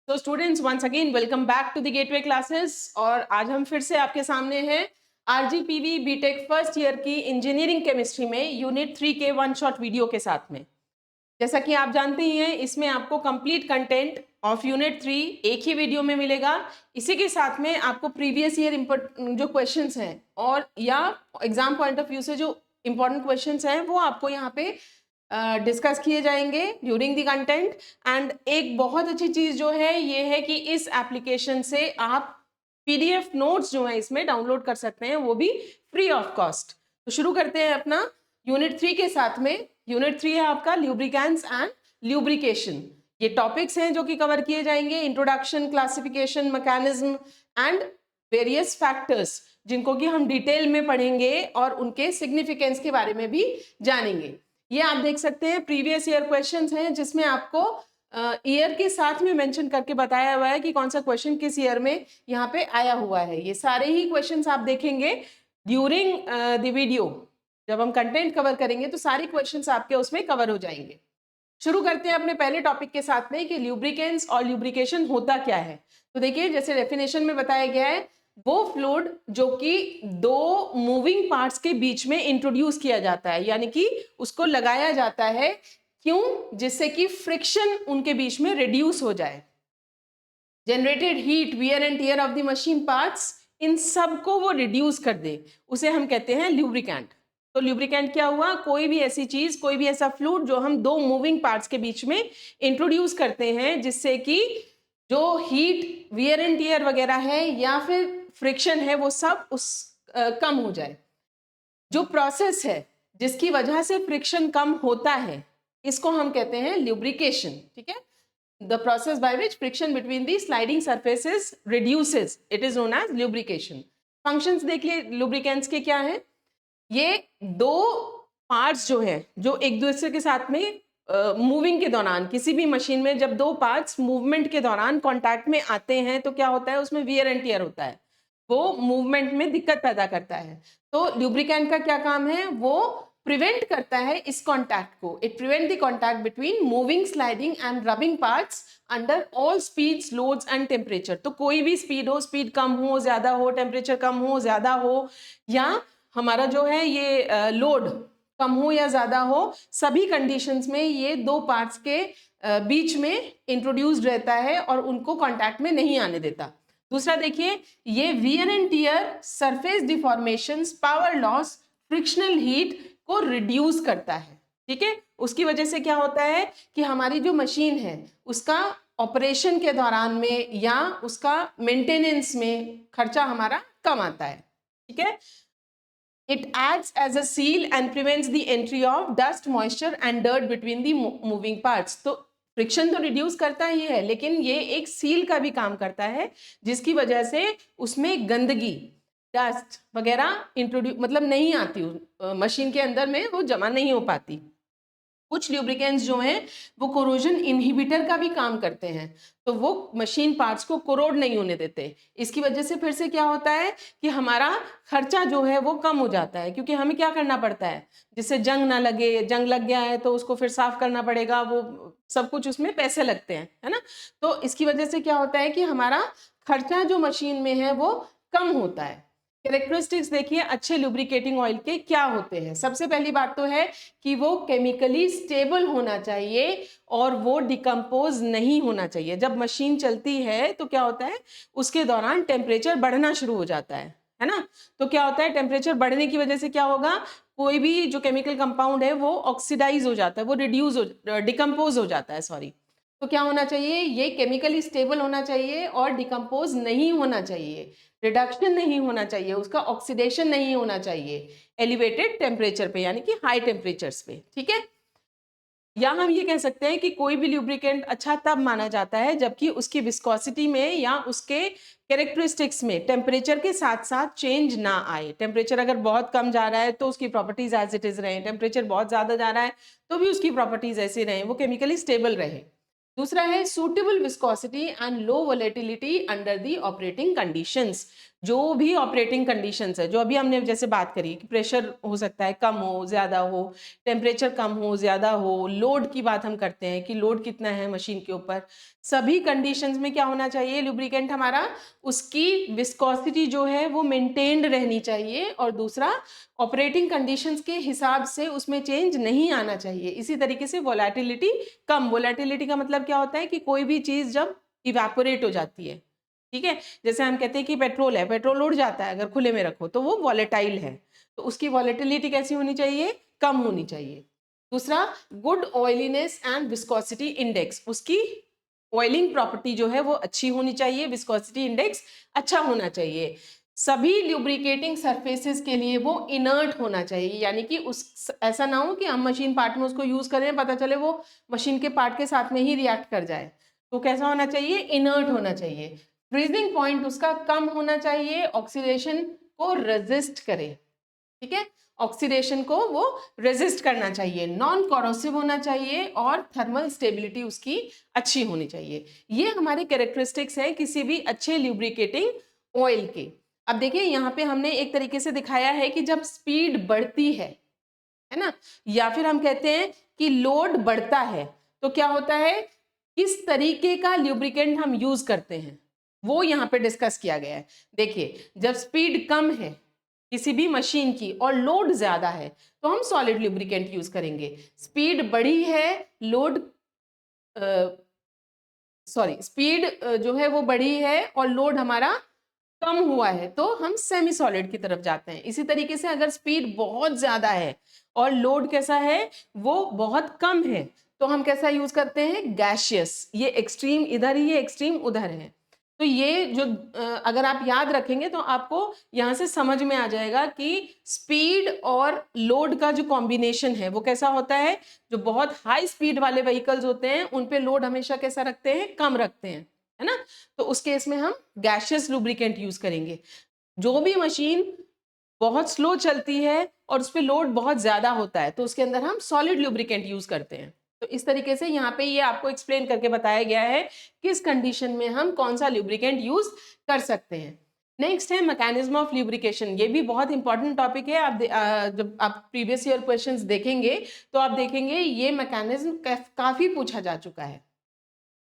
तो students once again welcome back to the gateway classes. और आज हम फिर से आपके सामने हैं आरजीपीवी बीटेक फर्स्ट ईयर की इंजीनियरिंग केमिस्ट्री में यूनिट 3 के वन शॉट वीडियो के साथ में। जैसा कि आप जानते ही हैं, इसमें आपको कंप्लीट कंटेंट ऑफ यूनिट 3 एक ही वीडियो में मिलेगा। इसी के साथ में आपको प्रीवियस ईयर जो क्वेश्चंस हैं और या एग्जाम पॉइंट ऑफ व्यू से जो इम्पोर्टेंट क्वेश्चंस हैं वो आपको यहाँ पे डिस्कस किए जाएंगे ड्यूरिंग द कंटेंट। एंड एक बहुत अच्छी चीज़ जो है ये है कि इस एप्लीकेशन से आप पीडीएफ नोट्स जो है इसमें डाउनलोड कर सकते हैं, वो भी फ्री ऑफ कॉस्ट। तो शुरू करते हैं अपना यूनिट 3 के साथ में। यूनिट 3 है आपका ल्यूब्रिकेंट्स एंड ल्यूब्रिकेशन। ये टॉपिक्स हैं जो कि कवर किए जाएंगे, introduction, classification, mechanism and various factors, जिनको कि हम डिटेल में पढ़ेंगे और उनके सिग्निफिकेंस के बारे में भी जानेंगे। ये आप देख सकते हैं प्रीवियस ईयर क्वेश्चंस हैं, जिसमें आपको ईयर के साथ में मेंशन करके बताया हुआ है कि कौन सा क्वेश्चन किस ईयर में यहाँ पे आया हुआ है। ये सारे ही क्वेश्चंस आप देखेंगे ड्यूरिंग द वीडियो। जब हम कंटेंट कवर करेंगे तो सारे क्वेश्चंस आपके उसमें कवर हो जाएंगे। शुरू करते हैं अपने पहले टॉपिक के साथ में कि ल्यूब्रिकेंट्स और ल्यूब्रिकेशन होता क्या है। तो देखिए, जैसे डेफिनेशन में बताया गया है, वो फ्लूइड जो कि दो मूविंग पार्ट्स के बीच में इंट्रोड्यूस किया जाता है, यानी कि उसको लगाया जाता है। क्यों? जिससे कि फ्रिक्शन उनके बीच में रिड्यूस हो जाए। Generated heat, wear and tear of the machine parts, इन सब को वो रिड्यूस कर दे, उसे हम कहते हैं ल्यूब्रिकेंट। तो ल्यूब्रिकेंट क्या हुआ? कोई भी ऐसी चीज, कोई भी ऐसा फ्लूइड जो हम दो मूविंग पार्ट्स के बीच में इंट्रोड्यूस करते हैं, जिससे कि जो हीट, वियर एंड टियर वगैरह है या फिर फ्रिक्शन है, वो सब कम हो जाए। जो प्रोसेस है जिसकी वजह से फ्रिक्शन कम होता है, इसको हम कहते हैं ल्यूब्रिकेशन। ठीक है, the process by which friction between the sliding surfaces reduces, it is known as lubrication. Functions देखिए लुब्रिकेंट्स के क्या है। ये दो पार्ट्स जो है, जो एक दूसरे के साथ में मूविंग के दौरान, किसी भी मशीन में जब दो पार्ट्स मूवमेंट के दौरान कांटेक्ट में आते हैं तो क्या होता है, उसमें वियर एंड टियर होता है, वो मूवमेंट में दिक्कत पैदा करता है। तो ल्यूब्रिकेंट का क्या काम है? वो प्रिवेंट करता है इस कांटेक्ट को। It prevent the contact between moving, sliding and rubbing parts under all speeds, loads and temperature. तो कोई भी स्पीड हो, स्पीड कम हो, ज्यादा हो, टेम्परेचर कम हो, ज्यादा हो, या हमारा जो है ये लोड कम हो या ज्यादा हो, सभी कंडीशंस में ये दो पार्ट्स के बीच में इंट्रोड्यूस्ड रहता है और उनको कांटेक्ट में नहीं आने देता। दूसरा देखिए, ये wear and tier, surface deformations, power loss, frictional heat को रिड्यूस करता है। ठीक है, उसकी वजह से क्या होता है कि हमारी जो मशीन है उसका ऑपरेशन के दौरान में या उसका मेंटेनेंस में खर्चा हमारा कम आता है। ठीक है, it acts as a seal and prevents the entry of dust, moisture and dirt between the moving parts। तो फ्रिक्शन तो रिड्यूस करता ही है, लेकिन ये एक सील का भी काम करता है, जिसकी वजह से उसमें गंदगी, डस्ट वगैरह मतलब नहीं आती, मशीन के अंदर में वो जमा नहीं हो पाती। कुछ ल्यूब्रिकेंट्स जो हैं वो कोरोजन इनहिबिटर का भी काम करते हैं, तो वो मशीन पार्ट्स को कोरोड नहीं होने देते। इसकी वजह से फिर से क्या होता है कि हमारा खर्चा जो है वो कम हो जाता है, क्योंकि हमें क्या करना पड़ता है, जिससे जंग ना लगे। जंग लग गया है तो उसको फिर साफ करना पड़ेगा, वो सब कुछ उसमें पैसे लगते हैं, है ना। तो इसकी वजह से क्या होता है कि हमारा खर्चा जो मशीन में है वो कम होता है। कैरेक्टरिस्टिक्स देखिए अच्छे लुब्रिकेटिंग ऑयल के क्या होते हैं। सबसे पहली बात तो है कि वो केमिकली स्टेबल होना चाहिए और वो डिकम्पोज नहीं होना चाहिए। जब मशीन चलती है तो क्या होता है, उसके दौरान टेम्परेचर बढ़ना शुरू हो जाता है ना। तो क्या होता है, टेम्परेचर बढ़ने की वजह से क्या होगा, कोई भी जो केमिकल कंपाउंड है वो ऑक्सीडाइज हो जाता है, वो डिकम्पोज हो जाता है, सॉरी। तो क्या होना चाहिए, ये केमिकली स्टेबल होना चाहिए और डिकम्पोज नहीं होना चाहिए, रिडक्शन नहीं होना चाहिए, उसका ऑक्सीडेशन नहीं होना चाहिए एलिवेटेड टेम्परेचर पे, यानी कि हाई टेम्परेचर्स पे। ठीक है, या हम ये कह सकते हैं कि कोई भी ल्यूब्रिकेंट अच्छा तब माना जाता है जबकि उसकी विस्कोसिटी में या उसके कैरेक्टरिस्टिक्स में टेम्परेचर के साथ साथ चेंज ना आए। टेम्परेचर अगर बहुत कम जा रहा है तो उसकी प्रॉपर्टीज एज इट इज रहे, टेम्परेचर बहुत ज्यादा जा रहा है तो भी उसकी प्रॉपर्टीज ऐसे रहे, वो केमिकली स्टेबल रहे। दूसरा है suitable viscosity and low volatility under the operating conditions. जो भी ऑपरेटिंग कंडीशंस है, जो अभी हमने जैसे बात करी कि प्रेशर हो सकता है कम हो ज्यादा हो, टेम्परेचर कम हो ज्यादा हो, लोड की बात हम करते हैं कि लोड कितना है मशीन के ऊपर, सभी कंडीशंस में क्या होना चाहिए लुब्रिकेंट हमारा, उसकी विस्कोसिटी जो है वो मेंटेन्ड रहनी चाहिए, और दूसरा ऑपरेटिंग कंडीशंस के हिसाब से उसमें चेंज नहीं आना चाहिए। इसी तरीके से वोलेटिलिटी कम, वोलेटिलिटी का मतलब क्या होता है कि कोई भी चीज जब इवेपोरेट हो जाती है, ठीक है, जैसे हम कहते हैं कि पेट्रोल है, पेट्रोल उड़ जाता है अगर खुले में रखो तो वो वॉलेटाइल है, तो उसकी वॉलेटिलिटी कैसी होनी चाहिए, कम होनी चाहिए। दूसरा good oiliness and viscosity index, उसकी ऑयलिंग प्रॉपर्टी जो है वो अच्छी होनी चाहिए, विस्कोसिटी इंडेक्स अच्छा होना चाहिए। सभी ल्यूब्रिकेटिंग सरफेसेस के लिए वो इनर्ट होना चाहिए, यानी कि उस ऐसा ना हो कि हम मशीन पार्ट में उसको यूज करें, पता चले वो मशीन के पार्ट के साथ में ही रिएक्ट कर जाए, तो कैसा होना चाहिए, इनर्ट होना चाहिए। फ्रीजिंग पॉइंट उसका कम होना चाहिए, ऑक्सीडेशन को रेजिस्ट करे, ठीक है, ऑक्सीडेशन को वो रेजिस्ट करना चाहिए, नॉन कोरोसिव होना चाहिए, और थर्मल स्टेबिलिटी उसकी अच्छी होनी चाहिए। ये हमारे कैरेक्टरिस्टिक्स हैं किसी भी अच्छे ल्यूब्रिकेटिंग ऑयल के। अब देखिए यहाँ पे हमने एक तरीके से दिखाया है कि जब स्पीड बढ़ती है ना, या फिर हम कहते हैं कि लोड बढ़ता है, तो क्या होता है, किस तरीके का ल्यूब्रिकेंट हम यूज करते हैं वो यहाँ पे डिस्कस किया गया है। देखिए जब स्पीड कम है किसी भी मशीन की और लोड ज्यादा है तो हम सॉलिड लुब्रिकेंट यूज करेंगे। स्पीड बढ़ी है, लोड स्पीड जो है वो बढ़ी है और लोड हमारा कम हुआ है तो हम सेमी सॉलिड की तरफ जाते हैं। इसी तरीके से अगर स्पीड बहुत ज्यादा है और लोड कैसा है, वो बहुत कम है, तो हम कैसा यूज करते हैं, गैशियस। ये एक्सट्रीम इधर ही है, एक्सट्रीम उधर है। तो ये जो अगर आप याद रखेंगे तो आपको यहाँ से समझ में आ जाएगा कि स्पीड और लोड का जो कॉम्बिनेशन है वो कैसा होता है। जो बहुत हाई स्पीड वाले व्हीकल्स होते हैं उन पे लोड हमेशा कैसा रखते हैं, कम रखते हैं, है ना। तो उस केस में हम गैशियस लुब्रिकेंट यूज करेंगे। जो भी मशीन बहुत स्लो चलती है और उस पर लोड बहुत ज्यादा होता है तो उसके अंदर हम सॉलिड लुब्रिकेंट यूज करते हैं। तो इस तरीके से यहाँ पे ये आपको एक्सप्लेन करके बताया गया है किस कंडीशन में हम कौन सा लुब्रिकेंट यूज कर सकते हैं। नेक्स्ट है मैकेनिज्म ऑफ लुब्रिकेशन। ये भी बहुत इंपॉर्टेंट टॉपिक है। जब आप प्रीवियस ईयर क्वेश्चंस देखेंगे तो आप देखेंगे ये मैकेनिज्म काफी पूछा जा चुका है।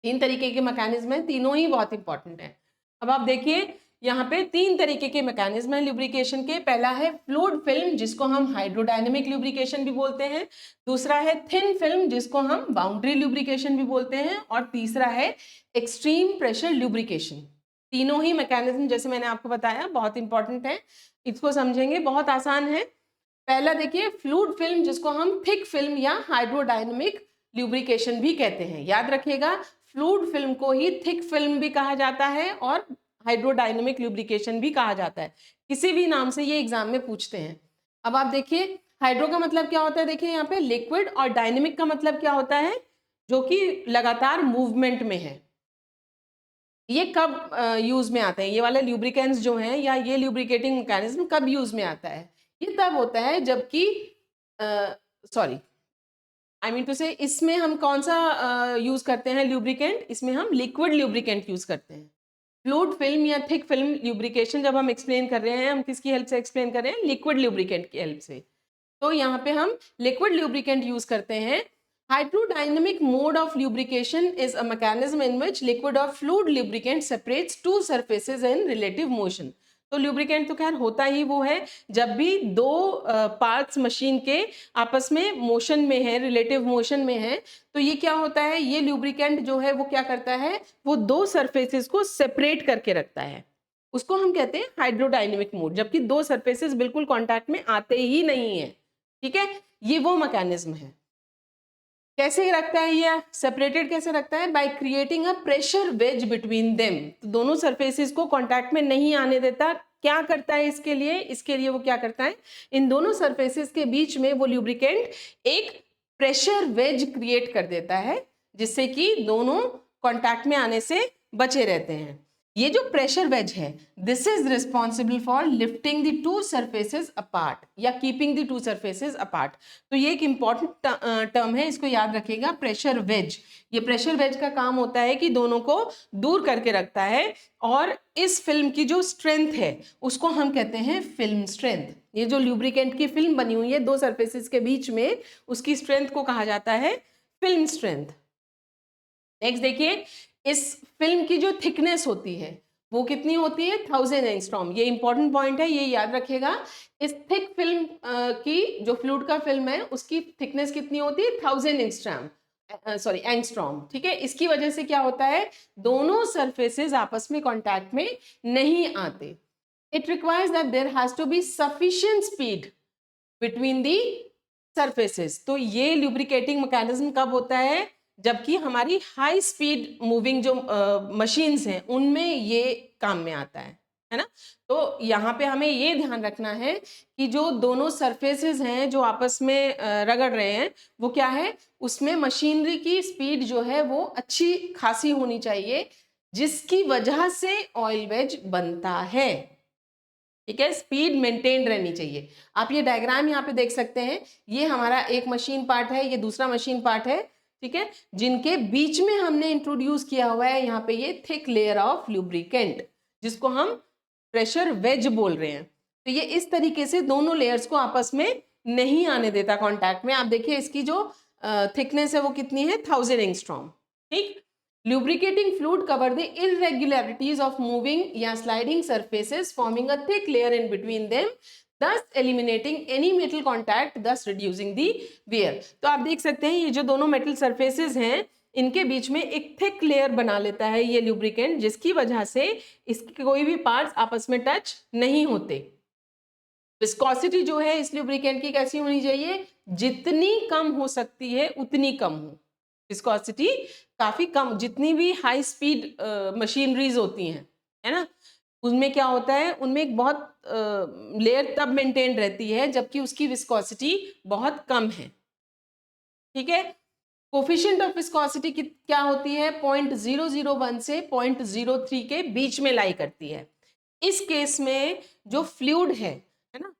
3 तरीके के मैकेनिज्म है, तीनों ही बहुत इंपॉर्टेंट है। अब आप देखिए यहाँ पे 3 तरीके के मैकेनिज्म है लुब्रिकेशन के। पहला है फ्लूइड फिल्म जिसको हम हाइड्रोडायनेमिक लुब्रिकेशन भी बोलते हैं, दूसरा है थिन फिल्म जिसको हम बाउंड्री लुब्रिकेशन भी बोलते हैं, और तीसरा है एक्सट्रीम प्रेशर लुब्रिकेशन। तीनों ही मैकेनिज्म जैसे मैंने आपको बताया बहुत इंपॉर्टेंट है, इसको समझेंगे, बहुत आसान है। पहला देखिए फ्लूइड फिल्म जिसको हम थिक फिल्म या हाइड्रोडायनेमिक लुब्रिकेशन भी कहते हैं। याद रखिएगा फ्लूइड फिल्म को ही थिक फिल्म भी कहा जाता है और हाइड्रोडायनेमिक लुब्रिकेशन भी कहा जाता है। किसी भी नाम से ये एग्जाम में पूछते हैं। अब आप देखिए हाइड्रो का मतलब क्या होता है, देखिए यहाँ पे लिक्विड, और डायनेमिक का मतलब क्या होता है, जो कि लगातार मूवमेंट में है। ये कब यूज में आते हैं, ये वाले ल्यूब्रिकेंट्स जो हैं या ये ल्यूब्रिकेटिंग मैकेनिज्म कब यूज में आता है, ये तब होता है जबकि आई मीन टू से इसमें हम कौन सा यूज करते हैं ल्यूब्रिकेंट, इसमें हम लिक्विड ल्यूब्रिकेंट यूज करते हैं। फ्लूइड फिल्म या थिक फिल्म ल्यूब्रिकेशन जब हम एक्सप्लेन कर रहे हैं, हम किसकी हेल्प से एक्सप्लेन कर रहे हैं, लिक्विड ल्यूब्रिकेंट की हेल्प से। तो यहाँ पे हम लिक्विड ल्यूब्रिकेंट यूज करते हैं। Hydrodynamic mode of lubrication is a mechanism in which liquid or fluid lubricant separates two surfaces in relative motion। तो lubricant तो खैर होता ही वो है जब भी दो पार्ट्स मशीन के आपस में मोशन में है, रिलेटिव मोशन में है, तो ये क्या होता है, ये lubricant जो है वो क्या करता है, वो दो सरफेसेस को सेपरेट करके रखता है। उसको हम कहते हैं हाइड्रोडायनेमिक मोड, जबकि दो सरफेसेस बिल्कुल कांटेक्ट में आते ही नहीं है। ठीक है, ये वो मैकेनिज्म है। कैसे रखता है, ये सेपरेटेड कैसे रखता है, by creating a pressure wedge between them. तो दोनों सरफेसेस को कांटेक्ट में नहीं आने देता। क्या करता है इसके लिए वो क्या करता है, इन दोनों सरफेसेस के बीच में वो ल्यूब्रिकेंट एक प्रेशर वेज क्रिएट कर देता है जिससे कि दोनों कांटेक्ट में आने से बचे रहते हैं। ये जो प्रेशर वेज है, this is responsible for lifting the two surfaces apart या keeping the two surfaces apart. तो ये एक इंपॉर्टेंट टर्म है, इसको याद रखिएगा, प्रेशर वेज। ये प्रेशर वेज का काम होता है कि दोनों को दूर करके रखता है, और इस फिल्म की जो स्ट्रेंथ है उसको हम कहते हैं फिल्म स्ट्रेंथ। ये जो ल्यूब्रिकेंट की फिल्म बनी हुई है दो सरफेसेस के बीच में, उसकी स्ट्रेंथ को कहा जाता है फिल्म स्ट्रेंथ। नेक्स्ट देखिए, इस फिल्म की जो थिकनेस होती है वो कितनी होती है, 1000 एंगस्ट्रॉम। ये इंपॉर्टेंट पॉइंट है, ये याद रखिएगा। इस थिक फिल्म की जो फ्लूइड का फिल्म है उसकी थिकनेस कितनी होती है, 1000 एंगस्ट्रॉम। ठीक है, इसकी वजह से क्या होता है, दोनों सरफेसेस आपस में कांटेक्ट में नहीं आते। It requires that there has to be sufficient speed between the surfaces. तो ये ल्यूब्रिकेटिंग मैकेनिज्म कब होता है, जबकि हमारी हाई स्पीड मूविंग जो मशीन्स हैं उनमें ये काम में आता है ना। तो यहाँ पे हमें ये ध्यान रखना है कि जो दोनों सरफेसेस हैं जो आपस में रगड़ रहे हैं वो क्या है, उसमें मशीनरी की स्पीड जो है वो अच्छी खासी होनी चाहिए, जिसकी वजह से ऑयल वेज बनता है। ठीक है, स्पीड मेंटेन रहनी चाहिए। आप ये डायग्राम यहाँ पे देख सकते हैं, ये हमारा एक मशीन पार्ट है, ये दूसरा मशीन पार्ट है। ठीक है, जिनके बीच में हमने इंट्रोड्यूस किया हुआ है यहाँ पे ये थिक लेयर ऑफ लुब्रिकेंट, जिसको हम प्रेशर वेज बोल रहे हैं। तो ये इस तरीके से दोनों लेयर्स को आपस में नहीं आने देता कांटेक्ट में। आप देखिए इसकी जो थिकनेस है वो कितनी है, 1000 एंगस्ट्रॉम। ठीक, lubricating fluid cover the irregularities of moving या sliding surfaces, forming a thick layer in between them, thus eliminating any metal contact, thus reducing the wear। तो आप देख सकते हैं ये जो दोनों metal surfaces हैं इनके बीच में एक थिक लेयर बना लेता है ये lubricant, जिसकी वजह से इसके कोई भी पार्ट्स आपस में टच नहीं होते। विस्कोसिटी जो है इस lubricant की कैसी होनी चाहिए, जितनी कम हो सकती है उतनी कम हो। विस्कोसिटी काफी कम, जितनी भी हाई स्पीड मशीनरीज होती हैं, है ना, उनमें क्या होता है, उनमें एक बहुत लेयर तब मेंटेन रहती है जबकि उसकी विस्कोसिटी बहुत कम है। ठीक है, कोफिशिएंट ऑफ विस्कोसिटी क्या होती है, 0.001 से 0.03 के बीच में लाई करती है। इस केस में जो फ्लूइड है ना,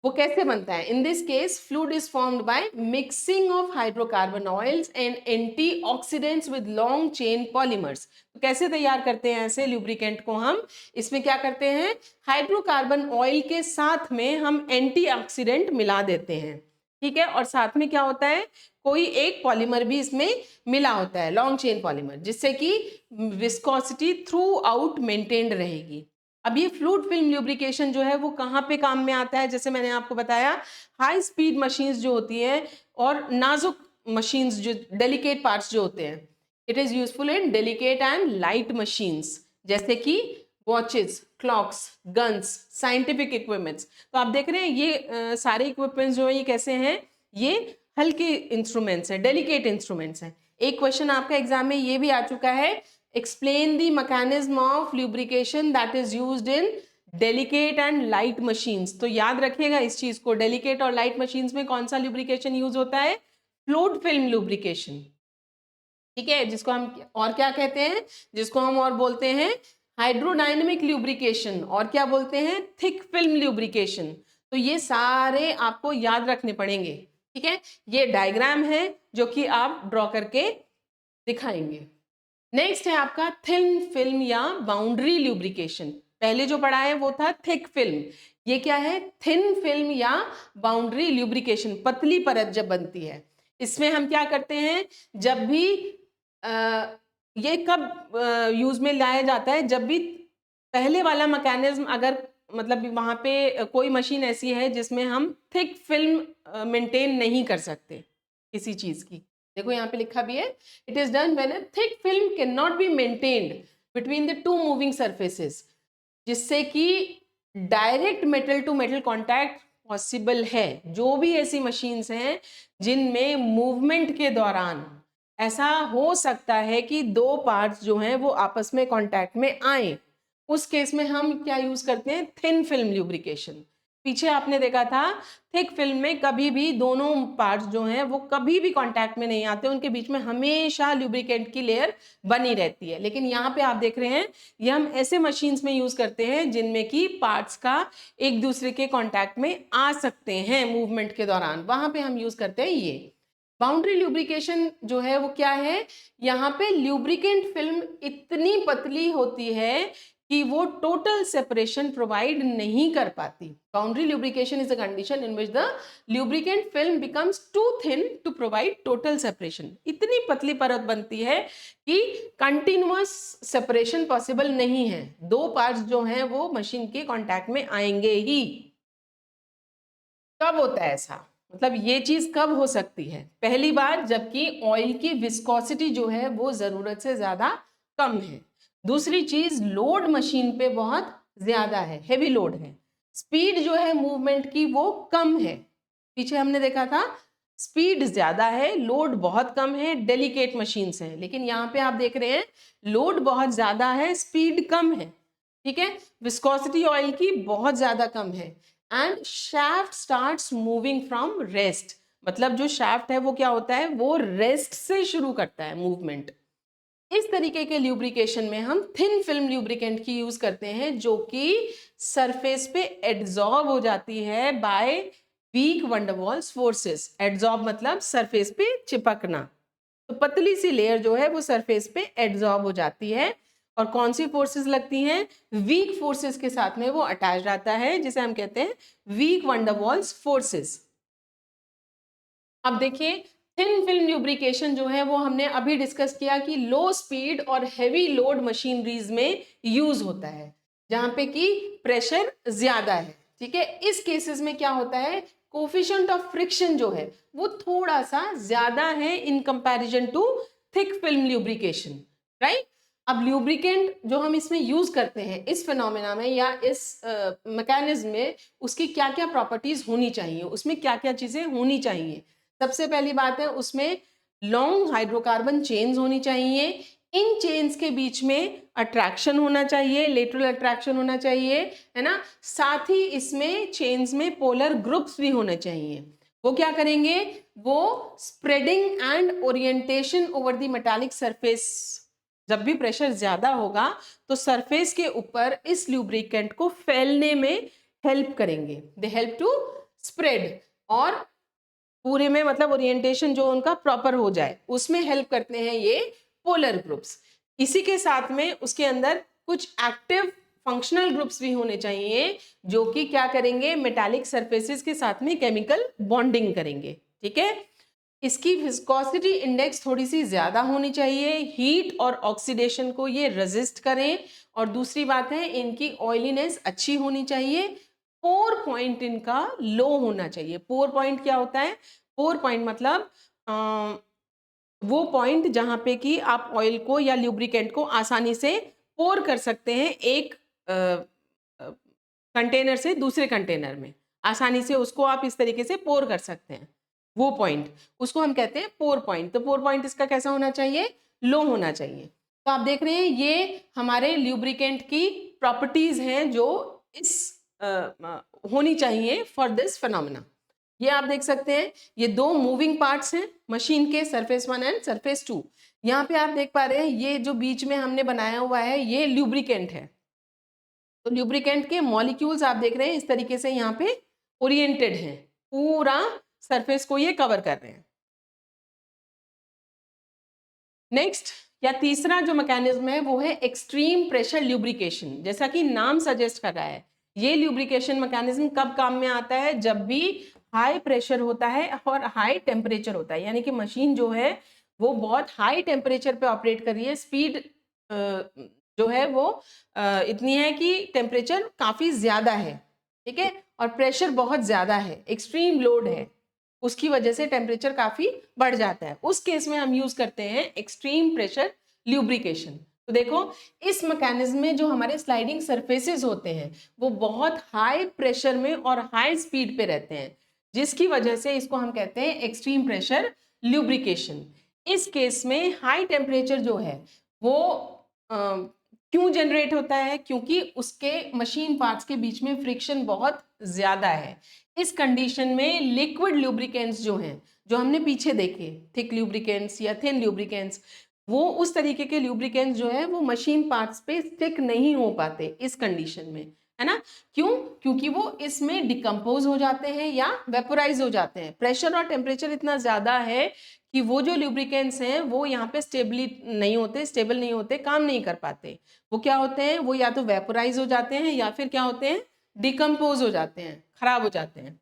वो कैसे बनता है, इन this case fluid is formed by mixing of hydrocarbon oils and antioxidants with long chain polymers. तो कैसे तैयार करते हैं ऐसे ल्यूब्रिकेंट को हम, इसमें क्या करते हैं, हाइड्रोकार्बन ऑयल के साथ में हम एंटीऑक्सीडेंट मिला देते हैं। ठीक है, और साथ में क्या होता है, कोई एक पॉलीमर भी इसमें मिला होता है, लॉन्ग चेन पॉलीमर, जिससे कि विस्कोसिटी थ्रू आउट मेंटेन्ड रहेगी। अब ये फ्लूइड फिल्म ल्यूब्रिकेशन जो है वो कहाँ पे काम में आता है, जैसे मैंने आपको बताया, हाई स्पीड मशीन्स जो होती हैं और नाजुक मशीन्स जो डेलिकेट पार्ट्स जो होते हैं, it is useful in delicate and light machines, जैसे कि watches, clocks, guns, scientific equipments. तो आप देख रहे हैं ये सारे इक्विपमेंट्स जो है ये कैसे हैं, ये हल्के इंस्ट्रूमेंट्स हैं, डेलिकेट इंस्ट्रूमेंट्स हैं। एक क्वेश्चन आपका एग्जाम में ये भी आ चुका है, explain the mechanism of lubrication that is used in delicate and light machines। तो याद रखिएगा इस चीज को, delicate और light machines में कौन सा lubrication यूज होता है, fluid film lubrication। ठीक है, जिसको हम और क्या कहते हैं, जिसको हम और बोलते हैं हाइड्रोडायनेमिक ल्यूब्रिकेशन, और क्या बोलते हैं, थिक फिल्म ल्यूब्रिकेशन। तो ये सारे आपको याद रखने पड़ेंगे। ठीक है, ये डायग्राम है जो कि आप ड्रॉ करके दिखाएंगे। नेक्स्ट है आपका थिन फिल्म या बाउंड्री ल्यूब्रिकेशन। पहले जो पढ़ा है वो था थिक फिल्म, ये क्या है, थिन फिल्म या बाउंड्री ल्यूब्रिकेशन, पतली परत जब बनती है। इसमें हम क्या करते हैं, जब भी ये कब यूज में लाया जाता है, जब भी पहले वाला मैकेनिज्म अगर मतलब वहां पे कोई मशीन ऐसी है जिसमें हम थिक फिल्म मेंटेन नहीं कर सकते किसी चीज की। देखो यहाँ पे लिखा भी है, it is done when a thick film can not be maintained between the two moving surfaces, जिससे कि direct metal to metal contact possible है। जो भी ऐसी मशीन्स हैं जिनमें मूवमेंट के दौरान ऐसा हो सकता है कि दो पार्ट्स जो हैं वो आपस में कांटेक्ट में आए, उस केस में हम क्या यूज करते हैं, थिन फिल्म ल्यूब्रिकेशन। पीछे आपने देखा था थिक फिल्म में कभी भी दोनों पार्ट्स जो हैं वो कभी भी कांटेक्ट में नहीं आते, उनके बीच में हमेशा ल्यूब्रिकेंट की लेयर बनी रहती है। लेकिन यहाँ पे आप देख रहे हैं ये हम ऐसे मशीन्स में यूज करते हैं जिनमें कि पार्ट्स का एक दूसरे के कांटेक्ट में आ सकते हैं मूवमेंट के दौरान, वहां पे हम यूज करते हैं ये बाउंड्री ल्यूब्रिकेशन जो है। वो क्या है, यहाँ पे ल्यूब्रिकेंट फिल्म इतनी पतली होती है कि वो टोटल सेपरेशन प्रोवाइड नहीं कर पाती। Boundary lubrication is a condition in which the lubricant film becomes too thin to provide total separation. इतनी पतली परत बनती है कि कंटिन्यूअस सेपरेशन पॉसिबल नहीं है, दो पार्ट्स जो हैं वो मशीन के कांटेक्ट में आएंगे ही। कब होता है ऐसा, मतलब ये चीज कब हो सकती है? पहली बार जबकि ऑयल की विस्कोसिटी जो है वो जरूरत से ज्यादा कम है। दूसरी चीज लोड मशीन पे बहुत ज्यादा है, हेवी लोड है। स्पीड जो है मूवमेंट की वो कम है। पीछे हमने देखा था स्पीड ज्यादा है, लोड बहुत कम है, डेलिकेट मशीन्स हैं। लेकिन यहाँ पे आप देख रहे हैं लोड बहुत ज्यादा है, स्पीड कम है। ठीक है, विस्कोसिटी ऑयल की बहुत ज्यादा कम है। And shaft starts moving from rest, मतलब जो शाफ्ट है वो क्या होता है, वो रेस्ट से शुरू करता है मूवमेंट। इस तरीके के ल्यूब्रिकेशन में हम थिन फिल्म ल्यूब्रिकेंट की यूज करते हैं जो कि सरफेस पे एड्सॉर्ब हो जाती है by weak van der Waals forces. Adsorb मतलब सरफेस पे चिपकना, तो पतली सी लेयर जो है वो सरफेस पे एड्सॉर्ब हो जाती है। और कौन सी फोर्सेस लगती हैं, वीक फोर्सेस के साथ में वो अटैच रहता है, जिसे हम कहते हैं वीक वंडरवॉल्स फोर्सेस। अब देखिए थिन फिल्म ल्यूब्रिकेशन जो है वो हमने अभी डिस्कस किया कि लो स्पीड और हेवी लोड मशीनरीज में यूज होता है जहां पे कि प्रेशर ज्यादा है। ठीक है, इस केसेस में क्या होता है, कोफिशिएंट ऑफ फ्रिक्शन जो है वो थोड़ा सा ज्यादा है in comparison to thick film lubrication, right. अब ल्यूब्रिकेंट जो हम इसमें यूज करते हैं इस फिनोमेना में या इस मैकेनिज्म में, उसकी क्या क्या प्रॉपर्टीज होनी चाहिए, उसमें क्या क्या चीजें होनी चाहिए। सबसे पहली बात है उसमें लॉन्ग हाइड्रोकार्बन चेन्स होनी चाहिए। इन चेन्स के बीच में अट्रैक्शन होना चाहिए, लेटरल अट्रैक्शन होना चाहिए, है ना। साथ ही इसमें चेन्स में पोलर ग्रुप्स भी होने चाहिए। वो क्या करेंगे, वो spreading and orientation over the metallic surface. जब भी प्रेशर ज्यादा होगा तो सरफेस के ऊपर इस ल्यूब्रिकेंट को फैलने में हेल्प करेंगे, दे हेल्प टू स्प्रेड। और पूरे में मतलब ओरिएंटेशन जो उनका प्रॉपर हो जाए उसमें हेल्प करते हैं ये पोलर ग्रुप्स। इसी के साथ में उसके अंदर कुछ एक्टिव फंक्शनल ग्रुप्स भी होने चाहिए जो कि क्या करेंगे, मेटालिक सरफेसेस के साथ में केमिकल बॉन्डिंग करेंगे। ठीक है, इसकी विस्कोसिटी इंडेक्स थोड़ी सी ज्यादा होनी चाहिए, हीट और ऑक्सीडेशन को ये रेजिस्ट करें। और दूसरी बात है इनकी ऑयलीनेस अच्छी होनी चाहिए। पोर पॉइंट इनका लो होना चाहिए। पोर पॉइंट क्या होता है, पोर पॉइंट मतलब वो पॉइंट जहां पे कि आप ऑयल को या ल्यूब्रिकेंट को आसानी से पोर कर सकते हैं, एक कंटेनर से दूसरे कंटेनर में आसानी से उसको आप इस तरीके से पोर कर सकते हैं। वो पॉइंट उसको हम कहते हैं पोर पॉइंट। तो पोर पॉइंट इसका कैसा होना चाहिए, लो होना चाहिए। तो आप देख रहे हैं ये हमारे ल्यूब्रिकेंट की प्रॉपर्टीज हैं जो इस होनी चाहिए फॉर दिस फिनोमेना। ये आप देख सकते हैं ये दो मूविंग पार्ट्स हैं मशीन के, सरफेस 1 एंड सरफेस 2। यहाँ पे आप देख पा रहे हैं ये जो बीच में हमने बनाया हुआ है ये ल्यूब्रिकेंट है। तो ल्यूब्रिकेंट के मॉलिक्यूल्स आप देख रहे हैं इस तरीके से यहाँ पे ओरिएंटेड हैं, पूरा सरफेस को ये कवर कर रहे हैं। नेक्स्ट या तीसरा जो मैकेनिज्म है वो है एक्सट्रीम प्रेशर ल्यूब्रिकेशन। जैसा कि नाम सजेस्ट कर रहा है ये ल्यूब्रिकेशन मैकेनिज्म कब काम में आता है, जब भी हाई प्रेशर होता है और हाई टेम्परेचर होता है, यानी कि मशीन जो है वो बहुत हाई टेम्परेचर पे ऑपरेट कर रही है। स्पीड जो है वो इतनी है कि टेम्परेचर काफी ज्यादा है, ठीक है, और प्रेशर बहुत ज्यादा है, एक्सट्रीम लोड है, उसकी वजह से टेम्परेचर काफी बढ़ जाता है। उस केस में हम यूज करते हैं एक्सट्रीम प्रेशर ल्यूब्रिकेशन। तो देखो इस मैकेनिज्म में जो हमारे स्लाइडिंग सरफेसेस होते हैं वो बहुत हाई प्रेशर में और हाई स्पीड पे रहते हैं, जिसकी वजह से इसको हम कहते हैं एक्सट्रीम प्रेशर ल्यूब्रिकेशन। इस केस में हाई टेम्परेचर जो है वो क्यों जनरेट होता है? क्योंकि उसके मशीन पार्ट्स के बीच में फ्रिक्शन बहुत ज्यादा है। इस कंडीशन में लिक्विड ल्यूब्रिकेंट्स जो हैं, जो हमने पीछे देखे, थिक ल्यूब्रिकेंट्स या थिन ल्यूब्रिकेंट्स, वो उस तरीके के ल्यूब्रिकेंट्स जो है वो मशीन पार्ट्स पे स्टिक नहीं हो पाते इस कंडीशन में, है ना? क्यों? क्योंकि वो इसमें डिकम्पोज हो जाते हैं या वेपोराइज हो जाते हैं। प्रेशर और टेम्परेचर इतना ज्यादा है कि वो जो ल्यूब्रिकेंट्स हैं वो यहाँ पे स्टेबल नहीं होते, काम नहीं कर पाते। वो क्या होते हैं? वो या तो वेपोराइज हो जाते हैं या फिर क्या होते हैं? डिकम्पोज हो जाते हैं, खराब हो जाते हैं।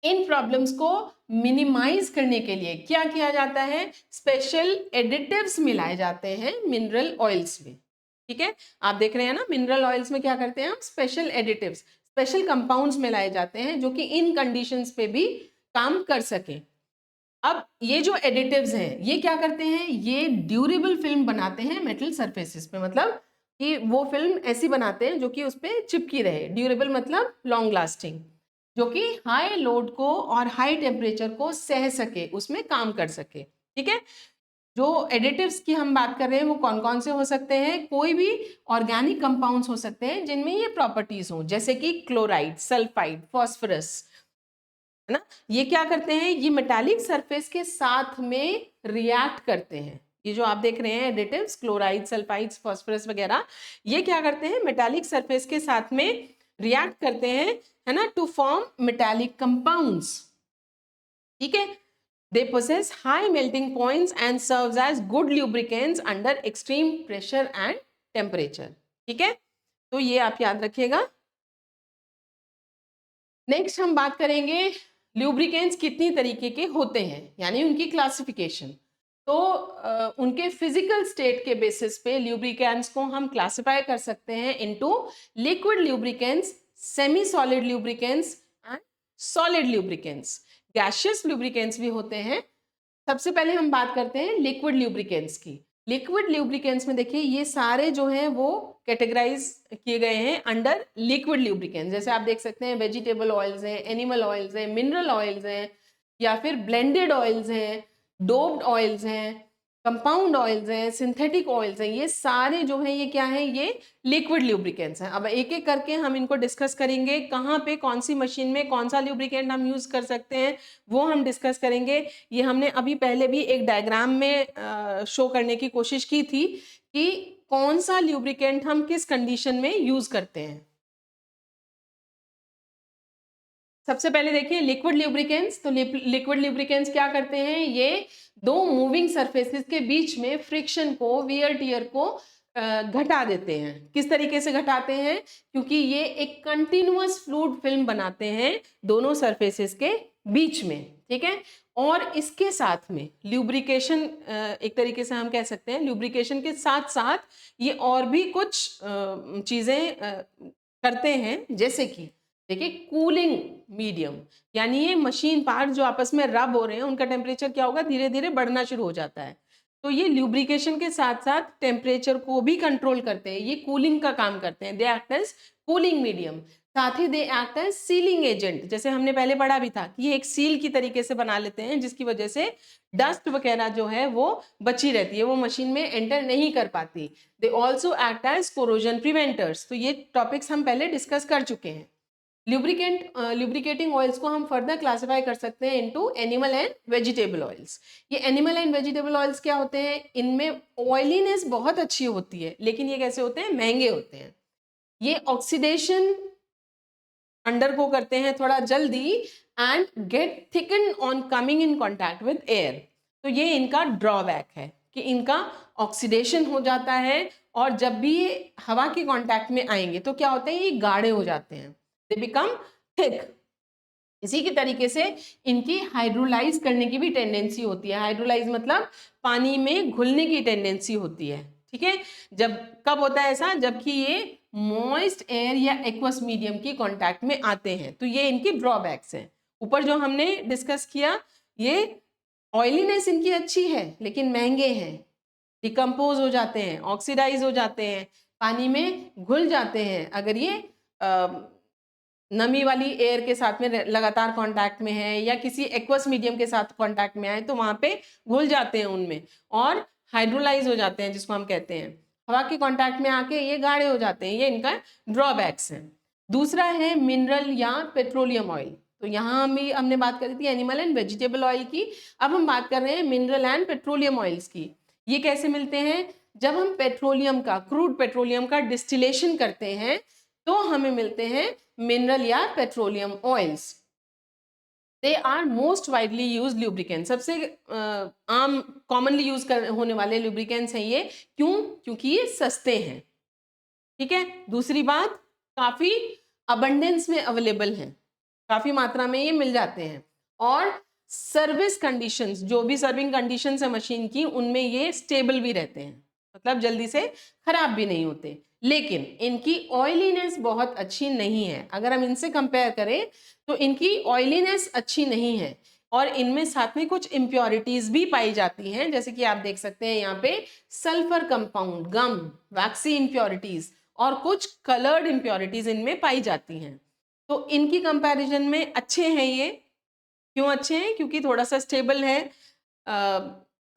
इन प्रॉब्लम्स को मिनिमाइज करने के लिए क्या किया जाता है? स्पेशल एडिटिव्स मिलाए जाते हैं मिनरल ऑयल्स में। ठीक है, आप देख रहे हैं ना, मिनरल ऑयल्स में क्या करते हैं हम? स्पेशल एडिटिव्स, स्पेशल कंपाउंड्स मिलाए जाते हैं जो कि इन कंडीशंस पे भी काम कर सके। अब ये जो एडिटिव्स हैं ये क्या करते हैं? ये ड्यूरेबल फिल्म बनाते हैं मेटल सरफेसेस पे, मतलब कि वो फिल्म ऐसी बनाते हैं जो कि उस पर चिपकी रहे। ड्यूरेबल मतलब लॉन्ग लास्टिंग, जो कि हाई लोड को और हाई टेम्परेचर को सह सके, उसमें काम कर सके। ठीक है, जो एडिटिव्स की हम बात कर रहे हैं वो कौन कौन से हो सकते हैं? कोई भी ऑर्गेनिक कंपाउंड्स हो सकते हैं जिनमें ये प्रॉपर्टीज हों, जैसे कि क्लोराइड, सल्फाइड, फॉस्फोरस, है ना? ये क्या करते हैं? ये मेटालिक सरफेस के साथ में रिएक्ट करते हैं। ये जो आप देख रहे हैं एडिटिव्स, क्लोराइड, सल्फाइड्स, फास्फोरस वगैरह, ये क्या करते हैं? मेटालिक सरफेस के साथ में रिएक्ट करते हैं, है ना, टू फॉर्म मेटालिक कंपाउंड्स। ठीक है, they possess high melting points and serves as good lubricants under extreme pressure and temperature। ठीक है, तो ये आप याद रखिएगा। नेक्स्ट हम बात करेंगे ल्यूब्रिकेंट्स कितनी तरीके के होते हैं, यानी उनकी क्लासिफिकेशन। तो उनके फिजिकल स्टेट के बेसिस पे ल्यूब्रिकेंट्स को हम क्लासिफाई कर सकते हैं into liquid lubricants, semi solid lubricants and solid lubricants. Gaseous lubricants भी होते हैं। सबसे पहले हम बात करते हैं लिक्विड ल्यूब्रिकेंट्स की। लिक्विड ल्यूब्रिकेंट्स में देखिए ये सारे जो हैं वो कैटेगराइज किए गए हैं अंडर लिक्विड ल्यूब्रिकेंट्स। जैसे आप देख सकते हैं वेजिटेबल ऑयल्स हैं, एनिमल ऑयल्स हैं, मिनरल ऑयल्स हैं, या फिर ब्लेंडेड ऑयल्स हैं, डोप्ड ऑयल्स हैं, कंपाउंड ऑयल्स हैं, सिंथेटिक ऑयल्स हैं। ये सारे जो हैं ये क्या है? ये लिक्विड ल्यूब्रिकेंट्स हैं। अब एक एक करके हम इनको डिस्कस करेंगे, कहाँ पे कौन सी मशीन में कौन सा ल्यूब्रिकेंट हम यूज कर सकते हैं वो हम डिस्कस करेंगे। ये हमने अभी पहले भी एक डायग्राम में शो करने की कोशिश की थी कि कौन सा ल्यूब्रिकेंट हम किस कंडीशन में यूज करते हैं। सबसे पहले देखिए लिक्विड ल्यूब्रिकेंट्स। तो लिक्विड ल्यूब्रिकेंट्स क्या करते हैं? ये दो मूविंग सरफेसेस के बीच में फ्रिक्शन को, वियर टियर को घटा देते हैं। किस तरीके से घटाते हैं? क्योंकि ये एक कंटिन्यूअस फ्लूइड फिल्म बनाते हैं दोनों सरफेसेस के बीच में। ठीक है, और इसके साथ में ल्यूब्रिकेशन, एक तरीके से हम कह सकते हैं ल्यूब्रिकेशन के साथ साथ ये और भी कुछ चीजें करते हैं, जैसे कि देखिए कूलिंग मीडियम, यानी ये मशीन पार्ट जो आपस में रब हो रहे हैं उनका टेम्परेचर क्या होगा? धीरे धीरे बढ़ना शुरू हो जाता है। तो ये ल्यूब्रिकेशन के साथ साथ टेम्परेचर को भी कंट्रोल करते हैं, ये कूलिंग का काम करते हैं। They act as cooling medium. साथ ही they act as sealing agent. जैसे हमने पहले पढ़ा भी था कि ये एक सील की तरीके से बना लेते हैं, जिसकी वजह से डस्ट वगैरह जो है वो बची रहती है, वो मशीन में एंटर नहीं कर पाती। They also act as corrosion preventers. तो ये टॉपिक्स हम पहले डिस्कस कर चुके हैं। ल्यूब्रिकेटिंग ऑयल्स को हम फर्दर क्लासिफाई कर सकते हैं into animal and vegetable oils. ये एनिमल एंड वेजिटेबल ऑयल्स क्या होते हैं? इनमें ऑयलीनेस बहुत अच्छी होती है, लेकिन ये कैसे होते हैं? महंगे होते हैं। ये ऑक्सीडेशन अंडरगो करते हैं थोड़ा जल्दी and get thicken on coming in contact with air. तो ये इनका ड्रॉबैक है कि इनका ऑक्सीडेशन हो जाता है, और जब भी ये हवा के कांटेक्ट में आएंगे तो क्या होते हैं? ये गाढ़े हो जाते हैं, दे बिकम थिक। इसी के तरीके से इनकी हाइड्रोलाइज करने की भी टेंडेंसी होती है। हाइड्रोलाइज मतलब पानी में घुलने की टेंडेंसी होती है। ठीक है, जब कब होता है ऐसा? जबकि ये मॉइस्ट एयर या एक्वस मीडियम की कांटेक्ट में आते हैं। तो ये इनकी ड्रॉबैक्स हैं। ऊपर जो हमने डिस्कस किया, ये ऑयलीनेस इनकी अच्छी है लेकिन महंगे हैं, डिकम्पोज हो जाते हैं, ऑक्सीडाइज हो जाते हैं, पानी में घुल जाते हैं। अगर ये नमी वाली एयर के साथ में लगातार कांटेक्ट में है या किसी एक्वस मीडियम के साथ कांटेक्ट में आए तो वहां पे घुल जाते हैं उनमें और हाइड्रोलाइज हो जाते हैं, जिसको हम कहते हैं। हवा के कांटेक्ट में आके ये गाढ़े हो जाते हैं, ये इनका ड्रॉबैक्स है। दूसरा है मिनरल या पेट्रोलियम ऑयल। तो यहाँ भी हमने बात करी थी एनिमल एंड वेजिटेबल ऑयल की, अब हम बात कर रहे हैं मिनरल एंड पेट्रोलियम ऑयल्स की। ये कैसे मिलते हैं? जब हम पेट्रोलियम का, क्रूड पेट्रोलियम का डिस्टिलेशन करते हैं तो हमें मिलते हैं मिनरल या petroleum oils. They are most widely use lubricant, सबसे आम कॉमनली यूज होने वाले ल्यूब्रिकेंट्स हैं ये। क्यों? क्योंकि ये सस्ते हैं। ठीक है। दूसरी बात, काफी अबंडेंस में अवेलेबल हैं, काफी मात्रा में ये मिल जाते हैं। और सर्विस कंडीशंस, जो भी सर्विंग कंडीशंस है मशीन की, उनमें ये स्टेबल भी रहते हैं, मतलब जल्दी से खराब भी नहीं होते। लेकिन इनकी ऑयलीनेस बहुत अच्छी नहीं है। अगर हम इनसे कंपेयर करें तो इनकी ऑयलीनेस अच्छी नहीं है, और इनमें साथ में कुछ इम्प्योरिटीज भी पाई जाती हैं, जैसे कि आप देख सकते हैं यहाँ पे सल्फर कंपाउंड, गम, वैक्सी इम्प्योरिटीज और कुछ कलर्ड इम्प्योरिटीज इनमें पाई जाती हैं। तो इनकी कंपैरिजन में अच्छे हैं ये। क्यों अच्छे हैं? क्योंकि थोड़ा सा स्टेबल है,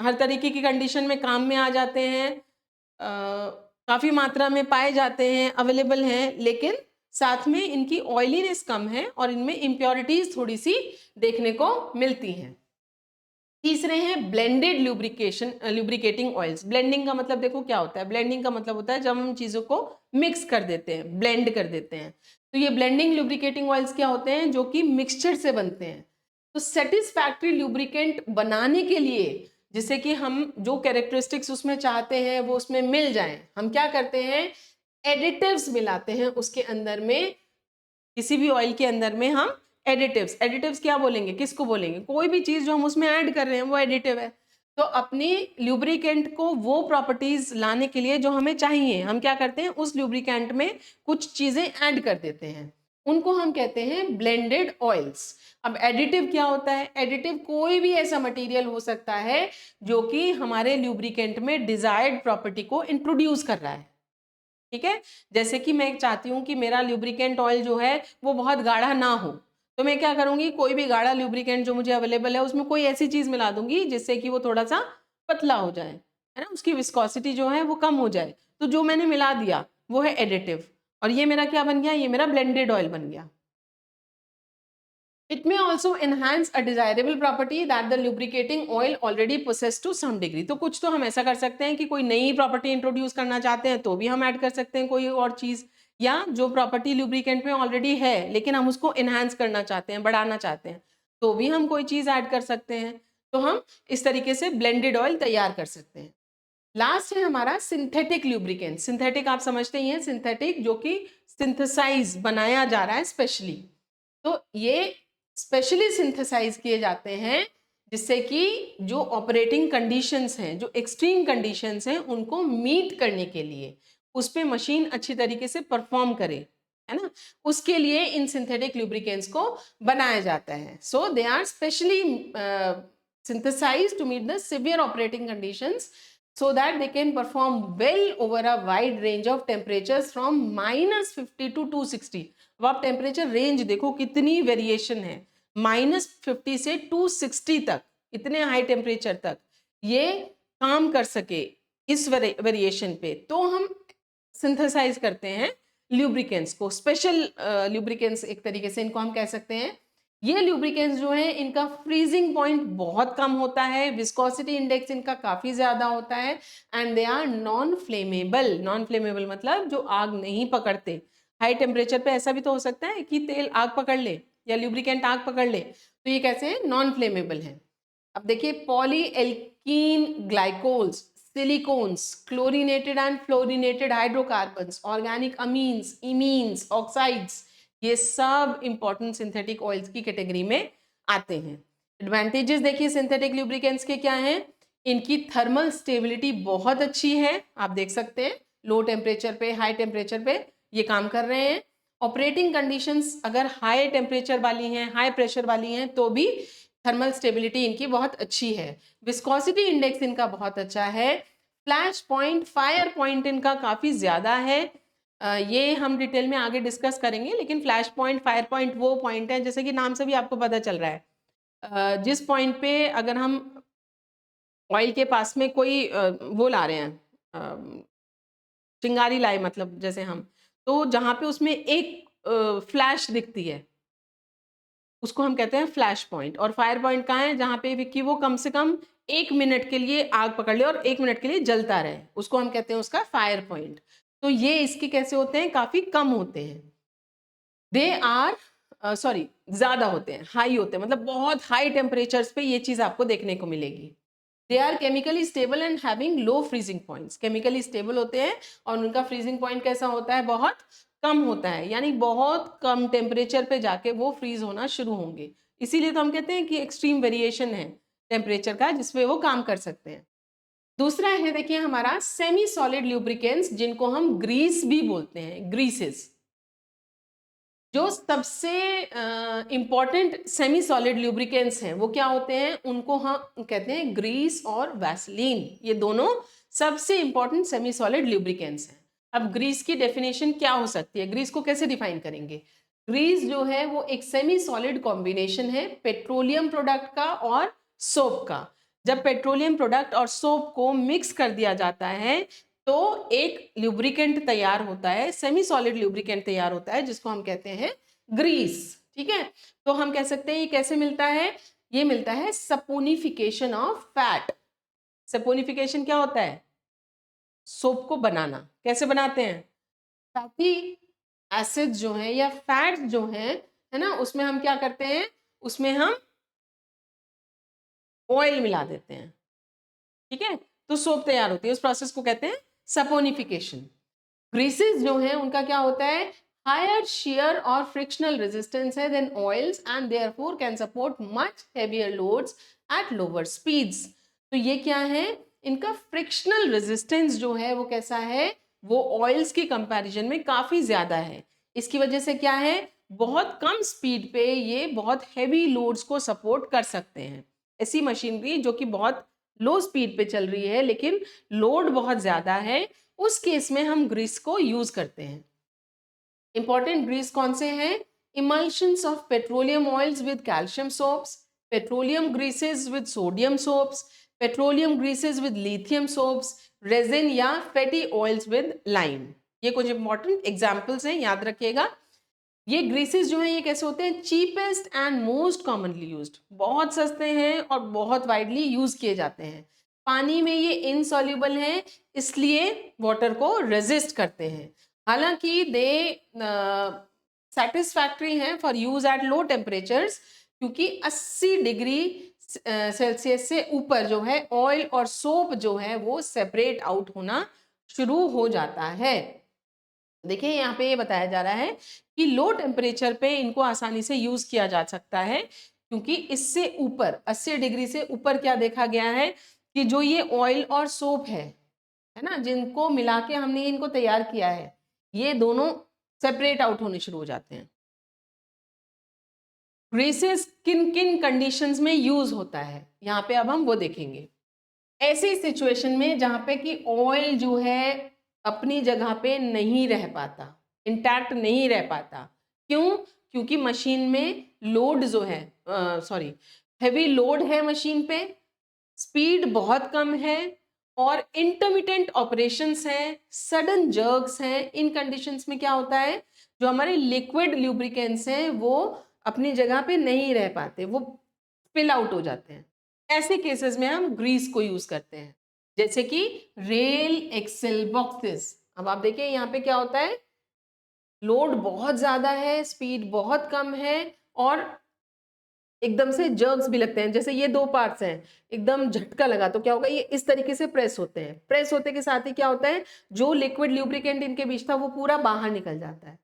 हर तरीके की कंडीशन में काम में आ जाते हैं, काफ़ी मात्रा में पाए जाते हैं, अवेलेबल हैं, लेकिन साथ में इनकी ऑयलीनेस कम है और इनमें इम्प्योरिटीज थोड़ी सी देखने को मिलती हैं। तीसरे हैं ब्लेंडेड ल्यूब्रिकेटिंग ऑयल्स। ब्लेंडिंग का मतलब देखो क्या होता है? ब्लेंडिंग का मतलब होता है जब हम चीज़ों को मिक्स कर देते हैं, ब्लेंड कर देते हैं। तो ये ब्लेंडिंग ल्यूब्रिकेटिंग ऑयल्स क्या होते हैं? जो कि मिक्सचर से बनते हैं। तो सेटिस्फैक्ट्री ल्यूब्रिकेंट बनाने के लिए, जिससे कि हम जो कैरेक्टरिस्टिक्स उसमें चाहते हैं वो उसमें मिल जाएं, हम क्या करते हैं? एडिटिव्स मिलाते हैं उसके अंदर में। किसी भी ऑयल के अंदर में हम एडिटिव्स, एडिटिव्स क्या बोलेंगे, किसको बोलेंगे? कोई भी चीज जो हम उसमें ऐड कर रहे हैं वो एडिटिव है। तो अपनी ल्यूब्रिकेंट को वो प्रॉपर्टीज लाने के लिए जो हमें चाहिए, हम क्या करते हैं? उस ल्यूब्रिकेंट में कुछ चीजें ऐड कर देते हैं, उनको हम कहते हैं ब्लेंडेड ऑयल्स। अब एडिटिव क्या होता है? एडिटिव कोई भी ऐसा मटेरियल हो सकता है जो कि हमारे ल्यूब्रिकेंट में डिजायर्ड प्रॉपर्टी को इंट्रोड्यूस कर रहा है। ठीक है। जैसे कि मैं चाहती हूँ कि मेरा ल्यूब्रिकेंट ऑयल जो है वो बहुत गाढ़ा ना हो, तो मैं क्या करूंगी? कोई भी गाढ़ा ल्यूब्रिकेंट जो मुझे अवेलेबल है उसमें कोई ऐसी चीज मिला दूंगी जिससे कि वो थोड़ा सा पतला हो जाए, है ना, उसकी विस्कोसिटी जो है वो कम हो जाए। तो जो मैंने मिला दिया वो है एडिटिव, और ये मेरा क्या बन गया? ये मेरा ब्लेंडेड ऑयल बन गया। It may also enhance a desirable property that the lubricating oil already possess to some degree. तो कुछ तो हम ऐसा कर सकते हैं कि कोई नई प्रॉपर्टी इंट्रोड्यूस करना चाहते हैं तो भी हम ऐड कर सकते हैं कोई और चीज, या जो प्रॉपर्टी लुब्रिकेंट में ऑलरेडी है लेकिन हम उसको एनहांस करना चाहते हैं, बढ़ाना चाहते हैं, तो भी हम कोई चीज ऐड कर सकते हैं। तो हम इस तरीके से ब्लेंडेड ऑयल तैयार कर सकते हैं। लास्ट है हमारा सिंथेटिक लुब्रिकेंट। सिंथेटिक आप समझते ही हैं, सिंथेटिक जो कि सिंथेसाइज, बनाया जा रहा है स्पेशली। तो ये स्पेशली सिंथेसाइज किए जाते हैं जिससे कि जो ऑपरेटिंग कंडीशंस हैं, जो एक्सट्रीम कंडीशंस हैं, उनको मीट करने के लिए उस पे मशीन अच्छी तरीके से परफॉर्म करे, है ना, उसके लिए इन सिंथेटिक लुब्रिकेंट्स को बनाया जाता है। So they are specially synthesized to meet the severe operating conditions so that they can perform well over a wide range of temperatures from -50 to 260। अब आप टेम्परेचर रेंज देखो कितनी वेरिएशन है, -50 से 260 तक, इतने हाई टेम्परेचर तक ये काम कर सके इस वेरिएशन पे, तो हम सिंथेसाइज करते हैं ल्यूब्रिकेंट्स को। स्पेशल ल्यूब्रिकेंट्स एक तरीके से इनको हम कह सकते हैं। ये ल्यूब्रिकेंट्स जो है इनका फ्रीजिंग पॉइंट बहुत कम होता है, विस्कोसिटी इंडेक्स इनका काफी ज्यादा होता है, and they are non flammable. Non flammable मतलब जो आग नहीं पकड़ते। हाई टेम्परेचर पे ऐसा भी तो हो सकता है कि तेल आग पकड़ ले या ल्यूब्रिकेंट आग पकड़ ले, तो ये कैसे हैं? नॉन फ्लेमेबल है। अब देखिए, poly alkene glycols, silicones, chlorinated and fluorinated hydrocarbons, organic amines, imines, oxides, ये सब इंपॉर्टेंट सिंथेटिक ऑयल्स की कैटेगरी में आते हैं। एडवांटेजेस देखिए सिंथेटिक लुब्रिकेंट्स के क्या हैं? इनकी थर्मल स्टेबिलिटी बहुत अच्छी है, आप देख सकते हैं लो टेम्परेचर पे, हाई टेम्परेचर पे ये काम कर रहे हैं। ऑपरेटिंग कंडीशंस अगर हाई टेम्परेचर वाली हैं, हाई प्रेशर वाली हैं, तो भी थर्मल स्टेबिलिटी इनकी बहुत अच्छी है। विस्कोसिटी इंडेक्स इनका बहुत अच्छा है। फ्लैश पॉइंट, फायर पॉइंट इनका काफ़ी ज़्यादा है। ये हम डिटेल में आगे डिस्कस करेंगे, लेकिन फ्लैश पॉइंट, फायर पॉइंट वो पॉइंट है, जैसे कि नाम से भी आपको पता चल रहा है, जिस पॉइंट पे अगर हम ऑयल के पास में कोई वो ला रहे हैं, चिंगारी लाए, मतलब जैसे हम, तो जहाँ पे उसमें एक फ्लैश दिखती है उसको हम कहते हैं फ्लैश पॉइंट। और फायर पॉइंट कहाँ है, जहाँ पे भी कि वो कम से कम 1 मिनट के लिए आग पकड़ ले और 1 मिनट के लिए जलता रहे, उसको हम कहते हैं उसका फायर पॉइंट। तो ये इसके कैसे होते हैं, काफी कम होते हैं। दे आर सॉरी ज्यादा होते हैं, हाई होते हैं, मतलब बहुत हाई टेम्परेचर्स पे ये चीज आपको देखने को मिलेगी। They are chemically stable and having low freezing points. Chemically stable होते हैं और उनका फ्रीजिंग पॉइंट कैसा होता है, बहुत कम होता है, यानी बहुत कम टेम्परेचर पे जाके वो फ्रीज होना शुरू होंगे। इसीलिए तो हम कहते हैं कि एक्सट्रीम वेरिएशन है टेम्परेचर का जिसपे वो काम कर सकते हैं। दूसरा है देखिए हमारा सेमी सॉलिड ल्यूब्रिकेंट्स, जिनको हम ग्रीस भी बोलते हैं, ग्रीसेस। जो सबसे इंपॉर्टेंट सेमी सॉलिड ल्यूब्रिकेंट्स हैं वो क्या होते हैं, उनको हम कहते हैं ग्रीस और वैसलीन। ये दोनों सबसे इंपॉर्टेंट सेमी सॉलिड ल्यूब्रिकेंट्स हैं। अब ग्रीस की डेफिनेशन क्या हो सकती है, ग्रीस को कैसे डिफाइन करेंगे? ग्रीस जो है वो एक सेमी सॉलिड कॉम्बिनेशन है पेट्रोलियम प्रोडक्ट का और सोप का। जब पेट्रोलियम प्रोडक्ट और सोप को मिक्स कर दिया जाता है तो एक ल्यूब्रिकेंट तैयार होता है, सेमी सॉलिड ल्यूब्रिकेंट तैयार होता है, जिसको हम कहते हैं ग्रीस। ठीक है, तो हम कह सकते हैं ये कैसे मिलता है, ये मिलता है सपोनिफिकेशन ऑफ फैट। सपोनिफिकेशन क्या होता है, सोप को बनाना। कैसे बनाते हैं, फैटी एसिड जो है या फैट जो है ना, उसमें हम क्या करते हैं, उसमें हम ऑयल मिला देते हैं। ठीक है, तो सोप तैयार होती है, उस प्रोसेस को कहते हैं सपोनिफिकेशन। ग्रीसेस जो है उनका क्या होता है, हायर shear और फ्रिक्शनल रेजिस्टेंस है than oils and therefore can support much heavier loads at lower speeds. तो ये क्या है, इनका फ्रिक्शनल रेजिस्टेंस जो है वो कैसा है, वो ऑयल्स की कंपैरिजन में काफी ज्यादा है। इसकी वजह से क्या है, बहुत कम स्पीड पे ये बहुत हैवी लोड्स को सपोर्ट कर सकते हैं। ऐसी मशीनरी जो कि बहुत लो स्पीड पे चल रही है लेकिन लोड बहुत ज्यादा है, उस केस में हम ग्रीस को यूज करते हैं। इंपॉर्टेंट ग्रीस कौन से हैं, emulsions of petroleum oils with calcium soaps, petroleum greases with sodium soaps, petroleum greases with lithium soaps, resin या फैटी ऑयल्स विद लाइम। ये कुछ इंपॉर्टेंट एग्जांपल्स हैं, याद रखिएगा। ये ग्रीसेस जो हैं ये कैसे होते हैं, cheapest and most commonly used, बहुत सस्ते हैं और बहुत वाइडली यूज किए जाते हैं। पानी में ये इनसॉल्युबल हैं, इसलिए वाटर को रेजिस्ट करते हैं। हालांकि दे सेटिस्फैक्ट्री हैं for use at low temperatures, क्योंकि 80 डिग्री सेल्सियस से ऊपर जो है ऑयल और सोप जो है वो सेपरेट आउट होना शुरू हो जाता है। देखिए यहाँ पे ये बताया जा रहा है कि लो टेम्परेचर पे इनको आसानी से यूज किया जा सकता है, क्योंकि इससे ऊपर 80 डिग्री से ऊपर क्या देखा गया है कि जो ये ऑयल और सोप है ना, जिनको मिला के हमने इनको तैयार किया है, ये दोनों सेपरेट आउट होने शुरू हो जाते हैं। ग्रीसेस किन किन कंडीशंस में यूज होता है, यहाँ पे अब हम वो देखेंगे। ऐसी सिचुएशन में जहाँ पे कि ऑयल जो है अपनी जगह पे नहीं रह पाता, इंटैक्ट नहीं रह पाता। क्यों, क्योंकि मशीन में लोड जो है सॉरी हैवी लोड है मशीन पे, स्पीड बहुत कम है और इंटरमिटेंट ऑपरेशंस हैं, सडन जर्क्स हैं। इन कंडीशंस में क्या होता है, जो हमारे लिक्विड ल्यूब्रिकेंट्स हैं वो अपनी जगह पे नहीं रह पाते, वो स्पिल आउट हो जाते हैं। ऐसे केसेस में हम ग्रीस को यूज करते हैं, जैसे कि रेल एक्सेल बॉक्सेस। अब आप देखिए यहाँ पे क्या होता है, लोड बहुत ज्यादा है, स्पीड बहुत कम है और एकदम से जर्क्स भी लगते हैं। जैसे ये दो पार्ट्स हैं, एकदम झटका लगा तो क्या होगा, ये इस तरीके से प्रेस होते हैं। प्रेस होते के साथ ही क्या होता है, जो लिक्विड ल्यूब्रिकेंट इनके बीच था वो पूरा बाहर निकल जाता है।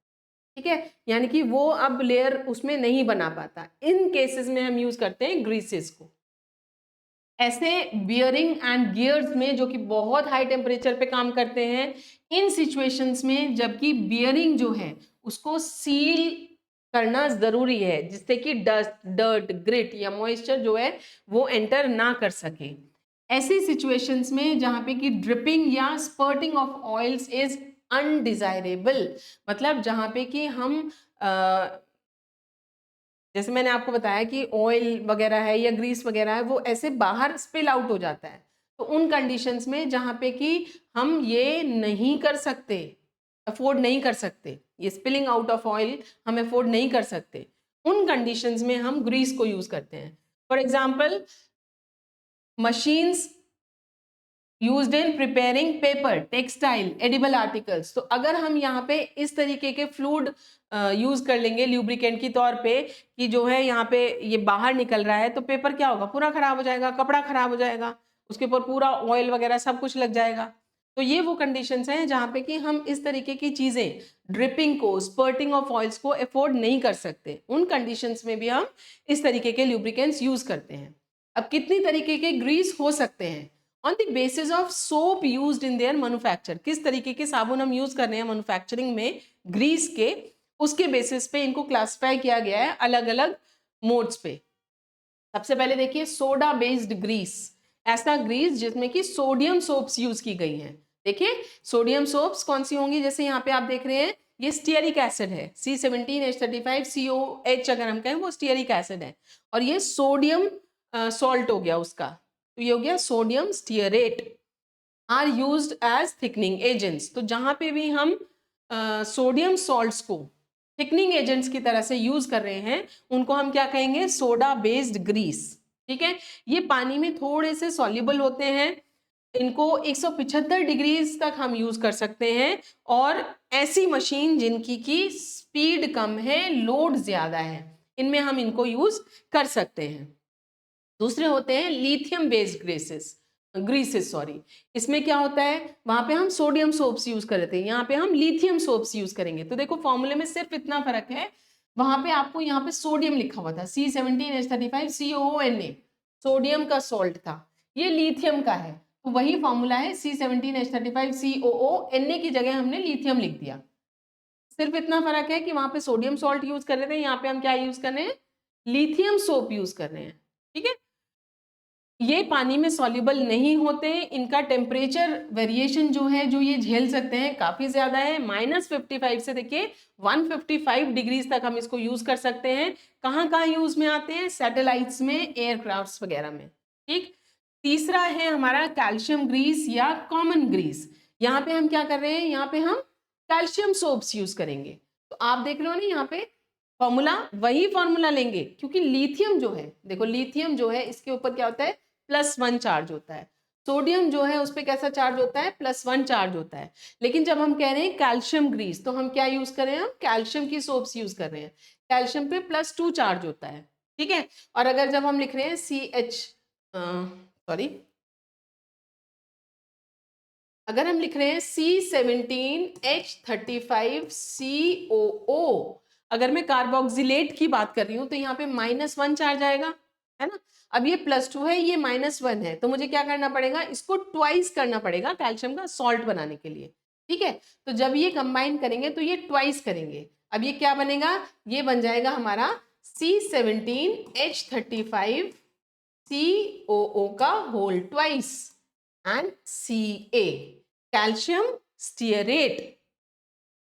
ठीक है, यानी कि वो अब लेयर उसमें नहीं बना पाता। इन केसेस में हम यूज करते हैं ग्रीसेस को। ऐसे बियरिंग एंड गियर्स में जो कि बहुत हाई टेम्परेचर पे काम करते हैं, इन सिचुएशंस में जबकि बियरिंग जो है उसको सील करना जरूरी है, जिससे कि डस्ट, डर्ट, ग्रिट या मॉइस्चर जो है वो एंटर ना कर सके। ऐसी सिचुएशंस में जहाँ पे कि ड्रिपिंग या स्पर्टिंग ऑफ ऑयल्स इज अनडिजायरेबल, मतलब जहाँ पे कि हम जैसे मैंने आपको बताया कि ऑयल वगैरह है या ग्रीस वगैरह है वो ऐसे बाहर स्पिल आउट हो जाता है, तो उन कंडीशंस में जहाँ पे कि हम ये नहीं कर सकते, अफोर्ड नहीं कर सकते, ये स्पिलिंग आउट ऑफ ऑयल हम अफोर्ड नहीं कर सकते, उन कंडीशंस में हम ग्रीस को यूज करते हैं। For example machines used in preparing paper, textile, edible articles. तो अगर हम यहाँ पे इस तरीके के फ्लूइड यूज कर लेंगे ल्यूब्रिकेंट की तौर पे कि जो है यहाँ पे ये बाहर निकल रहा है, तो पेपर क्या होगा, पूरा खराब हो जाएगा, कपड़ा खराब हो जाएगा, उसके ऊपर पूरा ऑयल वगैरह सब कुछ लग जाएगा। तो ये वो कंडीशंस हैं जहाँ पे कि हम इस तरीके की चीजें, ड्रिपिंग को, स्पर्टिंग ऑफ ऑयल्स को अफोर्ड नहीं कर सकते। उन कंडीशंस में भी हम इस तरीके के ल्यूब्रिकेंट्स यूज करते हैं। अब कितनी तरीके के ग्रीस हो सकते हैं? On the basis of soap used in their manufacture, किस तरीके के साबुन हम यूज कर रहे हैं मैन्युफैक्चरिंग में ग्रीस के, उसके बेसिस पे इनको क्लासिफाई किया गया है अलग अलग मोड्स पे। सबसे पहले देखिए सोडा बेस्ड ग्रीस, ऐसा ग्रीस जिसमें कि सोडियम सोप्स यूज की गई हैं। देखिए सोडियम सोप्स कौन सी होंगी, जैसे यहाँ पे आप देख रहे हैं ये स्टीयरिक एसिड है, C17H35COH अगर हम कहें वो स्टीयरिक एसिड है, और ये सोडियम सॉल्ट हो गया उसका, तो ये हो गया sodium stearate, are used as thickening agents. तो जहां पे भी हम सोडियम सॉल्ट्स को थिकनिंग एजेंट्स की तरह से यूज कर रहे हैं उनको हम क्या कहेंगे, सोडा बेस्ड ग्रीस। ठीक है, ये पानी में थोड़े से सॉल्युबल होते हैं, इनको 175 डिग्रीज तक हम यूज कर सकते हैं, और ऐसी मशीन जिनकी की स्पीड कम है, लोड ज्यादा है, इनमें हम इनको यूज कर सकते हैं। दूसरे होते हैं लिथियम बेस्ड ग्रीसेस सॉरी, इसमें क्या होता है, वहां पे हम सोडियम सोप्स यूज कर रहे थे, यहाँ पे हम लिथियम सोप्स यूज करेंगे। तो देखो फॉर्मूले में सिर्फ इतना फर्क है, वहां पे आपको यहाँ पे सोडियम लिखा हुआ था C17H35COONA, सोडियम का सॉल्ट था, ये लिथियम का है, तो वही फॉर्मूला है C17H35COONA की जगह हमने लिथियम लिख दिया। सिर्फ इतना फर्क है कि वहां पे सोडियम सॉल्ट यूज कर रहे थे, यहाँ पे हम क्या यूज कर रहे हैं, लिथियम सोप यूज कर रहे हैं। ठीक है, ये पानी में सॉल्युबल नहीं होते, इनका टेम्परेचर वेरिएशन जो है, जो ये झेल सकते हैं, काफी ज्यादा है, -55 से देखिए 155 डिग्रीज तक हम इसको यूज कर सकते हैं। कहाँ कहाँ यूज में आते हैं, सैटेलाइट्स में, एयरक्राफ्ट्स वगैरह में। ठीक, तीसरा है हमारा कैल्शियम ग्रीस या कॉमन ग्रीस। यहाँ पे हम क्या कर रहे हैं, यहाँ पे हम कैल्शियम सोप्स यूज करेंगे। तो आप देख रहे हो ना यहाँ पे फॉर्मूला, वही फॉर्मूला लेंगे, क्योंकि लिथियम जो है, देखो लिथियम जो है इसके ऊपर क्या होता है, +1 चार्ज होता है, सोडियम जो है उस पर कैसा चार्ज होता है, +1 चार्ज होता है। लेकिन जब हम कह रहे हैं कैल्शियम ग्रीस, तो हम क्या यूज कर रहे हैं, हम कैल्शियम की सोप्स यूज कर रहे हैं, कैल्शियम पे +2 चार्ज होता है। ठीक है, और अगर जब हम लिख रहे हैं अगर हम लिख रहे हैं C17H35COO, अगर मैं कार्बोक्सिलेट की बात कर रही हूं तो यहाँ पे -1 चार्ज आएगा, है ना। अब ये +2 है, ये -1 है, तो मुझे क्या करना पड़ेगा, इसको ट्वाइस करना पड़ेगा कैल्शियम का सॉल्ट बनाने के लिए। ठीक है, तो जब ये कंबाइन करेंगे तो ये ट्वाइस करेंगे। अब ये क्या बनेगा, ये बन जाएगा हमारा C17H35COO का whole twice and Ca, calcium stearate.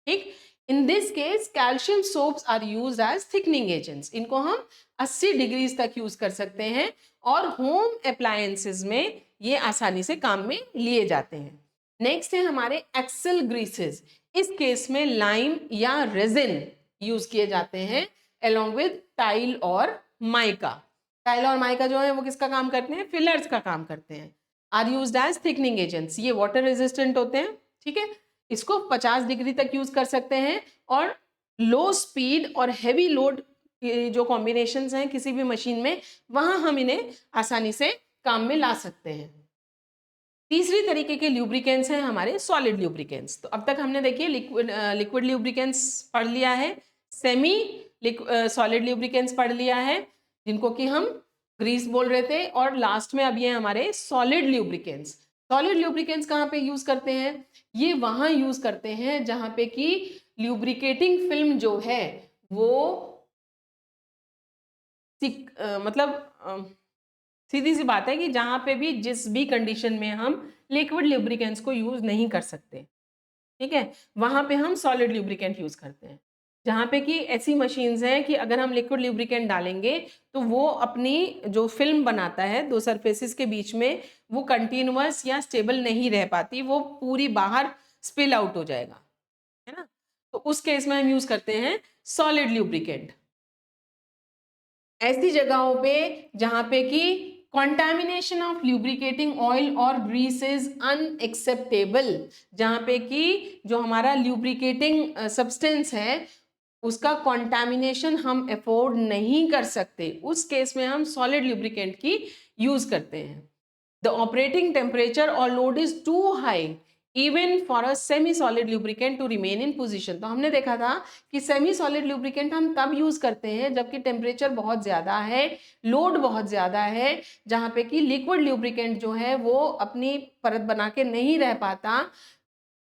ठीक, in this case calcium soaps are used as thickening agents, इनको हम 80 डिग्रीज तक यूज कर सकते हैं, और होम अप्लायंसेस में ये आसानी से काम में लिए जाते हैं। नेक्स्ट है हमारे एक्सेल ग्रीसेस, इस केस में लाइम या रेजिन यूज किए जाते हैं अलोंग विद टाइल और माइका। टाइल और माइका जो है वो किसका काम करते हैं, फिलर्स का काम करते हैं, are used as thickening agents, ये वाटर रेजिस्टेंट होते हैं। ठीक है, इसको 50 डिग्री तक यूज कर सकते हैं, और लो स्पीड और हैवी लोड जो कॉम्बिनेशंस हैं किसी भी मशीन में, वहां हम इन्हें आसानी से काम में ला सकते हैं। तीसरी तरीके के ल्यूब्रिकेंट्स हैं हमारे सॉलिड ल्यूब्रिकेंट्स। तो अब तक हमने देखिए लिक्विड ल्यूब्रिकेंट्स पढ़ लिया है, सेमी सॉलिड ल्यूब्रिकेंट्स पढ़ लिया है, जिनको कि हम ग्रीस बोल रहे थे, और लास्ट में अब ये हमारे सॉलिड ल्यूब्रिकेंट्स। सॉलिड ल्यूब्रिकेंट्स कहाँ पे यूज करते हैं, ये वहां यूज करते हैं जहां पे कि ल्यूब्रिकेटिंग फिल्म जो है वो मतलब सीधी सी बात है कि जहां पे भी जिस भी कंडीशन में हम लिक्विड ल्यूब्रिकेंट्स को यूज नहीं कर सकते, ठीक है, वहां पे हम सॉलिड ल्यूब्रिकेंट यूज करते हैं। जहाँ पे कि ऐसी मशीन्स हैं कि अगर हम लिक्विड ल्यूब्रिकेंट डालेंगे तो वो अपनी जो फिल्म बनाता है दो सरफेसेस के बीच में, वो कंटिन्यूअस या स्टेबल नहीं रह पाती, वो पूरी बाहर स्पिल आउट हो जाएगा, है ना। तो उस केस में हम यूज करते हैं सॉलिड ल्यूब्रिकेंट। ऐसी जगहों पे जहां पे कि कंटामिनेशन ऑफ ल्यूब्रिकेटिंग ऑयल और ग्रीस इज अनएक्सेप्टेबल, जहां पे कि जो हमारा ल्यूब्रिकेटिंग सब्सटेंस है उसका कंटामिनेशन हम अफोर्ड नहीं कर सकते, उस केस में हम सॉलिड ल्यूब्रिकेंट की यूज करते हैं। द ऑपरेटिंग टेम्परेचर और load is too high even for a semi solid lubricant to remain in position. तो हमने देखा था कि सेमी सॉलिड ल्यूब्रिकेंट हम तब यूज करते हैं जबकि टेम्परेचर बहुत ज्यादा है, लोड बहुत ज्यादा है, जहां पे कि लिक्विड ल्यूब्रिकेंट जो है वो अपनी परत बना के नहीं रह पाता,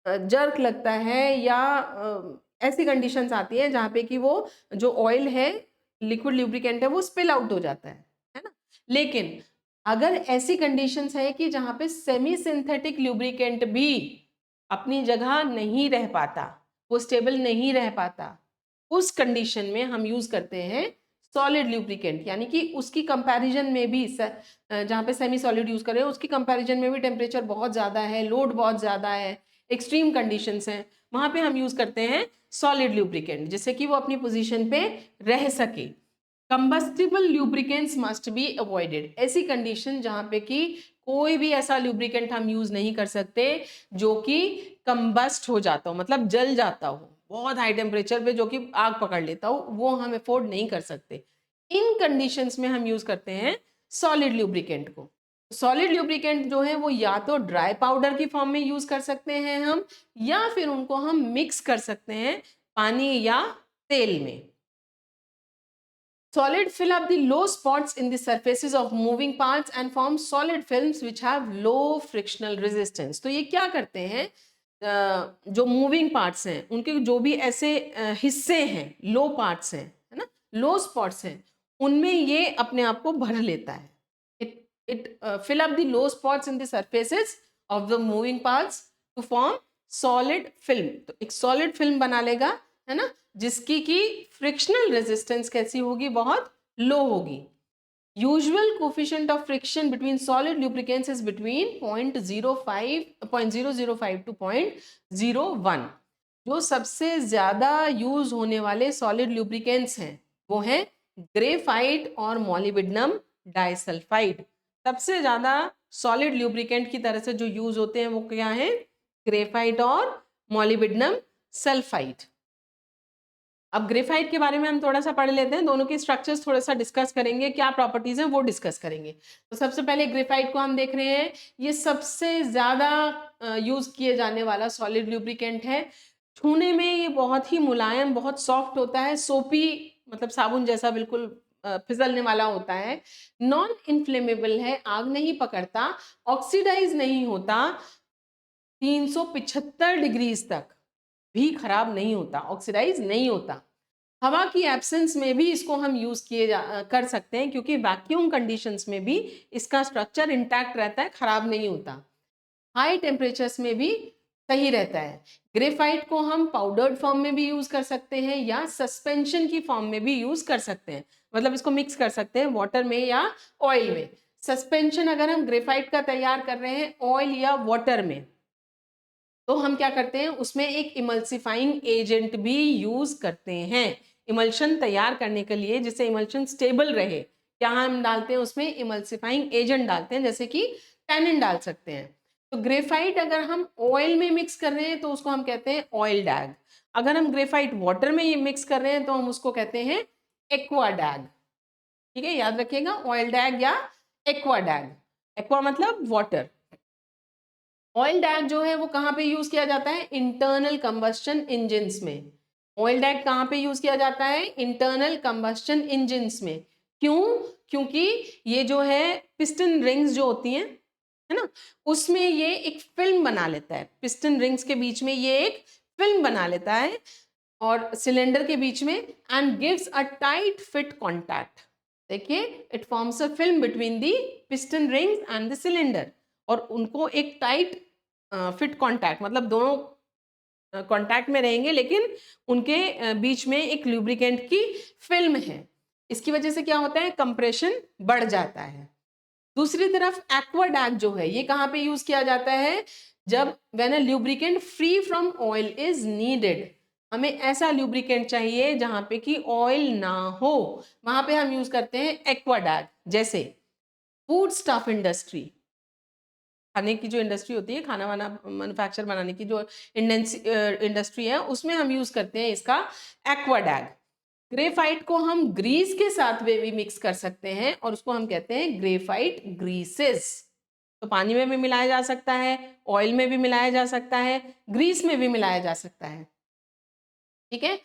जर्क लगता है या ऐसी कंडीशंस आती है जहाँ पे कि वो जो ऑयल है, लिक्विड ल्यूब्रिकेंट है, वो स्पिल आउट हो जाता है ना। लेकिन अगर ऐसी कंडीशंस है कि जहाँ पे सेमी सिंथेटिक ल्यूब्रिकेंट भी अपनी जगह नहीं रह पाता, वो स्टेबल नहीं रह पाता, उस कंडीशन में हम यूज करते हैं सॉलिड ल्यूब्रिकेंट। यानी कि उसकी कंपैरिजन में भी जहाँ पे सेमी सॉलिड यूज कर रहे हैं उसकी कंपैरिजन में भी टेम्परेचर बहुत ज़्यादा है, लोड बहुत ज़्यादा है, एक्सट्रीम कंडीशंस हैं, वहां पे हम यूज करते हैं सॉलिड ल्यूब्रिकेंट जिससे कि वो अपनी पोजीशन पे रह सके। Combustible lubricants must be avoided, ऐसी कंडीशन जहां पे कि कोई भी ऐसा ल्यूब्रिकेंट हम यूज नहीं कर सकते जो कि कंबस्ट हो जाता हो, मतलब जल जाता हो बहुत हाई टेम्परेचर पे, जो कि आग पकड़ लेता हो, वो हम अफोर्ड नहीं कर सकते। इन कंडीशंस में हम यूज करते हैं सॉलिड ल्यूब्रिकेंट को। सॉलिड ल्यूब्रिकेंट जो है वो या तो ड्राई पाउडर की फॉर्म में यूज कर सकते हैं हम, या फिर उनको हम मिक्स कर सकते हैं पानी या तेल में। Solid fill up the low spots in the surfaces of moving parts and form solid films which have low frictional resistance। तो ये क्या करते हैं, जो मूविंग पार्ट्स हैं उनके जो भी ऐसे हिस्से हैं, लो पार्ट्स हैं, है ना, लो स्पॉट्स हैं, उनमें ये अपने आप को भर लेता है। It fill up the low spots in the surfaces of the moving parts to form solid film. तो एक सॉलिड फिल्म बना लेगा, है ना, जिसकी की फ्रिक्शनल रेजिस्टेंस कैसी होगी, बहुत लो होगी। Usual coefficient of friction between solid lubricants is between 0.005 to 0.01। जो सबसे ज्यादा यूज होने वाले सॉलिड लुब्रिकेंट्स हैं वो हैं ग्रेफाइट और मॉलिब्डेनम डाइसल्फाइड। सबसे ज्यादा सॉलिड लुब्रिकेंट की तरह से जो यूज होते हैं वो क्या है, ग्रेफाइट और मॉलिब्डेनम सल्फाइड। अब ग्रेफाइट के बारे में हम थोड़ा सा पढ़ लेते हैं, दोनों के स्ट्रक्चर्स थोड़ा सा डिस्कस करेंगे, क्या प्रॉपर्टीज हैं वो डिस्कस करेंगे। तो सबसे पहले ग्रेफाइट को हम देख रहे हैं, ये सबसे ज्यादा यूज किए जाने वाला सॉलिड ल्यूब्रिकेंट है। छूने में ये बहुत ही मुलायम, बहुत सॉफ्ट होता है, सोपी मतलब साबुन जैसा बिल्कुल फिसलने वाला होता है। नॉन इन्फ्लेमेबल है, आग नहीं पकड़ता, ऑक्सीडाइज नहीं होता, 375 डिग्रीज तक भी खराब नहीं होता, ऑक्सीडाइज नहीं होता। हवा की एब्सेंस में भी इसको हम यूज कर सकते हैं क्योंकि वैक्यूम कंडीशंस में भी इसका स्ट्रक्चर इंटैक्ट रहता है, खराब नहीं होता। हाई टेम्परेचर्स में भी सही रहता है। ग्रेफाइट को हम पाउडर्ड फॉर्म में भी यूज कर सकते हैं या सस्पेंशन की फॉर्म में भी यूज कर सकते हैं, मतलब इसको मिक्स कर सकते हैं वाटर में या ऑयल में। सस्पेंशन अगर हम ग्रेफाइट का तैयार कर रहे हैं ऑयल या वाटर में, तो हम क्या करते हैं, उसमें एक इमल्सिफाइंग एजेंट भी यूज करते हैं इमल्शन तैयार करने के लिए, जिससे इमल्शन स्टेबल रहे। क्या हम डालते हैं उसमें, इमल्सिफाइंग एजेंट डालते हैं, जैसे कि टैनिन डाल सकते हैं। तो ग्रेफाइट अगर हम ऑयल में मिक्स कर रहे हैं तो उसको हम कहते हैं ऑयल डैग। अगर हम ग्रेफाइट वाटर में ये मिक्स कर रहे हैं तो हम उसको कहते हैं एक्वा डैग। ठीक है, याद रखिएगा, ऑयल डैग या एक्वा डैग। एक्वा मतलब वाटर। ऑयल डैग जो है वो कहाँ पे यूज किया जाता है, इंटरनल कंबस्शन इंजिन्स में। ऑयल डैग कहाँ पे यूज किया जाता है, इंटरनल कंबस्शन इंजिन्स में। क्यों, क्योंकि ये जो है पिस्टन रिंग्स जो होती हैं, है ना, उसमें ये एक फिल्म बना लेता है, पिस्टन रिंग्स के बीच में ये एक फिल्म बना लेता है और सिलेंडर के बीच में, and gives a tight fit contact. देखिए, it forms a film between the piston rings and the cylinder, और उनको एक टाइट फिट कॉन्टैक्ट, मतलब दोनों कांटेक्ट में रहेंगे, लेकिन उनके बीच में एक लुब्रिकेंट की फिल्म है। इसकी वजह से क्या होता है, कंप्रेशन बढ़ जाता है। दूसरी तरफ एक्वाडैग जो है, ये कहाँ पे यूज किया जाता है, जब when a lubricant free from oil is needed. हमें ऐसा लुब्रिकेंट चाहिए जहां पे कि ऑयल ना हो, वहां पे हम यूज करते हैं एक्वाडैग। जैसे फूड स्टफ इंडस्ट्री, खाने की जो इंडस्ट्री होती है, खाना वाना मैन्युफैक्चर बनाने की जो इंडस्ट्री है, उसमें हम यूज करते हैं इसका एक्वाडैग। ग्रेफाइट को हम ग्रीस के साथ वे भी मिक्स कर सकते हैं और उसको हम कहते हैं ग्रेफाइट ग्रीसेस। तो पानी में भी मिलाया जा सकता है, ऑयल में भी मिलाया जा सकता है, ग्रीस में भी मिलाया जा सकता है, ठीक है,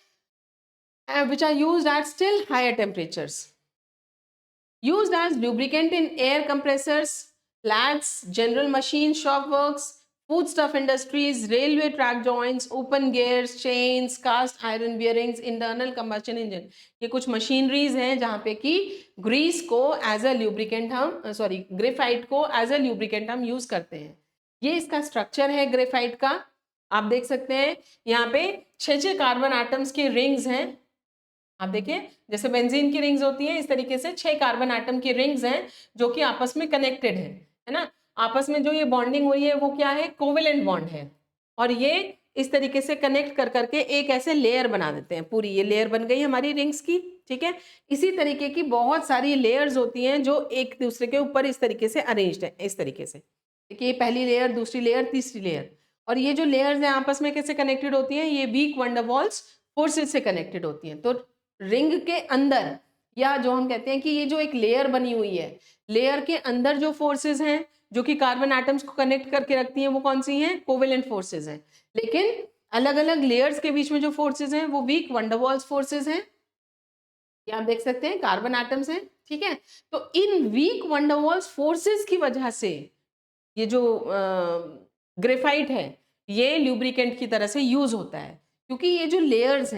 which are used at still higher temperatures. Used as lubricant in air compressors, plants, general machine shop works, foodstuff industries, railway track joints, open gears, chains, cast iron bearings, internal combustion engine। ये कुछ machineries हैं जहाँ पे कि Greece को as a lubricant हम graphite को as a lubricant हम यूज करते हैं। ये इसका स्ट्रक्चर है ग्रेफाइट का। आप देख सकते हैं यहाँ पे 6 कार्बन एटम्स की रिंग्स हैं। आप देखिए, जैसे बेंजीन की रिंग्स होती हैं, इस तरीके से 6 कार्बन एटम की रिंग्स हैं जो कि आपस में कनेक्टेड है ना। आपस में जो ये बॉन्डिंग हुई है वो क्या है, कोवेलेंट बॉन्ड है। और ये इस तरीके से कनेक्ट कर करके एक ऐसे लेयर बना देते हैं। पूरी ये लेयर बन गई हमारी रिंग्स की, ठीक है। इसी तरीके की बहुत सारी लेयर्स होती हैं जो एक दूसरे के ऊपर इस तरीके से अरेंज्ड है। इस तरीके से देखिए, पहली लेयर, दूसरी लेयर, तीसरी लेयर। और ये जो लेयर्स हैं आपस में कैसे कनेक्टेड होती हैं, ये वीक वंडरवॉल्स फोर्सेस से कनेक्टेड होती हैं। तो रिंग के अंदर, या जो हम कहते हैं कि ये जो एक लेयर बनी हुई है, लेयर के अंदर जो फोर्सेस हैं जो कि कार्बन एटम्स को कनेक्ट करके रखती हैं, वो कौन सी हैं, कोवेलेंट फोर्सेस हैं। लेकिन अलग अलग लेयर्स के बीच में जो फोर्सेस हैं वो वीक वंडरवॉल्स फोर्सेस हैं। ये आप देख सकते हैं कार्बन एटम्स हैं, ठीक है। तो इन वीक वंडरवॉल्स फोर्सेस की वजह से ये जो ग्रेफाइट है, ये ल्यूब्रिकेंट की तरह से यूज होता है। क्योंकि ये जो लेयर्स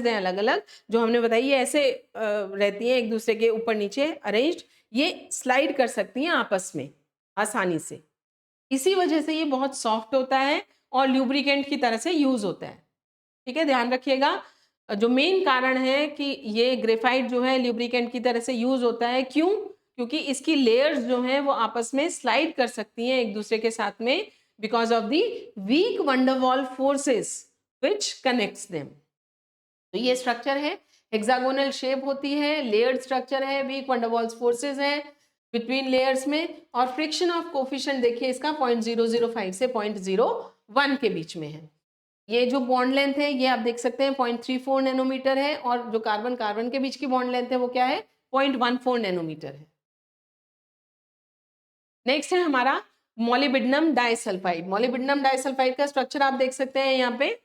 हैं अलग अलग, जो हमने बताई, ये ऐसे रहती हैं एक दूसरे के ऊपर नीचे अरेंज्ड, ये स्लाइड कर सकती हैं आपस में आसानी से। इसी वजह से ये बहुत सॉफ्ट होता है और ल्यूब्रिकेंट की तरह से यूज होता है, ठीक है। ध्यान रखिएगा, जो मेन कारण है कि ये ग्रेफाइट जो है ल्यूब्रिकेंट की तरह से यूज होता है, क्यों, क्योंकि इसकी लेयर्स जो हैं वो आपस में स्लाइड कर सकती हैं एक दूसरे के साथ में, because of the weak van der Waals forces which connects them. तो ये स्ट्रक्चर है, हेक्सागोनल शेप होती है, लेयर्ड स्ट्रक्चर है, वीक वंडरवॉल्स फोर्सेस है बिटवीन लेयर्स में। और फ्रिक्शन ऑफ कोफिशिएंट देखिए इसका 0.005 से 0.01 के बीच में है। ये जो बॉन्ड लेंथ है ये आप देख सकते हैं 0.34 नैनोमीटर है, और जो कार्बन कार्बन के बीच की बॉन्ड लेंथ है वो क्या है, 0.14 नैनोमीटर है। नेक्स्ट है हमारा मोलिब्डेनम डाइसल्फाइड। मोलिब्डेनम डाइसल्फाइड का स्ट्रक्चर आप देख सकते हैं यहाँ पे।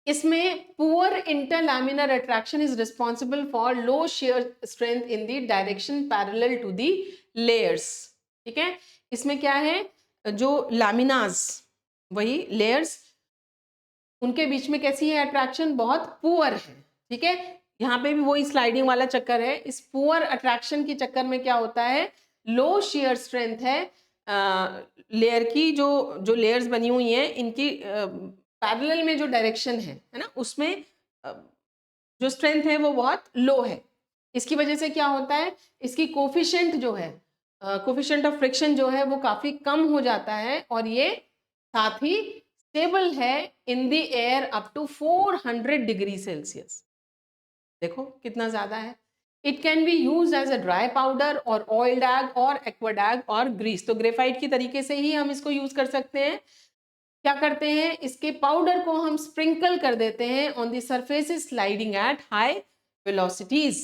इसमें poor interlaminar attraction is responsible for low shear strength in the direction parallel to the layers, ठीक है। इसमें क्या है, जो लैमिनास, वही लेयर्स, उनके बीच में कैसी है अट्रैक्शन, बहुत पुअर है, ठीक है। यहाँ पे भी वही स्लाइडिंग वाला चक्कर है। इस पुअर अट्रैक्शन के चक्कर में क्या होता है, लो शेयर स्ट्रेंथ है लेयर की, जो लेयर्स बनी हुई हैं इनकी पैरेलल में जो डायरेक्शन है ना, उसमें जो स्ट्रेंथ है वो बहुत लो है। इसकी वजह से क्या होता है, इसकी कोफिशिएंट जो है, कोफिशिएंट ऑफ फ्रिक्शन जो है वो काफी कम हो जाता है, और ये साथ ही स्टेबल है in the air up to 400 degree Celsius. देखो कितना ज्यादा है। It can be use as a dry powder और ऑयल डैग और एक्वाडैग और ग्रीस। तो ग्रेफाइट की तरीके से ही हम इसको यूज कर सकते हैं। क्या करते हैं, इसके पाउडर को हम स्प्रिंकल कर देते हैं on the surfaces sliding at high velocities.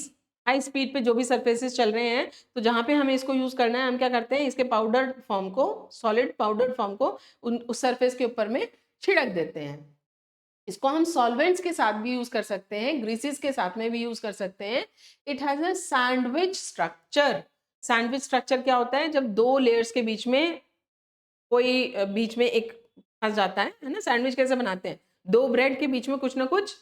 High speed पे जो भी सरफेसेस चल रहे हैं, तो जहां पे हमें इसको यूज करना है, हम क्या करते हैं, इसके पाउडर फॉर्म को, सॉलिड पाउडर फॉर्म को उस सरफेस के ऊपर में छिड़क देते हैं। इसको हम सॉल्वेंट्स के साथ भी यूज कर सकते हैं, ग्रीसेस के साथ में भी यूज कर सकते हैं। It has a sandwich structure. Sandwich structure क्या होता है, जब दो लेयर्स के बीच में कोई बीच में एक फंस जाता है ना। सैंडविच कैसे बनाते हैं, दो ब्रेड के बीच में कुछ ना कुछ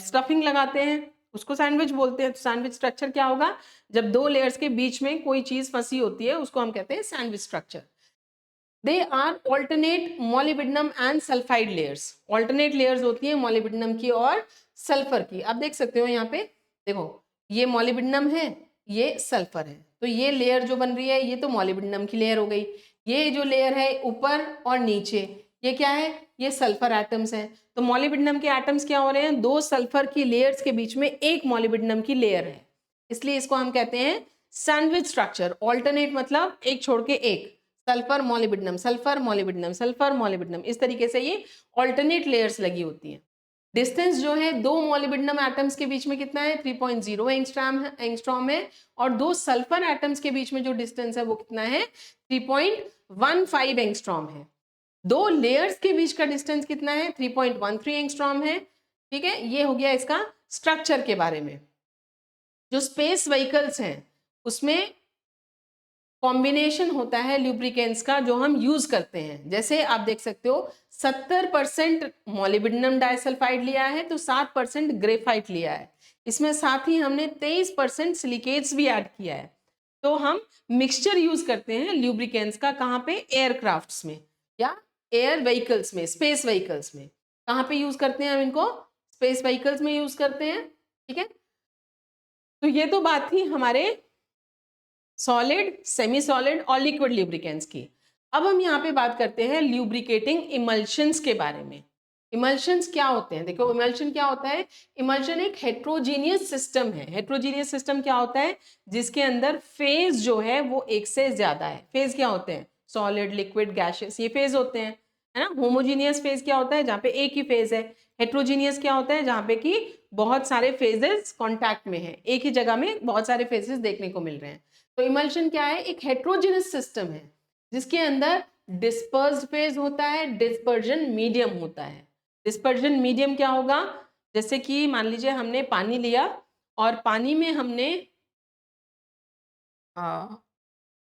स्टफिंग लगाते हैं, उसको सैंडविच बोलते हैं। तो सैंडविच स्ट्रक्चर क्या होगा, जब दो लेयर्स के बीच में कोई चीज फंसी होती है, उसको हम कहते हैं sandwich structure. They are alternate molybdenum and sulphide layers. Alternate layers होती हैं मोलिबिडनम की और सल्फर की। आप देख सकते हो यहाँ पे, देखो ये मोलिबिडनम है, ये सल्फर है, तो ये लेयर जो बन रही है ये तो मोलिबिडनम की लेयर हो गई। ये जो लेयर है ऊपर और नीचे, ये क्या है, ये सल्फर एटम्स हैं। तो मोलिबिडनम के एटम्स क्या हो रहे हैं, दो सल्फर की लेयर्स के बीच में एक मोलिबिडनम की लेयर है, इसलिए इसको हम कहते हैं सैंडविच स्ट्रक्चर। ऑल्टरनेट मतलब एक छोड़ के एक, sulphur molybdenum, sulphur molybdenum, sulphur molybdenum, इस तरीके से ये ऑल्टरनेट लेयर्स लगी होती हैं। डिस्टेंस जो है दो मोलिबिडनम एटम्स के बीच में कितना है, 3.0 एंगस्ट्रॉम है, और दो सल्फर एटम्स के बीच में जो डिस्टेंस है वो कितना है, 3.15 एंगस्ट्रॉम है। दो लेयर्स के बीच का डिस्टेंस कितना है, 3.13 एंगस्ट्रॉम है। ठीक है, ये हो गया इसका स्ट्रक्चर के बारे में। जो स्पेस व्हीकल्स हैं उसमें कॉम्बिनेशन होता है ल्यूब्रिकेंट्स का जो हम यूज करते हैं। जैसे आप देख सकते हो 70% मोलिबिडनम डाइसल्फाइड लिया है तो 7% ग्रेफाइट लिया है। इसमें साथ ही हमने 23% सिलिकेट्स भी ऐड किया है। तो हम मिक्सचर यूज करते हैं ल्यूब्रिकेंट्स का, कहाँ पे, एयरक्राफ्ट्स में या एयर व्हीकल्स में, स्पेस व्हीकल्स में। कहाँ पे यूज करते हैं हम इनको, स्पेस व्हीकल्स में यूज करते हैं। ठीक है, तो ये तो बात थी हमारे सॉलिड, सेमी सॉलिड और लिक्विड ल्यूब्रिकेंट्स की। अब हम यहाँ पे बात करते हैं ल्यूब्रिकेटिंग इमल्शंस के बारे में। इमल्शंस क्या होते हैं, देखो इमल्शन क्या होता है, इमल्शन एक हेट्रोजीनियस सिस्टम है। हेट्रोजीनियस सिस्टम क्या होता है, जिसके अंदर फेज जो है वो एक से ज्यादा है। फेज क्या होते हैं, सॉलिड, लिक्विड, गैशियस, ये फेज होते हैं, है ना। होमोजीनियस फेज क्या होता है, जहाँ पे एक ही फेज है। हेट्रोजीनियस क्या होता है, जहाँ पे कि बहुत सारे फेजेस कॉन्टैक्ट में है, एक ही जगह में बहुत सारे फेजेस देखने को मिल रहे हैं। तो इमल्शन क्या है, एक हेट्रोजेनस सिस्टम है जिसके अंदर डिस्पर्स्ड फेज होता है, डिस्पर्जन मीडियम होता है। डिस्पर्जन मीडियम क्या होगा, जैसे कि मान लीजिए हमने पानी लिया और पानी में हमने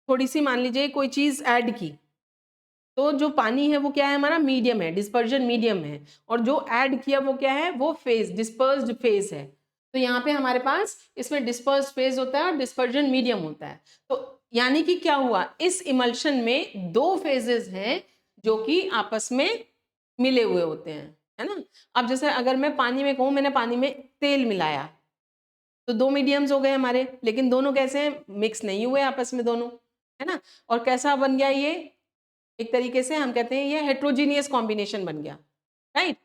थोड़ी सी मान लीजिए कोई चीज ऐड की, तो जो पानी है वो क्या है, हमारा मीडियम है, डिस्पर्जन मीडियम है, और जो ऐड किया वो क्या है, वो फेज, डिस्पर्स्ड फेज है। तो यहाँ पे हमारे पास इसमें डिस्पर्स्ड फेज होता है और डिस्पर्जन मीडियम होता है। तो यानी कि क्या हुआ, इस इमल्शन में दो फेजेस हैं जो कि आपस में मिले हुए होते हैं, है ना। अब जैसे अगर मैं पानी में कहूँ, मैंने पानी में तेल मिलाया, तो दो मीडियम्स हो गए हमारे, लेकिन दोनों कैसे हैं, मिक्स नहीं हुए आपस में दोनों, है ना। और कैसा बन गया ये, एक तरीके से हम कहते हैं ये हेट्रोजीनियस कॉम्बिनेशन बन गया, राइट।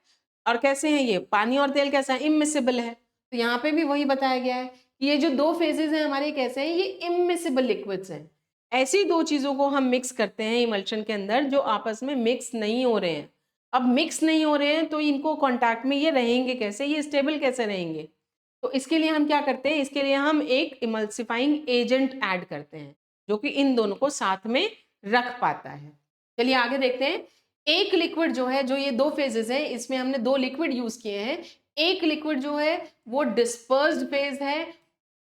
और कैसे हैं ये, पानी और तेल कैसा है, इमिसिबल है। तो यहाँ पे भी वही बताया गया है कि ये जो दो फेजेस हैं हमारे कैसे हैं, ये इमिसिबल लिक्विड्स हैं। ऐसी दो चीजों को हम मिक्स करते हैं इमल्शन के अंदर जो आपस में मिक्स नहीं हो रहे हैं। अब मिक्स नहीं हो रहे हैं तो इनको कांटेक्ट में ये रहेंगे कैसे, ये स्टेबल कैसे रहेंगे। तो इसके लिए हम क्या करते हैं, इसके लिए हम एक इमल्सिफाइंग एजेंट ऐड करते हैं जो कि इन दोनों को साथ में रख पाता है। चलिए आगे देखते हैं। एक लिक्विड जो है, जो ये दो फेजेस हैं, इसमें हमने दो लिक्विड यूज किए हैं। एक लिक्विड जो है वो डिस्पर्स्ड फेज है,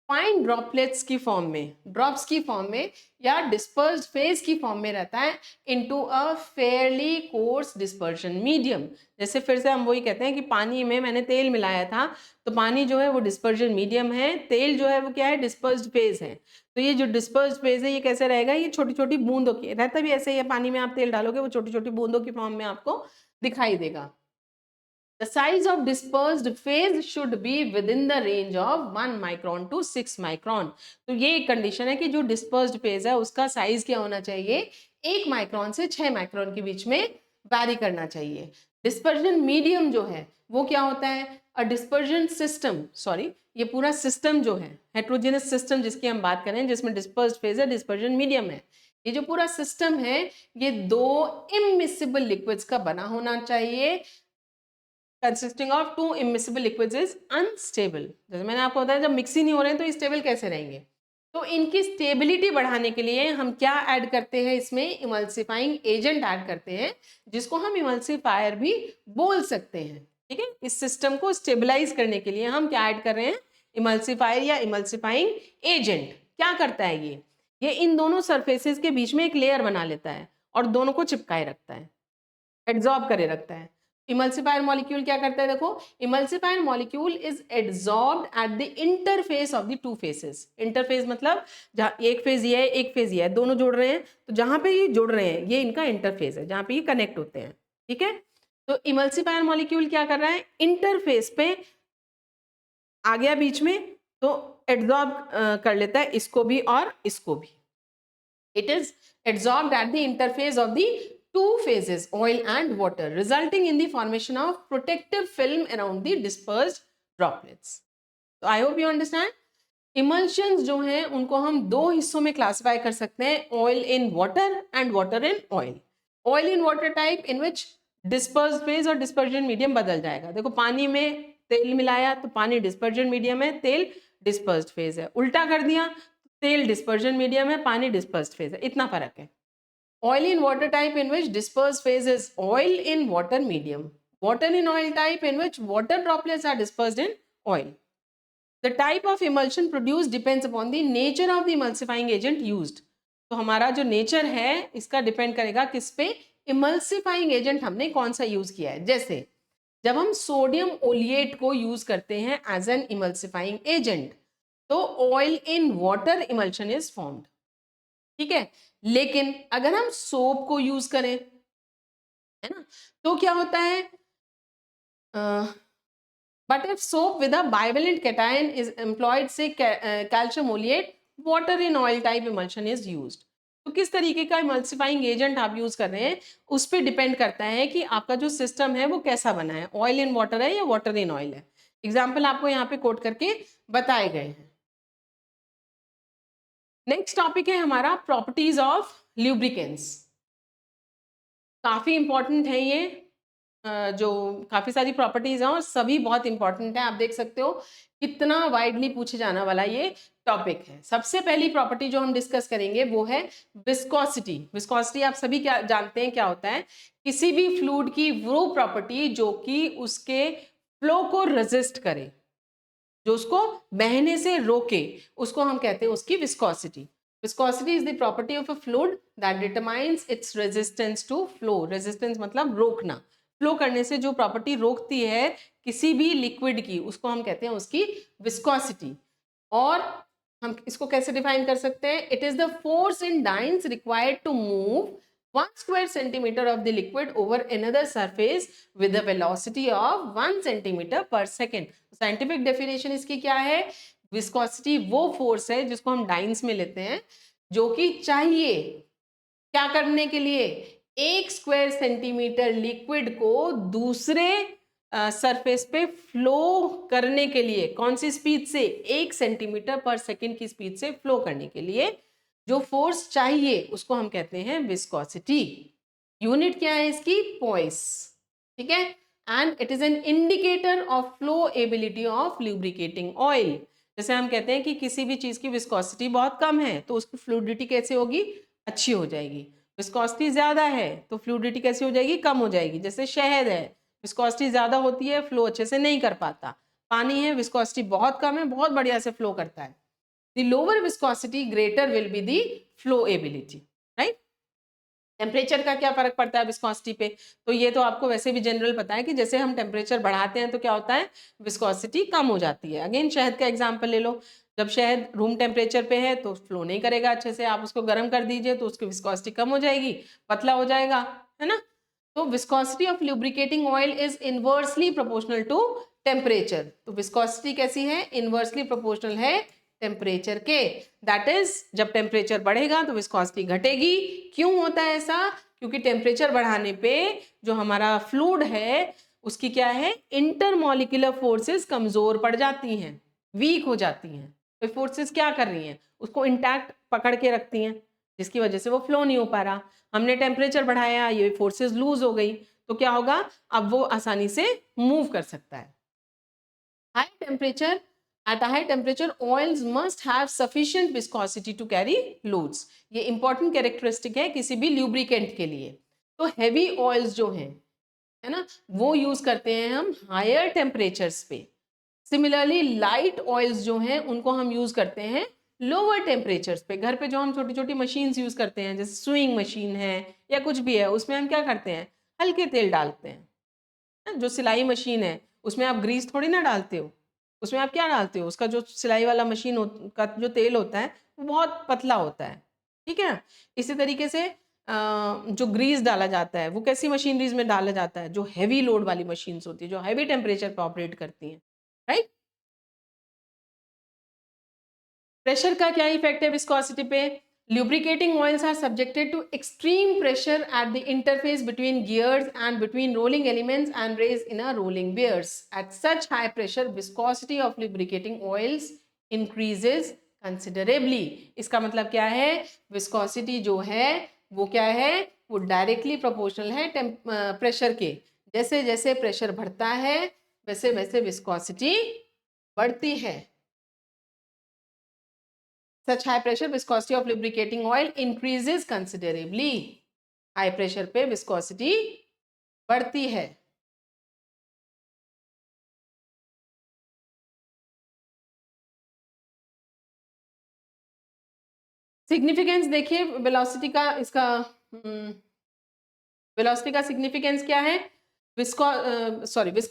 फाइन ड्रॉपलेट्स की फॉर्म में, ड्रॉप्स की फॉर्म में या डिस्पर्स्ड फेज की फॉर्म में रहता है, into a fairly course dispersion medium. जैसे फिर से हम वही कहते हैं कि पानी में मैंने तेल मिलाया था, तो पानी जो है वो डिस्पर्जन मीडियम है, तेल जो है वो क्या है, डिस्पर्स्ड फेज है। तो ये जो डिस्पर्स्ड फेज है ये कैसे रहेगा, ये छोटी छोटी बूंदों की रहता भी ऐसे ही है, पानी में आप तेल डालोगे वो छोटी छोटी बूंदों की फॉर्म में आपको दिखाई देगा। The size of dispersed phase should be within the range of 1 micron to 6 micron। तो ये एक कंडीशन है कि जो डिस्पर्स्ड फेज है उसका साइज क्या होना चाहिए, 1 माइक्रोन से 6 माइक्रोन के बीच में वैरी करना चाहिए। डिस्पर्जन मीडियम जो है वो क्या होता है, अ डिस्पर्जन सिस्टम, सॉरी ये पूरा सिस्टम जो है हेट्रोजेनस सिस्टम जिसकी हम बात करें, जिसमें डिस्पर्स्ड फेज है, डिस्पर्जन मीडियम है, ये जो पूरा सिस्टम है ये दो इमिसिबल लिक्विड्स का बना होना चाहिए, consisting of two immiscible liquids is unstable। जैसे मैंने आपको बताया जब मिक्स ही नहीं हो रहे हैं तो स्टेबल कैसे रहेंगे। तो इनकी स्टेबिलिटी बढ़ाने के लिए हम क्या ऐड करते हैं, इसमें इमल्सिफाइंग एजेंट ऐड करते हैं, जिसको हम इमल्सिफायर भी बोल सकते हैं। ठीक है, इस सिस्टम को स्टेबलाइज करने के लिए हम क्या ऐड कर रहे हैं, इमल्सिफायर या इमल्सिफाइंग एजेंट। क्या करता है ये इन दोनों सरफेसेस के बीच में एक लेयर बना लेता है और दोनों को चिपकाए रखता है, एब्जॉर्ब करे रखता है। इमल्सिफायर मॉलिक्यूल क्या करता है, देखो emulsifier molecule is adsorbed at the interface of the two faces. Interface मतलब जहाँ एक फेज ये है एक फेज ये है, दोनों जुड़ रहे हैं, तो जहां पे ये जुड़ रहे हैं ये इनका इंटरफेस है, जहां पे ये कनेक्ट होते हैं, ठीक है। तो इमल्सिफायर मॉलिक्यूल क्या कर रहा है, इंटरफेस पे आ गया बीच में, तो एड्सॉर्ब कर लेता है इसको भी और इसको भी। It is adsorbed at the interface of the two phases, oil and water, resulting in the formation of protective film around the dispersed droplets. So I hope you understand. Emulsions जो हैं उनको हम दो हिस्सों में क्लासिफाई कर सकते हैं, oil in water and water in oil. Oil in water type in which dispersed phase और dispersion medium बदल जाएगा। देखो पानी में तेल मिलाया तो पानी dispersion medium है, तेल dispersed phase है, उल्टा कर दिया तेल डिस्पर्जन मीडियम है, पानी डिस्पर्स्ड फेज है, इतना फर्क है। Oil in water type in which dispersed phase is oil in water medium, water in oil type in which water droplets are dispersed in oil. The type of emulsion produce depends upon the nature of the emulsifying agent used. तो हमारा जो nature है इसका depend करेगा किस पे, emulsifying agent हमने कौन सा यूज किया है। जैसे जब हम सोडियम ओलिएट को यूज करते हैं एज एन इमल्सिफाइंग एजेंट, तो oil in water emulsion is formed, ठीक है। लेकिन अगर हम सोप को यूज करें, है ना, तो क्या होता है, but if soap with a bivalent cation is employed से calcium oleate, water in oil type emulsion is used. तो किस तरीके का इमल्सिफाइंग एजेंट आप यूज कर रहे हैं उस पर डिपेंड करता है कि आपका जो सिस्टम है वो कैसा बना है, ऑयल इन वाटर है या वाटर इन ऑयल है। एग्जाम्पल आपको यहाँ पे कोट करके बताए गए हैं। नेक्स्ट टॉपिक है हमारा प्रॉपर्टीज ऑफ ल्यूब्रिकेंट्स। काफी इंपॉर्टेंट है ये, जो काफी सारी प्रॉपर्टीज हैं और सभी बहुत इंपॉर्टेंट है। आप देख सकते हो कितना वाइडली पूछे जाने वाला ये टॉपिक है। सबसे पहली प्रॉपर्टी जो हम डिस्कस करेंगे वो है विस्कोसिटी। विस्कोसिटी आप सभी क्या जानते हैं क्या होता है, किसी भी फ्लूइड की वो प्रॉपर्टी जो कि उसके फ्लो को रेजिस्ट करे, जो उसको बहने से रोके, उसको हम कहते हैं उसकी viscosity. Viscosity is the property of a fluid that determines its resistance to flow. Resistance मतलब रोकना, फ्लो करने से जो प्रॉपर्टी रोकती है किसी भी लिक्विड की, उसको हम कहते हैं उसकी विस्कोसिटी। और हम इसको कैसे डिफाइन कर सकते हैं, it is the force in dynes required to move 1 square centimeter of the liquid over another surface with a velocity of 1 centimeter per second. Scientific definition इसकी क्या है, विस्कोसिटी वो फोर्स है जिसको हम डाइंस में लेते हैं, जो कि चाहिए क्या करने के लिए, 1 स्क्वायर सेंटीमीटर लिक्विड को दूसरे सरफेस पे फ्लो करने के लिए, कौन सी स्पीड से, 1 सेंटीमीटर पर सेकेंड की स्पीड से फ्लो करने के लिए जो फोर्स चाहिए उसको हम कहते हैं विस्कोसिटी। यूनिट क्या है इसकी, पॉइस, ठीक है। And it is an indicator of flow ability of lubricating oil. जैसे हम कहते हैं कि किसी भी चीज की विस्कोसिटी बहुत कम है तो उसकी फ्लूइडिटी कैसे होगी, अच्छी हो जाएगी। विस्कोसिटी ज्यादा है तो फ्लूइडिटी कैसी हो जाएगी, कम हो जाएगी। जैसे शहद है, विस्कोसिटी ज्यादा होती है, फ्लो अच्छे से नहीं कर पाता। पानी है, विस्कोसिटी बहुत कम है, बहुत बढ़िया से फ्लो करता है। The lower viscosity greater will be the flow ability, right? Temperature का क्या फर्क पड़ता है विस्कोसिटी पे, तो ये तो आपको वैसे भी जनरल पता है कि जैसे हम टेम्परेचर बढ़ाते हैं तो क्या होता है, विस्कोसिटी कम हो जाती है। अगेन शहद का एग्जांपल ले लो, जब शहद रूम टेम्परेचर पे है तो फ्लो नहीं करेगा अच्छे से, आप उसको गर्म कर दीजिए तो उसकी विस्कोसिटी कम हो जाएगी, पतला हो जाएगा, है ना। तो viscosity of lubricating oil is inversely proportional to temperature. तो विस्कोसिटी कैसी है, इनवर्सली प्रोपोर्शनल है टेम्परेचर के। दैट इज जब टेम्परेचर बढ़ेगा तो विस्कोसिटी घटेगी। क्यों होता है ऐसा, क्योंकि टेम्परेचर बढ़ाने पे जो हमारा फ्लूइड है उसकी क्या है, इंटरमॉलिक्यूलर फोर्सेस कमजोर पड़ जाती हैं, वीक हो जाती हैं। तो फोर्सेस क्या कर रही हैं, उसको इंटैक्ट पकड़ के रखती हैं, जिसकी वजह से वो फ्लो नहीं हो पा रहा। हमने टेम्परेचर बढ़ाया, ये फोर्सेस लूज हो गई, तो क्या होगा, अब वो आसानी से मूव कर सकता है। High temperature, at a high temperature oils must have sufficient viscosity to carry loads। ये important characteristic है किसी भी lubricant के लिए। तो heavy oils जो हैं, है ना, वो यूज करते हैं हम higher temperatures पे। Similarly light oils जो हैं उनको हम यूज करते हैं lower temperatures पे। घर पे जो हम छोटी छोटी machines यूज करते हैं, जैसे स्विंग मशीन है या कुछ भी है, उसमें हम क्या करते हैं, हल्के तेल डालते हैं, जो सिलाई मशीन है उसमें आप ग्रीस थोड़ी ना डालते हो, उसमें आप क्या डालते हो, उसका जो सिलाई वाला मशीन का जो तेल होता है वो बहुत पतला होता है, ठीक है ना। इसी तरीके से जो ग्रीस डाला जाता है वो कैसी मशीनरीज में डाला जाता है, जो हैवी लोड वाली मशीन्स होती है, जो हैवी टेम्परेचर पर ऑपरेट करती हैं, राइट। प्रेशर का क्या इफेक्ट है विस्कोसिटी पे? Lubricating oils are subjected to extreme pressure at the interface between gears and between rolling elements and raised in a rolling bears. At such high pressure, viscosity of lubricating oils increases considerably. इसका मतलब क्या है? Viscosity जो है वो क्या है? वो डायरेक्टली प्रोपोर्शनल है प्रेशर के। जैसे जैसे प्रेशर बढ़ता है वैसे वैसे विस्कोसिटी बढ़ती है। Such high pressure viscosity of lubricating oil increases considerably. High pressure पे विस्कोसिटी बढ़ती है। सिग्निफिकेंस देखिए वेलोसिटी का, इसका वेलोसिटी का सिग्निफिकेंस क्या है? विस्कोसिटी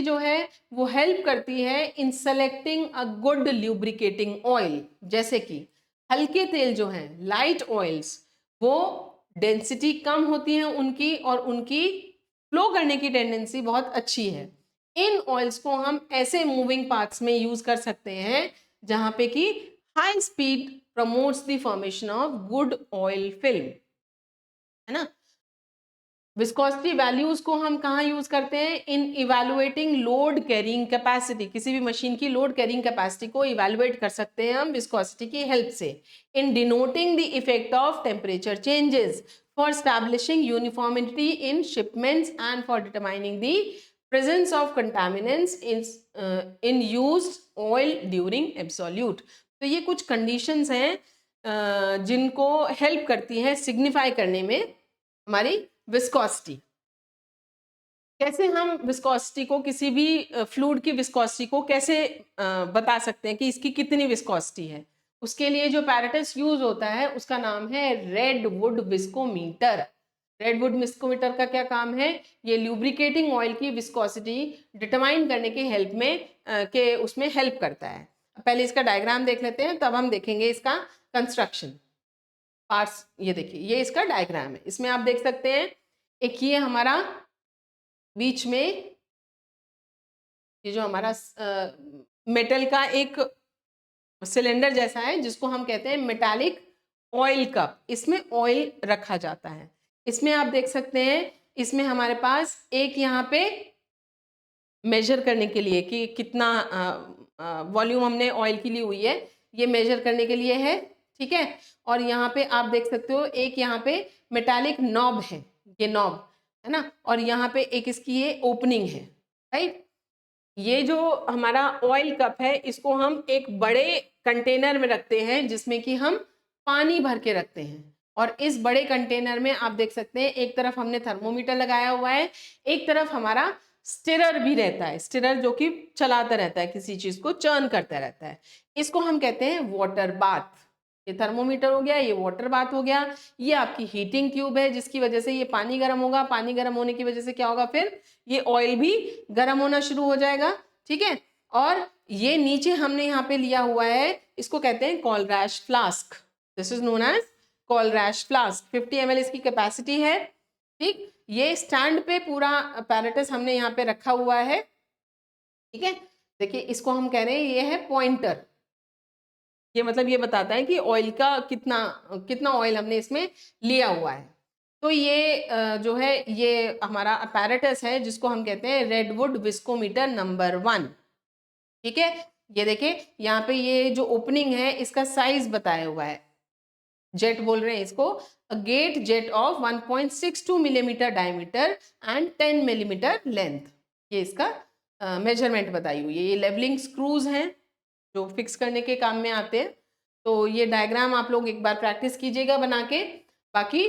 जो है वो हेल्प करती है इन selecting a good lubricating oil. जैसे कि हल्के तेल जो हैं, लाइट ऑयल्स, वो डेंसिटी कम होती है उनकी और उनकी फ्लो करने की टेंडेंसी बहुत अच्छी है। इन ऑयल्स को हम ऐसे मूविंग पार्ट्स में यूज कर सकते हैं जहां पे कि high speed promotes the formation of good oil film, है ना। विस्कोसिटी वैल्यूज को हम कहाँ यूज करते हैं? In evaluating load carrying capacity. किसी भी मशीन की लोड कैरिंग कैपेसिटी को इवेलुएट कर सकते हैं हम विस्कोसिटी की हेल्प से। In denoting the effect of temperature changes, for establishing uniformity in shipments and for determining the presence of contaminants in used oil during absolute. तो ये कुछ कंडीशंस हैं जिनको हेल्प करती हैं सिग्निफाई करने में हमारी विस्कोसिटी। कैसे हम विस्कोसिटी को, किसी भी फ्लूइड की विस्कोसिटी को कैसे बता सकते हैं कि इसकी कितनी विस्कोसिटी है? उसके लिए जो पैरेटस यूज होता है उसका नाम है रेडवुड विस्कोमीटर। रेडवुड विस्कोमीटर का क्या काम है? ये ल्यूब्रिकेटिंग ऑयल की विस्कोसिटी डिटरमाइन करने के हेल्प में के उसमें हेल्प करता है। पहले इसका डायग्राम देख लेते हैं, तब हम देखेंगे इसका कंस्ट्रक्शन पार्ट्स। ये देखिए, ये इसका डायग्राम है। इसमें आप देख सकते हैं एक ये हमारा बीच में ये जो हमारा मेटल का एक सिलेंडर जैसा है जिसको हम कहते हैं मेटालिक ऑयल कप। इसमें ऑयल रखा जाता है। इसमें आप देख सकते हैं, इसमें हमारे पास एक यहाँ पे मेजर करने के लिए कि कितना वॉल्यूम हमने ऑयल की ली हुई है, ये मेजर करने के लिए है, ठीक है। और यहाँ पे आप देख सकते हो एक यहाँ पे मेटालिक नॉब है, ये नॉब है ना, और यहाँ पे एक इसकी ये ओपनिंग है, राइट। ये जो हमारा ऑयल कप है इसको हम एक बड़े कंटेनर में रखते हैं जिसमें कि हम पानी भर के रखते हैं। और इस बड़े कंटेनर में आप देख सकते हैं एक तरफ हमने थर्मोमीटर लगाया हुआ है, एक तरफ हमारा स्टिरर भी रहता है, स्टिरर जो कि चलाता रहता है, किसी चीज को चर्न करता रहता है। इसको हम कहते हैं वाटर बाथ। ये थर्मोमीटर हो गया, ये वाटर बाथ हो गया, ये आपकी हीटिंग ट्यूब है जिसकी वजह से ये पानी गर्म होगा, पानी गर्म होने की वजह से क्या होगा, फिर ये ऑयल भी गर्म होना शुरू हो जाएगा, ठीक है। और ये नीचे हमने यहाँ पे लिया हुआ है, इसको कहते हैं Kohlrausch flask. This is known as Kohlrausch flask. 50 ml इसकी कैपेसिटी है, ठीक। ये स्टैंड पे पूरा apparatus हमने यहाँ पे रखा हुआ है, ठीक है। देखिए इसको हम कह रहे हैं ये है पॉइंटर। ये मतलब ये बताता है कि ऑयल का कितना कितना ऑयल हमने इसमें लिया हुआ है। तो ये जो है ये हमारा अपैरेटस है जिसको हम कहते हैं रेडवुड विस्कोमीटर नंबर 1, ठीक है। ये देखिए यहाँ पे ये जो ओपनिंग है इसका साइज बताया हुआ है, जेट बोल रहे हैं इसको, agate jet of 1.62 millimetre diameter and 10 millimetre length. ये इसका मेजरमेंट बताई हुई है। ये लेवलिंग स्क्रूज हैं जो फिक्स करने के काम में आते हैं। तो ये डायग्राम आप लोग एक बार प्रैक्टिस कीजिएगा बना के। बाकी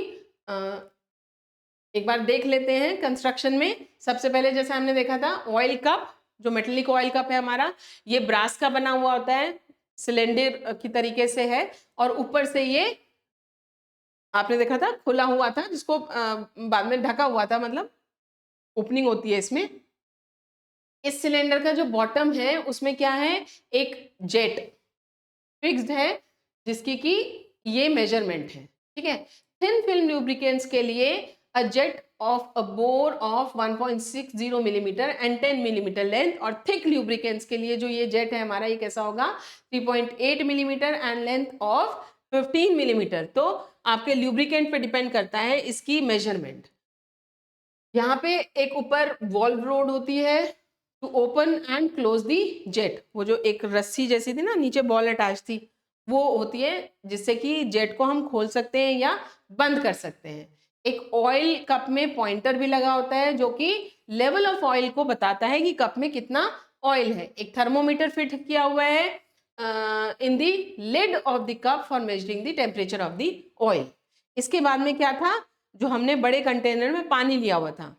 एक बार देख लेते हैं कंस्ट्रक्शन में। सबसे पहले जैसे हमने देखा था ऑयल कप, जो मेटेलिक ऑयल कप है हमारा, ये ब्रास का बना हुआ होता है, सिलेंडर की तरीके से है, और ऊपर से ये आपने देखा था खुला हुआ था जिसको बाद में ढका हुआ था, मतलब ओपनिंग होती है इसमें। इस सिलेंडर का जो बॉटम है उसमें क्या है, एक जेट फिक्स्ड है जिसकी कि ये मेजरमेंट है, ठीक है। थिन फिल्म ल्यूब्रिकेंट्स के लिए a jet of a bore of 1.60 millimetre and 10 millimetre length, और थिक ल्यूब्रिकेंट्स के लिए जो ये जेट है हमारा, ये कैसा होगा, 3.8 millimetre and length of 15 millimetre. तो आपके ल्यूब्रिकेंट पे डिपेंड करता है इसकी मेजरमेंट। यहाँ पे एक ऊपर वॉल्व रोड होती है to open and close the jet, वो जो एक रस्सी जैसी थी ना, नीचे बॉल अटैच थी, वो होती है जिससे कि जेट को हम खोल सकते हैं या बंद कर सकते हैं। एक ऑयल कप में पॉइंटर भी लगा होता है जो कि लेवल ऑफ ऑयल को बताता है कि कप में कितना ऑयल है। एक थर्मोमीटर फिट किया हुआ है in the lid of the cup for measuring the temperature of the oil. इसके बाद में क्या था, जो हमने बड़े कंटेनर में पानी लिया हुआ था,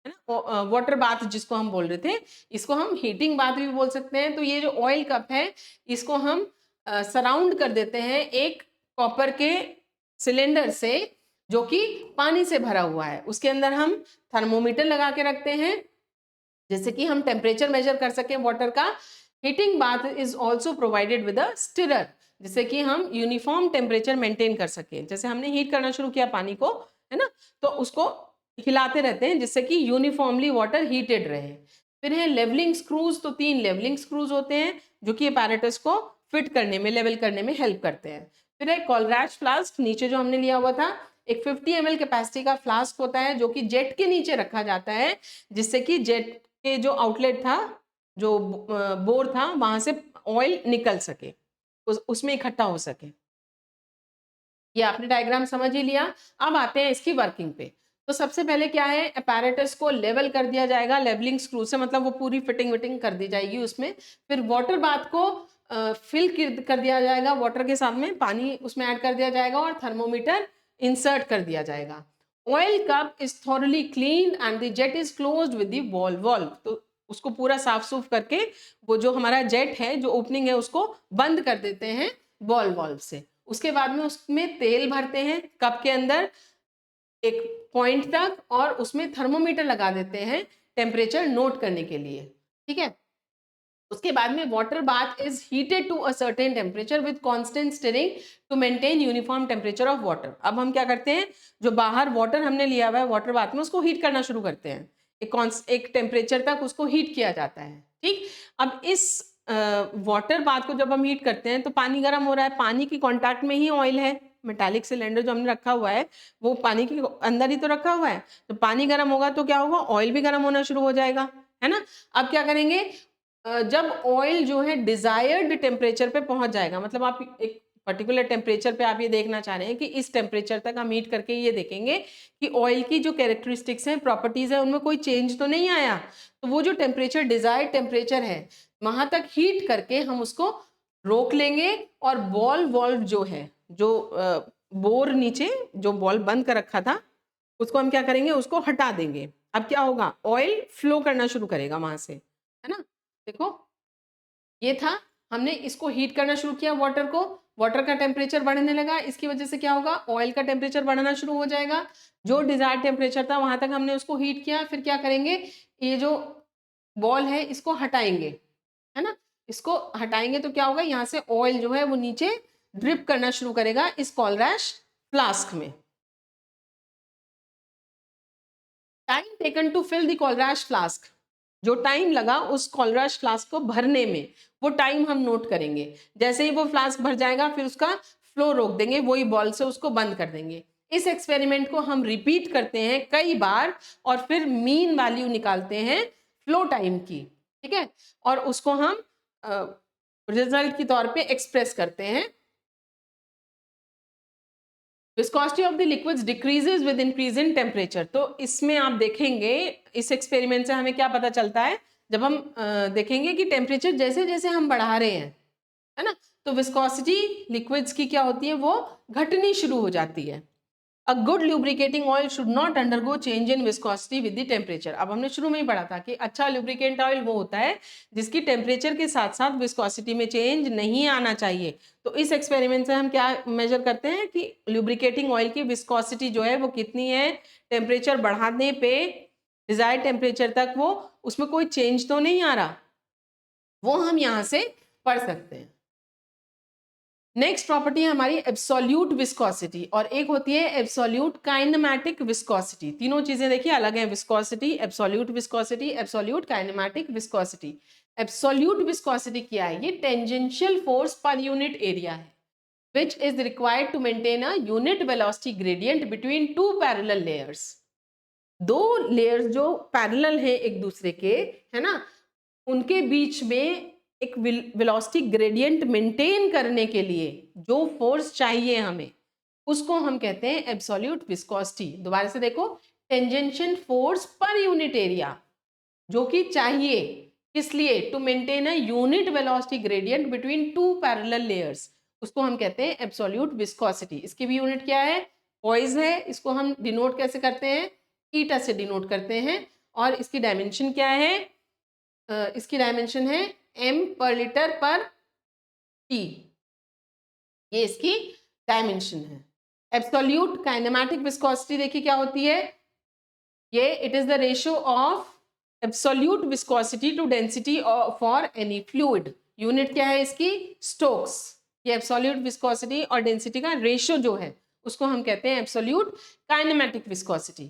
है ना, वाटर बाथ जिसको हम बोल रहे थे, इसको हम हीटिंग बाथ भी बोल सकते हैं। तो ये जो ऑयल कप है इसको हम सराउंड कर देते हैं एक कॉपर के सिलेंडर से जो कि पानी से भरा हुआ है। उसके अंदर हम थर्मोमीटर लगा के रखते हैं जैसे कि हम टेम्परेचर मेजर कर सकें वाटर का। Heating bath is also provided with a stirrer, जिससे कि हम यूनिफॉर्म टेम्परेचर मेंटेन कर सकें। जैसे हमने हीट करना शुरू किया पानी को, है ना, तो उसको हिलाते रहते हैं जिससे कि यूनिफॉर्मली वाटर हीटेड रहे। फिर है लेवलिंग स्क्रूज, तो 3 लेवलिंग स्क्रूज होते हैं जो कि apparatus को फिट करने में, लेवल करने में हेल्प करते हैं। फिर है कॉलरैश फ्लास्क, नीचे जो हमने लिया हुआ था, एक 50 ml कैपेसिटी का फ्लास्क होता है जो कि जेट के नीचे रखा जाता है, जिससे कि जेट के जो आउटलेट था, जो बोर था, वहां से ऑयल निकल सके, उसमें इकट्ठा हो सके। ये आपने डायग्राम समझ ही लिया। अब आते हैं इसकी वर्किंग पे। तो सबसे पहले क्या है, apparatus को लेवल कर दिया जाएगा लेवलिंग स्क्रू से, मतलब वो पूरी फिटिंग विटिंग कर दी जाएगी उसमें। फिर वाटर बाथ को फिल कर दिया जाएगा वाटर के साथ में, पानी उसमें ऐड कर दिया जाएगा और थर्मोमीटर इंसर्ट कर दिया जाएगा। Oil cup is thoroughly clean and the jet is closed with the valve. तो उसको पूरा साफ सूफ करके वो जो हमारा जेट है, जो ओपनिंग है, उसको बंद कर देते हैं वॉल्व से। उसके बाद में उसमें तेल भरते हैं कप के अंदर एक पॉइंट तक, और उसमें थर्मोमीटर लगा देते हैं टेम्परेचर नोट करने के लिए, ठीक है। उसके बाद में water bath is heated to a certain temperature with constant stirring to maintain uniform temperature of water. अब हम क्या करते हैं, जो बाहर वाटर हमने लिया हुआ है वाटर बाथ में, उसको हीट करना शुरू करते हैं। एक टेम्परेचर तक उसको हीट किया जाता है, ठीक। अब इस वाटर बाथ को जब हम हीट करते हैं तो पानी गर्म हो रहा है, पानी की कांटेक्ट में ही ऑयल है। मेटालिक सिलेंडर जो हमने रखा हुआ है वो पानी के अंदर ही तो रखा हुआ है, तो पानी गर्म होगा तो क्या होगा, ऑयल भी गर्म होना शुरू हो जाएगा, है ना। अब क्या करेंगे, जब ऑयल जो है डिजायर्ड टेम्परेचर पे पहुंच जाएगा, मतलब आप एक पर्टिकुलर टेम्परेचर पे आप ये देखना चाह रहे हैं कि इस टेम्परेचर तक हम हीट करके ये देखेंगे कि ऑयल की जो कैरेक्टरिस्टिक्स हैं, प्रॉपर्टीज हैं, उनमें कोई चेंज तो नहीं आया। तो वो जो टेम्परेचर डिजायर्ड टेम्परेचर है, वहां तक हीट करके हम उसको रोक लेंगे, और बॉल वॉल्व जो है, जो बोर नीचे जो बॉल बंद कर रखा था, उसको हम क्या करेंगे, उसको हटा देंगे। अब क्या होगा, ऑयल फ्लो करना शुरू करेगा वहां से, है ना। देखो ये था, हमने इसको हीट करना शुरू किया वाटर को, वाटर का टेम्परेचर बढ़ने लगा, इसकी वजह से क्या होगा, ऑयल का टेम्परेचर बढ़ना शुरू हो जाएगा। जो डिजायर्ड टेम्परेचर था वहां तक हमने उसको हीट किया। फिर क्या करेंगे, ये जो बॉल है इसको हटाएंगे, है ना। इसको हटाएंगे तो क्या होगा, यहाँ से ऑयल जो है वो नीचे ड्रिप करना शुरू करेगा इस कॉलरैश फ्लास्क में। Time taken to fill the Kohlrausch flask, जो टाइम लगा उस कॉलरैश फ्लास्क को भरने में, वो टाइम हम नोट करेंगे। जैसे ही वो फ्लास्क भर जाएगा फिर उसका फ्लो रोक देंगे, वही बॉल से उसको बंद कर देंगे। इस एक्सपेरिमेंट को हम रिपीट करते हैं कई बार, और फिर मीन वैल्यू निकालते हैं फ्लो टाइम की, ठीक है, और उसको हम रिजल्ट के तौर पे एक्सप्रेस करते हैं। Viscosity of the liquids decreases with increase in temperature. तो इसमें आप देखेंगे, इस एक्सपेरिमेंट से हमें क्या पता चलता है, जब हम देखेंगे कि टेम्परेचर जैसे जैसे हम बढ़ा रहे हैं, है ना, तो विस्कोसिटी लिक्विड्स की क्या होती है, वो घटनी शुरू हो जाती है। A good lubricating oil should not undergo change in viscosity with the temperature। अब हमने शुरू में ही पढ़ा था कि अच्छा lubricant oil वो होता है जिसकी टेम्परेचर के साथ साथ विस्कोसिटी में चेंज नहीं आना चाहिए। तो इस एक्सपेरिमेंट से हम क्या मेजर करते हैं कि lubricating oil की विस्कोसिटी जो है वो कितनी है टेम्परेचर बढ़ाने पे, डिजायर्ड टेम्परेचर तक वो उसमें कोई चेंज तो नहीं आ रहा, वो हम यहाँ से पढ़ सकते हैं। नेक्स्ट प्रॉपर्टी है हमारी एब्सोल्यूट विस्कोसिटी और एक होती है एब्सोल्यूट काइनेमैटिक विस्कोसिटी। तीनों चीजें देखिए अलग हैं, viscosity, absolute kinematic viscosity. Absolute viscosity क्या है? ये tangential force per unit area है which is required to maintain a unit velocity gradient between two parallel layers। दो लेयर्स जो पैरेलल है एक दूसरे के, है ना, उनके बीच में एक वेलोसिटी ग्रेडियंट मेंटेन करने के लिए जो फोर्स चाहिए हमें, उसको हम कहते हैं एब्सोल्यूट विस्कोसिटी। दोबारा से देखो, tangential force per unit area जो कि चाहिए किस लिए? To maintain a unit velocity gradient between two parallel layers, उसको हम कहते हैं एब्सोल्यूट विस्कोसिटी। इसकी भी यूनिट क्या है? पॉइज है। इसको हम डिनोट कैसे करते हैं? ईटा से डिनोट करते हैं। और इसकी डायमेंशन क्या है? इसकी डायमेंशन है m पर लीटर पर t, ये इसकी डायमेंशन है। एब्सोल्यूट काइनेमैटिक विस्कोसिटी देखिए क्या होती है? ये it is the ratio of absolute viscosity to density for any fluid. Unit क्या है इसकी? स्टोक्स। ये एब्सोल्यूट विस्कोसिटी और डेंसिटी का रेशियो जो है उसको हम कहते हैं एब्सोल्यूट काइनेमैटिक विस्कोसिटी।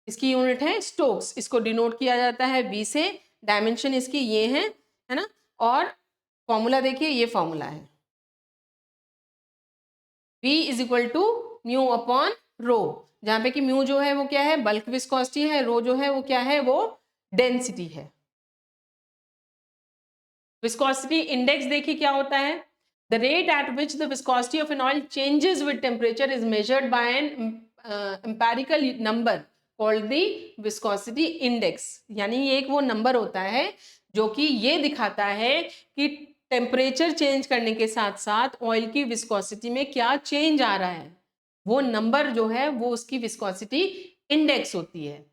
इसकी यूनिट है स्टोक्स। इसको डिनोट किया जाता है v से। डायमेंशन इसकी ये है ना, और फॉर्मूला देखिए, ये फॉर्मूला है v is equal to mu upon rho, जहां पे कि म्यू जो है वो क्या है? बल्क विस्कोसिटी है। रो जो है वो क्या है? वो डेंसिटी है। विस्कोसिटी इंडेक्स देखिए क्या होता है? The rate at which the viscosity of an oil changes with temperature is measured by an empirical number called the viscosity index. यानी ये एक वो नंबर होता है जो कि ये दिखाता है कि टेम्परेचर चेंज करने के साथ साथ ऑयल की विस्कोसिटी में क्या चेंज आ रहा है। वो नंबर जो है वो उसकी विस्कोसिटी इंडेक्स होती है।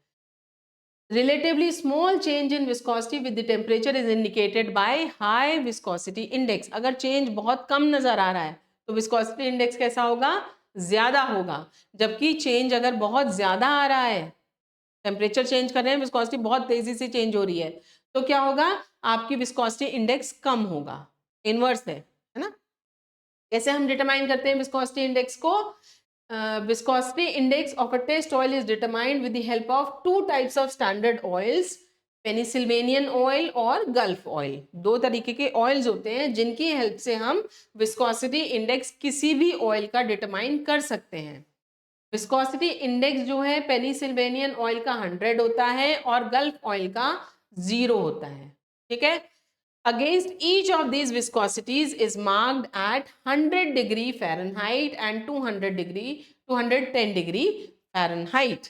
Relatively small change in viscosity with the temperature is indicated by high viscosity index। अगर चेंज बहुत कम नजर आ रहा है तो विस्कोसिटी इंडेक्स कैसा होगा? ज्यादा होगा। जबकि चेंज अगर बहुत ज्यादा आ रहा है, टेम्परेचर चेंज कर रहे हैं, विस्कोसिटी बहुत तेजी से चेंज हो रही है, तो क्या होगा? आपकी विस्कोसिटी इंडेक्स कम होगा। इनवर्स है ना। कैसे हम डिटरमाइन करते हैं विस्कोसिटी इंडेक्स को? Viscosity index of a test oil is determined with the help of two types of standard oils, Pennsylvanian oil और गल्फ ऑयल। दो तरीके के ऑयल्स होते हैं जिनकी हेल्प से हम विस्कोसिटी इंडेक्स किसी भी ऑयल का डिटरमाइन कर सकते हैं। विस्कोसिटी इंडेक्स जो है पेनिसिल्वेनियन ऑयल का 100 होता है और गल्फ ऑयल का 0 होता है। ठीक है। Against each of these viscosities is marked at 100 degree Fahrenheit and 210 degree Fahrenheit.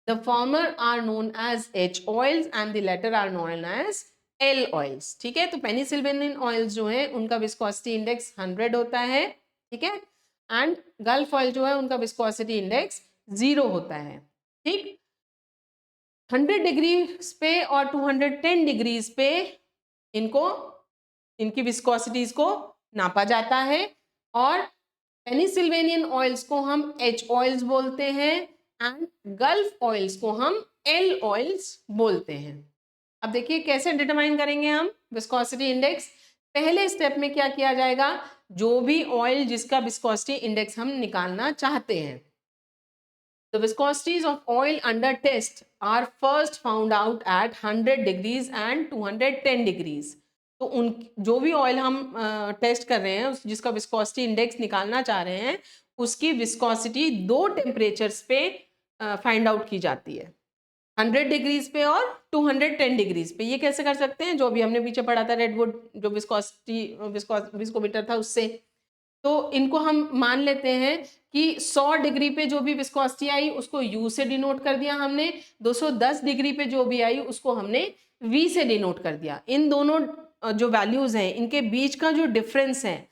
The former are known as H oils and the latter are known as L oils। ठीक है। तो पेनिसिल्वेनियन ऑयल्स जो है उनका विस्कोसिटी इंडेक्स 100 होता है। ठीक है। एंड गल्फ ऑयल जो है उनका विस्कोसिटी इंडेक्स 0 होता है। ठीक। 100 डिग्री पे और 210 डिग्रीज पे इनकी विस्कोसिटीज को नापा जाता है और पेनिसिल्वेनियन ऑयल्स को हम H ऑयल्स बोलते हैं एंड गल्फ ऑयल्स को हम L ऑयल्स बोलते हैं। अब देखिए कैसे डिटरमाइन करेंगे हम विस्कोसिटी इंडेक्स। पहले स्टेप में क्या किया जाएगा? जो भी ऑयल जिसका विस्कोसिटी इंडेक्स हम निकालना चाहते हैं, the viscosities of oil under test are first found out at 100 degrees and 210 degrees। तो उन जो भी ऑयल हम टेस्ट कर रहे हैं जिसका विस्कोसिटी इंडेक्स निकालना चाह रहे हैं, उसकी विस्कोसिटी दो टेम्परेचर्स पे फाइंड आउट की जाती है, 100 डिग्रीज पे और 210 डिग्रीज पे। ये कैसे कर सकते हैं? जो भी हमने पीछे पढ़ा था रेडवुड जो विस्कोमीटर था उससे। तो इनको हम मान लेते हैं कि 100 डिग्री पे जो भी विस्कोसिटी आई उसको U से डिनोट कर दिया हमने, 210 डिग्री पे जो भी आई उसको हमने V से डिनोट कर दिया। इन दोनों जो वैल्यूज हैं इनके बीच का जो डिफरेंस है,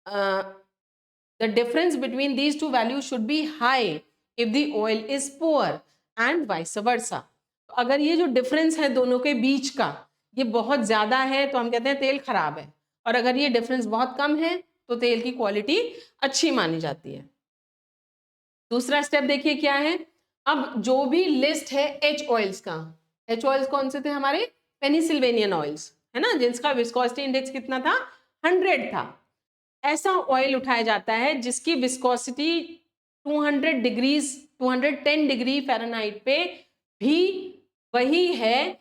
the difference between these two values should be high if the oil is poor and vice versa. अगर ये जो डिफरेंस है दोनों के बीच का ये बहुत ज्यादा है तो हम कहते हैं तेल खराब है, और अगर ये डिफरेंस बहुत कम है तो तेल की क्वालिटी अच्छी मानी जाती है। दूसरा स्टेप देखिए क्या है। अब जो भी लिस्ट है H ऑयल्स का, एच ऑयल्स कौन से थे हमारे? पेनिसिल्वेनियन ऑयल्स, है ना, जिसका विस्कोसिटी इंडेक्स कितना था? 100 था। ऐसा ऑयल उठाया जाता है जिसकी विस्कोसिटी 210 डिग्री फ़ारेनहाइट पे भी वही है,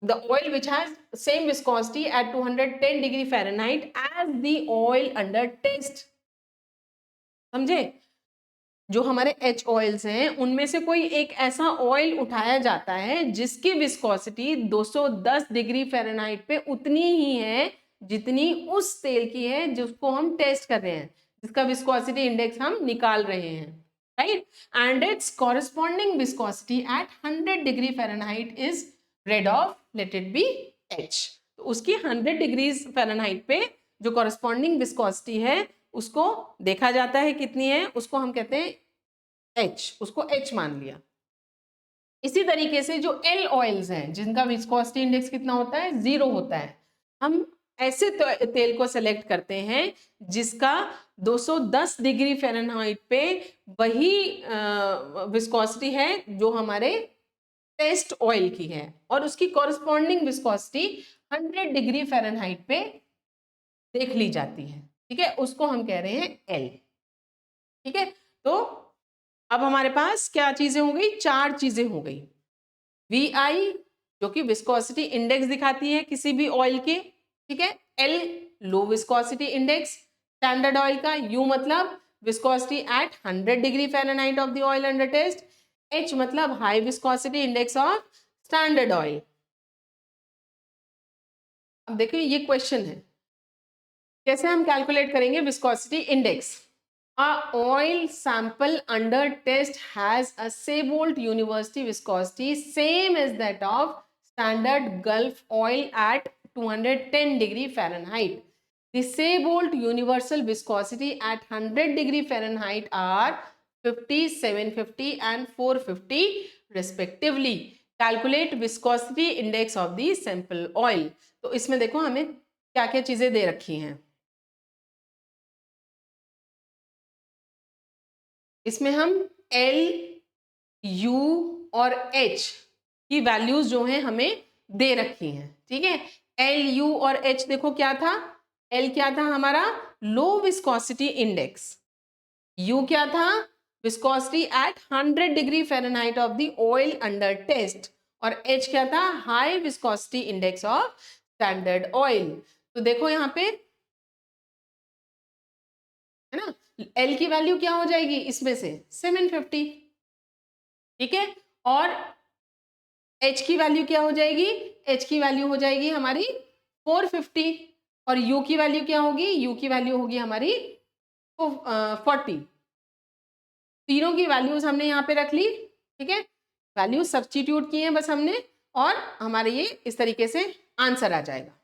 the oil which has same viscosity at 210 degree Fahrenheit as the oil under test। समझे? जो हमारे एच ऑयल्स हैं उनमें से कोई एक ऐसा ऑयल उठाया जाता है जिसकी विस्कोसिटी 210 डिग्री फ़ारेनहाइट पे उतनी ही है जितनी उस तेल की है जिसको हम टेस्ट कर रहे हैं, जिसका विस्कोसिटी इंडेक्स हम निकाल रहे हैं, right, and its corresponding viscosity at 100 degree Fahrenheit is read off, let it be H. तो उसकी 100 डिग्री फ़ारेनहाइट पे जो कॉरेस्पॉन्डिंग विस्कोसिटी है उसको देखा जाता है कितनी है, उसको हम कहते हैं एच, उसको एच मान लिया। इसी तरीके से जो एल ऑयल्स हैं जिनका विस्कोसिटी इंडेक्स कितना होता है? 0 होता है, हम ऐसे तेल को सेलेक्ट करते हैं जिसका 210 डिग्री फ़ारेनहाइट पे वही विस्कोसिटी है जो हमारे टेस्ट ऑयल की है और उसकी कॉरेस्पॉन्डिंग विस्कोसिटी 100 डिग्री फ़ारेनहाइट पे देख ली जाती है, ठीक है, उसको हम कह रहे हैं एल, ठीक है। तो अब हमारे पास क्या चीजें हो गई? 4 चीजें हो गई। वी आई जो कि विस्कोसिटी इंडेक्स दिखाती है किसी भी ऑयल के, ठीक है। L low viscosity index standard oil का, यू मतलब viscosity at 100 degree Fahrenheit of the oil under test, H मतलब high viscosity index of standard oil. अब देखिए ये क्वेश्चन है, कैसे हम कैलकुलेट करेंगे viscosity index? A oil sample under test has a Seibold University viscosity same as that of standard Gulf oil at 210 degree Fahrenheit. The Seibold universal viscosity at 100 degree Fahrenheit are 50, 750 and 450 respectively. Calculate viscosity index of the sample oil. तो इसमें देखो हमें क्या क्या चीजें दे रखी हैं। इसमें हम L, U और H की वैल्यूज जो हैं हमें दे रखी हैं, ठीक है। L, U और H देखो क्या था? L क्या था हमारा? लो विस्कोसिटी इंडेक्स। U क्या था? Viscosity at 100 degree Fahrenheit of the oil under test. और H क्या था? High viscosity index of standard oil. तो देखो यहाँ पे, है ना, L की वैल्यू क्या हो जाएगी इसमें से? 750, ठीक है। और H की वैल्यू क्या हो जाएगी? H की वैल्यू हो जाएगी हमारी 450 और U की वैल्यू क्या होगी? U की वैल्यू होगी हमारी 40। तीनों की वैल्यूज हमने यहाँ पे रख ली, ठीक है, वैल्यू सब्स्टिट्यूट किए हैं बस हमने और हमारे ये इस तरीके से आंसर आ जाएगा।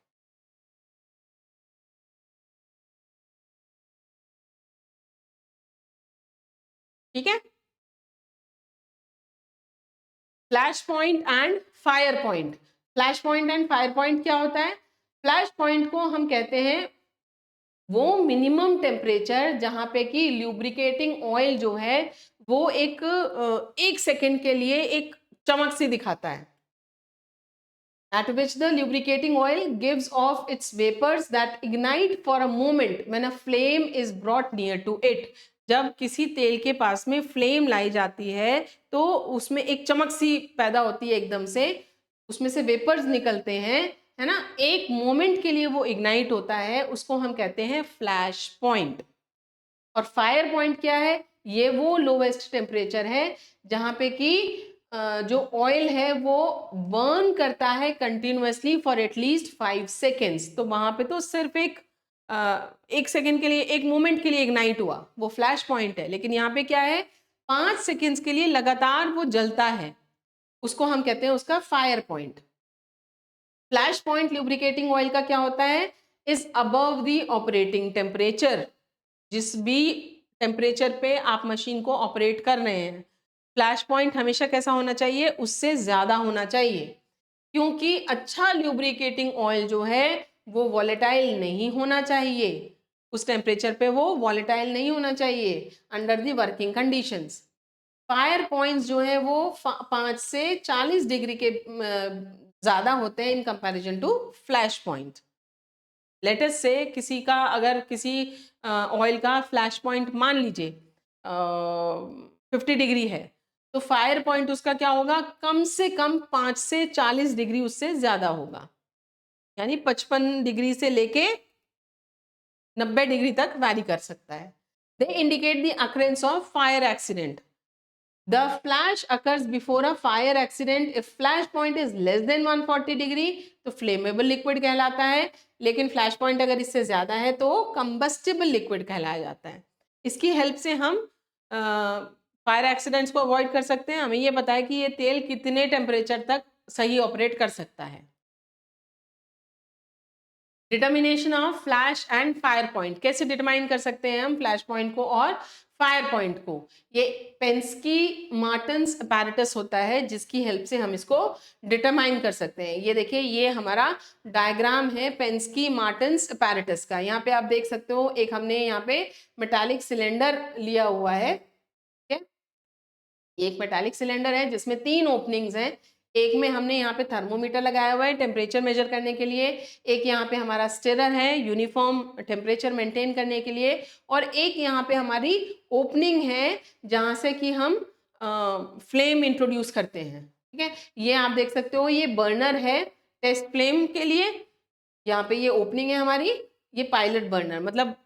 ठीक है, flash point and fire point. Flash point and fire point क्या होता है? फ्लैश पॉइंट को हम कहते हैं वो मिनिमम टेम्परेचर जहां पे कि ल्यूब्रिकेटिंग ऑयल जो है वो एक सेकेंड के लिए एक चमक सी दिखाता है, at which the lubricating oil gives off its vapors that ignite for a moment when a flame is brought near to it। जब किसी तेल के पास में फ्लेम लाई जाती है तो उसमें एक चमक सी पैदा होती है, एकदम से उसमें से वेपर्स निकलते हैं, है ना, एक मोमेंट के लिए वो इग्नाइट होता है, उसको हम कहते हैं फ्लैश पॉइंट। और फायर पॉइंट क्या है? ये वो लोवेस्ट टेम्परेचर है जहां पे कि जो ऑयल है वो बर्न करता है कंटिन्यूअसली फॉर एटलीस्ट 5 सेकेंड्स। तो वहां पे तो सिर्फ एक सेकेंड के लिए, एक मोमेंट के लिए इग्नाइट हुआ, वो फ्लैश पॉइंट है। लेकिन यहाँ पे क्या है? 5 सेकेंड्स के लिए लगातार वो जलता है, उसको हम कहते हैं उसका fire point. Flash point lubricating oil का क्या होता है? Is above the operating temperature. जिस भी टेम्परेचर पे आप मशीन को ऑपरेट कर रहे हैं, फ्लैश पॉइंट हमेशा कैसा होना चाहिए? उससे ज़्यादा होना चाहिए, क्योंकि अच्छा ल्यूब्रिकेटिंग ऑयल जो है वो वॉलेटाइल नहीं होना चाहिए, उस टेम्परेचर पे वो वॉलेटाइल नहीं होना चाहिए under the working conditions. Fire points जो है वो 5 से 40 डिग्री के ज्यादा होते हैं in comparison to flash point. Latest से किसी का अगर किसी ऑयल का फ्लैश पॉइंट मान लीजिए 50 डिग्री है, तो फायर पॉइंट उसका क्या होगा, कम से कम 5 से 40 डिग्री उससे ज्यादा होगा, यानी 55 डिग्री से लेके 90 डिग्री तक वैरी कर सकता है। They indicate the occurrence of fire accident. The flash occurs before a fire accident. If flash point is less than 140 degree तो flammable liquid कहलाता है, लेकिन flash point अगर इससे ज्यादा है तो combustible liquid कहलाया जाता है। इसकी हेल्प से हम फायर एक्सीडेंट्स को अवॉइड कर सकते हैं। हमें ये पता है कि ये तेल कितने टेम्परेचर तक सही ऑपरेट कर सकता है। Determination of flash and fire point, कैसे डिटरमाइन कर सकते हैं हम फ्लैश पॉइंट को और फायर पॉइंट को? ये पेंस्की मार्टन्स अपैरेटस होता है जिसकी हेल्प से हम इसको डिटरमाइन कर सकते हैं। ये देखिए, ये हमारा डायग्राम है पेंस्की मार्टन्स अपैरेटस का। यहाँ पे आप देख सकते हो, एक हमने यहाँ पे मेटालिक सिलेंडर लिया हुआ है, ठीक है। एक मेटालिक सिलेंडर है जिसमें 3 ओपनिंग्स हैं। एक में हमने यहाँ पे थर्मोमीटर लगाया हुआ है टेम्परेचर मेजर करने के लिए, एक यहाँ पे हमारा स्टिरर है यूनिफॉर्म टेम्परेचर मेंटेन करने के लिए, और एक यहाँ पे हमारी ओपनिंग है जहाँ से कि हम फ्लेम इंट्रोड्यूस करते हैं, ठीक है। ये आप देख सकते हो, ये बर्नर है टेस्ट फ्लेम के लिए, यहाँ पे ये ओपनिंग है हमारी, ये पायलट बर्नर, मतलब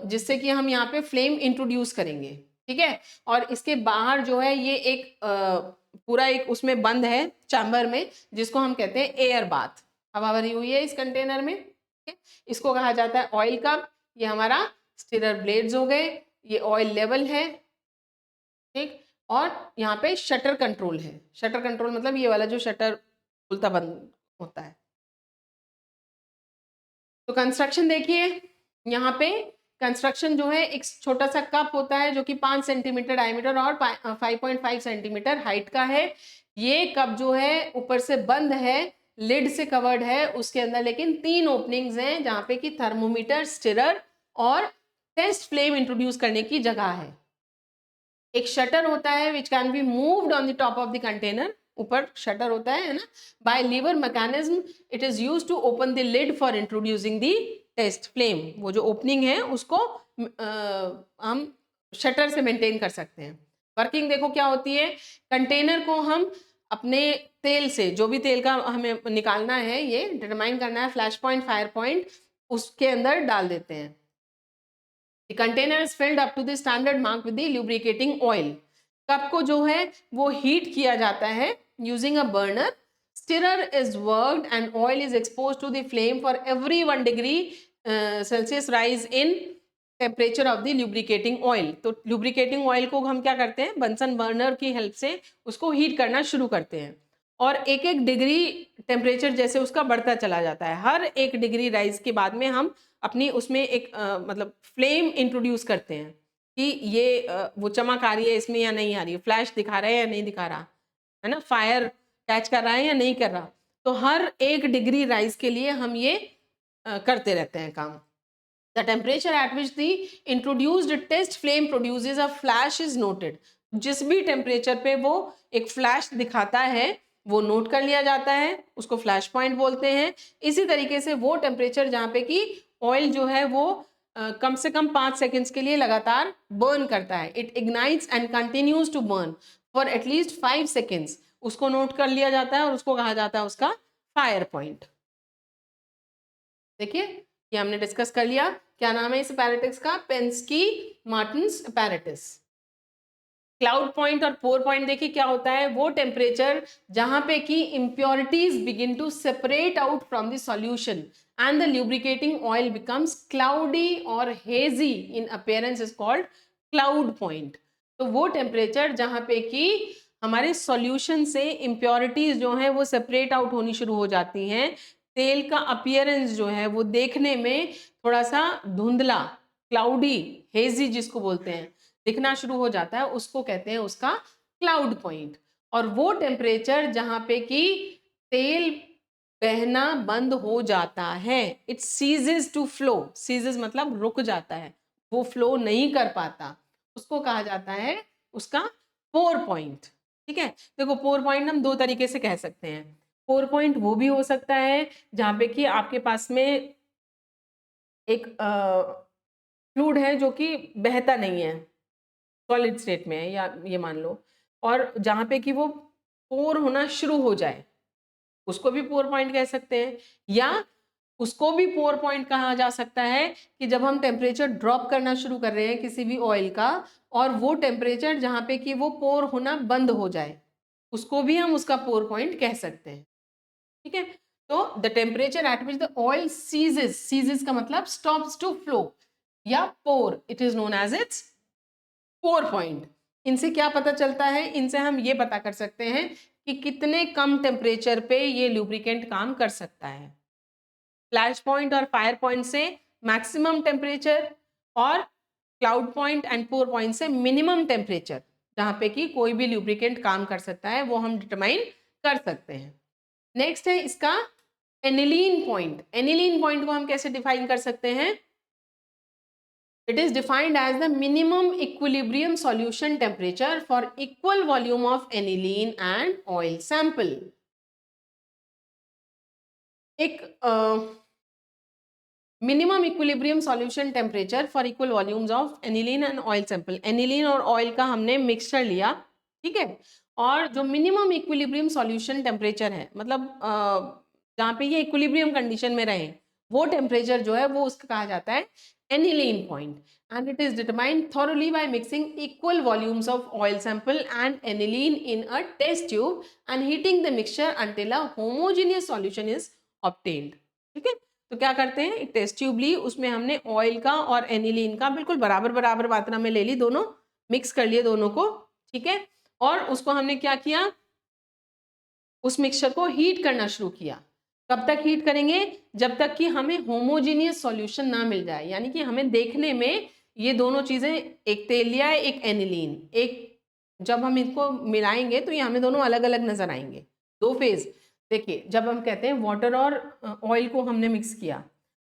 जिससे कि हम यहाँ पे फ्लेम इंट्रोड्यूस करेंगे, ठीक है। और इसके बाहर जो है ये एक पूरा एक उसमें बंद है चैम्बर में, जिसको हम कहते हैं एयर बाथ। हवा भरी हुई है इस कंटेनर में, ठीक है। इसको कहा जाता है ऑयल कप। ये हमारा स्टिरर ब्लेड्स हो गए, ये ऑयल लेवल है, ठीक। और यहाँ पे शटर कंट्रोल है। शटर कंट्रोल मतलब ये वाला जो शटर खुलता बंद होता है। तो कंस्ट्रक्शन देखिए, यहाँ पे कंस्ट्रक्शन जो है, एक छोटा सा कप होता है जो कि 5 सेंटीमीटर डायमीटर और 5.5 सेंटीमीटर हाइट का है। ये कप जो है ऊपर से बंद है, लिड से कवर्ड है, उसके अंदर लेकिन 3 ओपनिंग्स हैं जहाँ पे कि थर्मोमीटर, स्टिरर और टेस्ट फ्लेम इंट्रोड्यूस करने की जगह है। एक शटर होता है which can be moved on the top of the container, ऊपर शटर होता है ना, by lever mechanism it is used to open the lid for introducing the test flame. वो जो ओपनिंग है उसको हम शटर से मेंटेन कर सकते हैं। वर्किंग देखो क्या होती है, कंटेनर को हम अपने तेल से, जो भी तेल का हमें निकालना है, ये डिटरमाइन करना है फ्लैश पॉइंट, फायर पॉइंट, उसके अंदर डाल देते हैं। The container is filled up to the standard mark with the lubricating oil. Cup को जो है वो हीट किया जाता है using a burner. Stirrer is worked and oil is exposed to the flame for every 1 degree Celsius rise in temperature of the lubricating oil. तो lubricating oil को हम क्या करते हैं, बंसन बर्नर की हेल्प से उसको हीट करना शुरू करते हैं, और एक एक डिग्री टेम्परेचर जैसे उसका बढ़ता चला जाता है। हर 1 डिग्री राइज के बाद में हम अपनी उसमें एक मतलब फ्लेम इंट्रोड्यूस करते हैं कि ये वो चमक आ रही है इसमें या नहीं आ रही है, फ्लैश दिखा रहा है या नहीं दिखा रहा है ना, फायर कैच कर रहा है या नहीं कर रहा। तो हर 1 डिग्री राइज के लिए हम ये करते रहते हैं काम। The temperature at which the introduced test flame produces a flash is noted. जिस भी टेम्परेचर पे वो एक फ्लैश दिखाता है वो नोट कर लिया जाता है, उसको फ्लैश पॉइंट बोलते हैं। इसी तरीके से वो टेम्परेचर जहाँ पे कि ऑयल जो है वो कम से कम 5 सेकेंड्स के लिए लगातार बर्न करता है, it ignites and continues to burn for at least 5 seconds, उसको नोट कर लिया जाता है और उसको कहा जाता है उसका फायर पॉइंट। देखिए, ये हमने डिस्कस कर लिया। क्या नाम है इस अपैरेटस का, पेंस्की मार्टन्स अपैरेटस। क्लाउड पॉइंट और पोर पॉइंट देखिए क्या होता है, वो टेम्परेचर जहां पे कि impurities begin to separate out from the solution and the lubricating oil becomes cloudy और hazy in appearance is called cloud point. तो वो टेम्परेचर जहां पे कि हमारे सॉल्यूशन से इम्प्योरिटीज जो है वो सेपरेट आउट होनी शुरू हो जाती हैं, तेल का अपीयरेंस जो है वो देखने में थोड़ा सा धुंधला, क्लाउडी, हेजी जिसको बोलते हैं, दिखना शुरू हो जाता है, उसको कहते हैं उसका क्लाउड पॉइंट। और वो टेम्परेचर जहां पे कि तेल बहना बंद हो जाता है, it ceases to flow, ceases मतलब रुक जाता है, वो फ्लो नहीं कर पाता, उसको कहा जाता है उसका पोर पॉइंट, ठीक है। देखो पोर पॉइंट हम दो तरीके से कह सकते हैं। पोर पॉइंट वो भी हो सकता है जहाँ पे कि आपके पास में एक फ्लूइड है जो कि बहता नहीं है, सॉलिड स्टेट में है, या ये मान लो, और जहाँ पे कि वो पोर होना शुरू हो जाए, उसको भी पोर पॉइंट कह सकते हैं। या उसको भी पोर पॉइंट कहा जा सकता है कि जब हम टेम्परेचर ड्रॉप करना शुरू कर रहे हैं किसी भी ऑयल का, और वो टेम्परेचर जहाँ पे कि वो पोर होना बंद हो जाए, उसको भी हम उसका पोर पॉइंट कह सकते हैं, ठीक है। तो the temperature at which the oil ceases, ceases का मतलब स्टॉप्स टू फ्लो या pour, it is known as its pour point. इनसे क्या पता चलता है? इनसे हम ये पता कर सकते हैं कि कितने कम टेम्परेचर पे ये लुब्रिकेंट काम कर सकता है। फ्लैश पॉइंट और फायर पॉइंट से मैक्सिमम टेम्परेचर, और cloud point and pour point से मिनिमम टेम्परेचर जहाँ पे कि कोई भी लुब्रिकेंट काम कर सकता है, वो हम डिटरमाइन कर सकते हैं। नेक्स्ट है इसका एनिलीन पॉइंट। एनिलीन पॉइंट को हम कैसे डिफाइन कर सकते हैं? It is defined as the minimum equilibrium solution temperature for equal volume of aniline and oil sample. एक minimum equilibrium solution temperature for equal volumes of aniline and oil sample. Aniline और oil का हमने mixture लिया, ठीक है, और जो minimum equilibrium solution temperature है, मतलब जहाँ पे ये इक्विलिब्रियम कंडीशन में रहे, वो टेम्परेचर जो है वो उसका कहा जाता है aniline point, and it is determined thoroughly by mixing equal volumes of oil sample and aniline in a test tube and heating the mixture until a homogeneous solution is obtained, ठीक है। तो क्या करते हैं, एक टेस्ट ट्यूब ली, उसमें हमने oil का और एनिलीन का बिल्कुल बराबर बराबर मात्रा में ले ली, दोनों मिक्स कर लिए दोनों को, ठीक है। और उसको हमने क्या किया, उस मिक्सचर को हीट करना शुरू किया। कब तक हीट करेंगे? जब तक कि हमें होमोजीनियस सॉल्यूशन ना मिल जाए, यानी कि हमें देखने में ये दोनों चीजें, एक तेल लिया है एक एनिलीन, एक जब हम इनको मिलाएंगे तो ये हमें दोनों अलग अलग नजर आएंगे, दो फेज। देखिए जब हम कहते हैं वाटर और ऑयल को हमने मिक्स किया,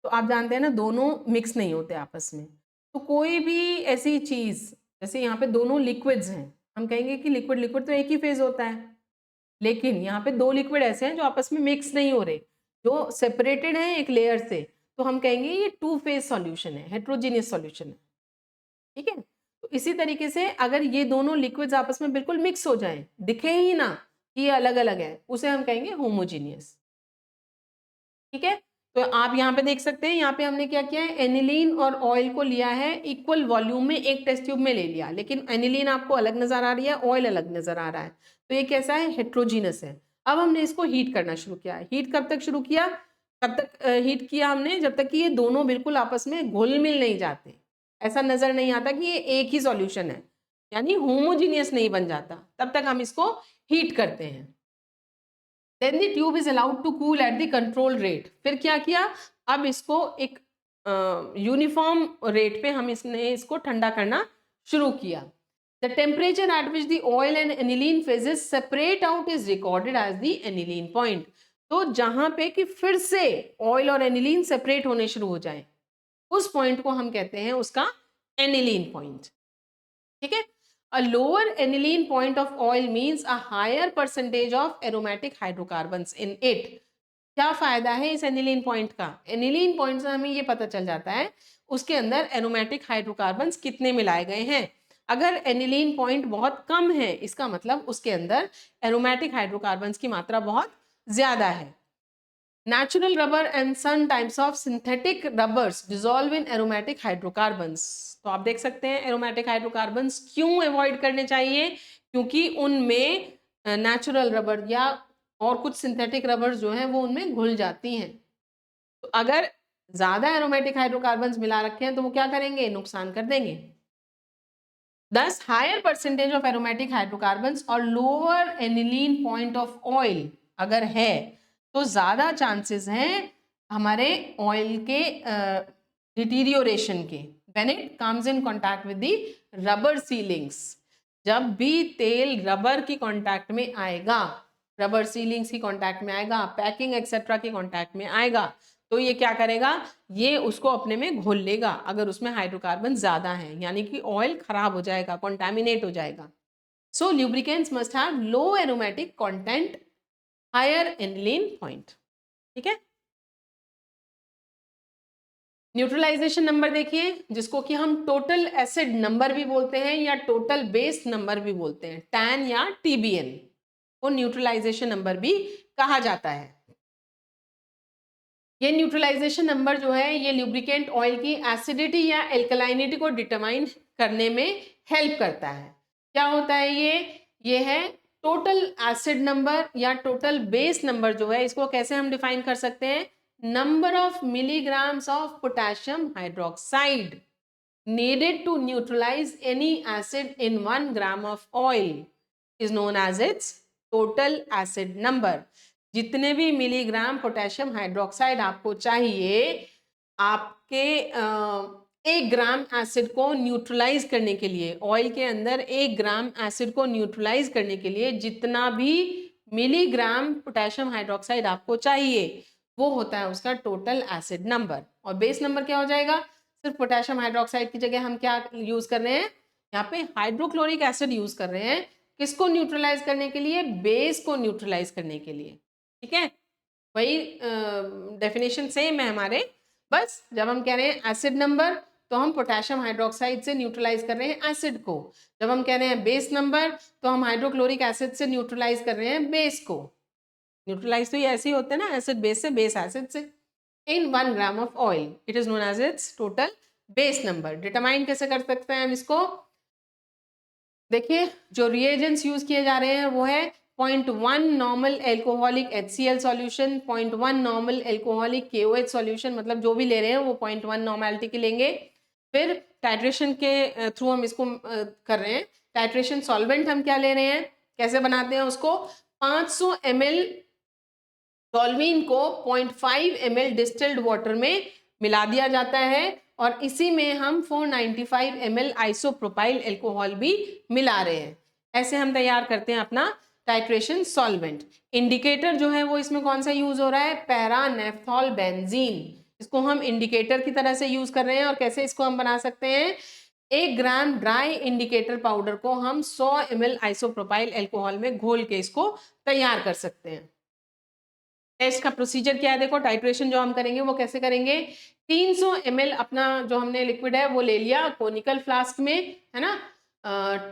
तो आप जानते हैं ना दोनों मिक्स नहीं होते आपस में। तो कोई भी ऐसी चीज, जैसे यहाँ पे दोनों लिक्विड्स हैं, हम कहेंगे कि लिक्विड लिक्विड तो एक ही फेज होता है, लेकिन यहाँ पे दो लिक्विड ऐसे हैं जो आपस में मिक्स नहीं हो रहे, जो सेपरेटेड हैं एक लेयर से, तो हम कहेंगे ये टू फेज सॉल्यूशन है, हेट्रोजीनियस सॉल्यूशन है, ठीक है। तो इसी तरीके से अगर ये दोनों लिक्विड्स आपस में बिल्कुल मिक्स हो जाएं, दिखे ही ना कि ये अलग अलग है, उसे हम कहेंगे होमोजीनियस, ठीक है। तो आप यहाँ पे देख सकते हैं, यहाँ पे हमने क्या किया है, एनिलीन और ऑयल को लिया है इक्वल वॉल्यूम में, एक टेस्ट ट्यूब में ले लिया, लेकिन एनिलीन आपको अलग नजर आ रही है, ऑयल अलग नजर आ रहा है, तो ये कैसा है, हेट्रोजीनस है। अब हमने इसको हीट करना शुरू किया। हीट कब तक शुरू किया, कब तक हीट किया हमने, जब तक कि ये दोनों बिल्कुल आपस में घुल मिल नहीं जाते, ऐसा नजर नहीं आता कि ये एक ही सॉल्यूशन है, यानी होमोजीनियस नहीं बन जाता, तब तक हम इसको हीट करते हैं। Then the tube is allowed to cool at the control rate. फिर क्या किया, अब इसको एक यूनिफॉर्म रेट पे हम इसको ठंडा करना शुरू किया। The temperature at which the oil and aniline phases separate out is recorded as the aniline point. तो जहां पे कि फिर से ऑयल और एनिलीन सेपरेट होने शुरू हो जाए, उस पॉइंट को हम कहते हैं उसका एनिलीन पॉइंट, ठीक है। A lower aniline point of oil means a higher percentage of aromatic hydrocarbons in it. क्या फायदा है इस एनिलीन पॉइंट का? एनिलीन पॉइंट से हमें ये पता चल जाता है उसके अंदर एरोमेटिक हाइड्रोकार्बन्स कितने मिलाए गए हैं। अगर एनिलीन पॉइंट बहुत कम है, इसका मतलब उसके अंदर एरोमेटिक हाइड्रोकार्बन्स की मात्रा बहुत ज्यादा है। Natural rubber and some types of synthetic rubbers dissolve in aromatic hydrocarbons. तो आप देख सकते हैं एरोमेटिक हाइड्रोकार्बन्स क्यों अवॉइड करने चाहिए, क्योंकि उनमें नेचुरल रबर या और कुछ सिंथेटिक रबर्स जो हैं वो उनमें घुल जाती हैं। तो अगर ज्यादा एरोमेटिक हाइड्रोकार्बन्स मिला रखे हैं तो वो क्या करेंगे, नुकसान कर देंगे। Thus, higher percentage of aromatic hydrocarbons और lower aniline point of oil अगर है तो ज़्यादा चांसेस हैं हमारे ऑयल के डिटीरियोरेशन के। When it comes in contact with the rubber sealings, जब भी तेल रबर की कांटेक्ट में आएगा, रबर सीलिंग्स की कांटेक्ट में आएगा, पैकिंग एक्सेट्रा की कांटेक्ट में आएगा, तो ये क्या करेगा, ये उसको अपने में घोल लेगा अगर उसमें हाइड्रोकार्बन ज्यादा है, यानी कि ऑयल खराब हो जाएगा, कॉन्टामिनेट हो जाएगा। So lubricants must have low aromatic content, higher aniline point. ठीक है। न्यूट्रलाइजेशन नंबर देखिए, जिसको कि हम टोटल एसिड नंबर भी बोलते हैं या टोटल बेस नंबर भी बोलते हैं, टैन या TBN को न्यूट्रलाइजेशन नंबर भी कहा जाता है। ये न्यूट्रलाइजेशन नंबर जो है ये ल्यूब्रिकेंट ऑयल की एसिडिटी या एल्कलाइनिटी को डिटरमाइन करने में हेल्प करता है। क्या होता है ये है टोटल एसिड नंबर या टोटल बेस नंबर जो है, इसको कैसे हम डिफाइन कर सकते हैं, number of milligrams of potassium hydroxide needed to neutralize any acid in 1 gram of oil is known as its total acid number. जितने भी मिलीग्राम पोटेशियम हाइड्रोक्साइड आपको चाहिए आपके 1 ग्राम एसिड को न्यूट्रलाइज करने के लिए, ऑयल के अंदर 1 ग्राम एसिड को न्यूट्रलाइज करने के लिए जितना भी मिलीग्राम पोटेशियम हाइड्रोक्साइड आपको चाहिए वो होता है उसका टोटल एसिड नंबर। और बेस नंबर क्या हो जाएगा, सिर्फ पोटेशियम हाइड्रोक्साइड की जगह हम क्या यूज कर रहे हैं, यहाँ पे हाइड्रोक्लोरिक एसिड यूज कर रहे हैं, किसको न्यूट्रलाइज करने के लिए, बेस को न्यूट्रलाइज करने के लिए। ठीक है, वही डेफिनेशन सेम है हमारे, बस जब हम कह रहे हैं एसिड नंबर तो हम पोटेशियम हाइड्रोक्साइड से न्यूट्रलाइज कर रहे हैं एसिड को, जब हम कह रहे हैं बेस नंबर तो हम हाइड्रोक्लोरिक एसिड से न्यूट्रलाइज कर रहे हैं बेस को। न्यूट्रलाइज तो ये ऐसे ही होते हैं ना, एसिड बेस से, बेस एसिड से। in 1 gram of oil it is known as its total base number। Determine कैसे कर सकते हैं हम इसको, देखिए जो रिएजेंट्स यूज किए जा रहे हैं वो है 0.1 normal alcoholic HCl solution, 0.1 normal alcoholic KOH solution, मतलब जो भी ले रहे हैं वो 0.1 नॉर्मेलिटी के लेंगे। फिर टाइट्रेशन के थ्रू हम इसको कर रहे हैं। टाइट्रेशन सॉल्वेंट हम क्या ले रहे हैं, कैसे बनाते हैं उसको, 500 ml टॉल्वीन को 0.5 ml डिस्टिल्ड वाटर में मिला दिया जाता है और इसी में हम 495 ml आइसोप्रोपाइल अल्कोहल भी मिला रहे हैं। ऐसे हम तैयार करते हैं अपना टाइट्रेशन सॉल्वेंट। इंडिकेटर जो है वो इसमें कौन सा यूज हो रहा है, पैरा नेफ्थॉल बेंजीन, इसको हम इंडिकेटर की तरह से यूज कर रहे हैं। और कैसे इसको हम बना सकते हैं, 1 ग्राम ड्राई इंडिकेटर पाउडर को हम 100 ml आइसोप्रोपाइल अल्कोहल में घोल के इसको तैयार कर सकते हैं। टेस्ट का प्रोसीजर क्या है, देखो टाइट्रेशन जो हम करेंगे वो कैसे करेंगे, 300 ml अपना जो हमने लिक्विड है वो ले लिया कोनिकल फ्लास्क में, है ना।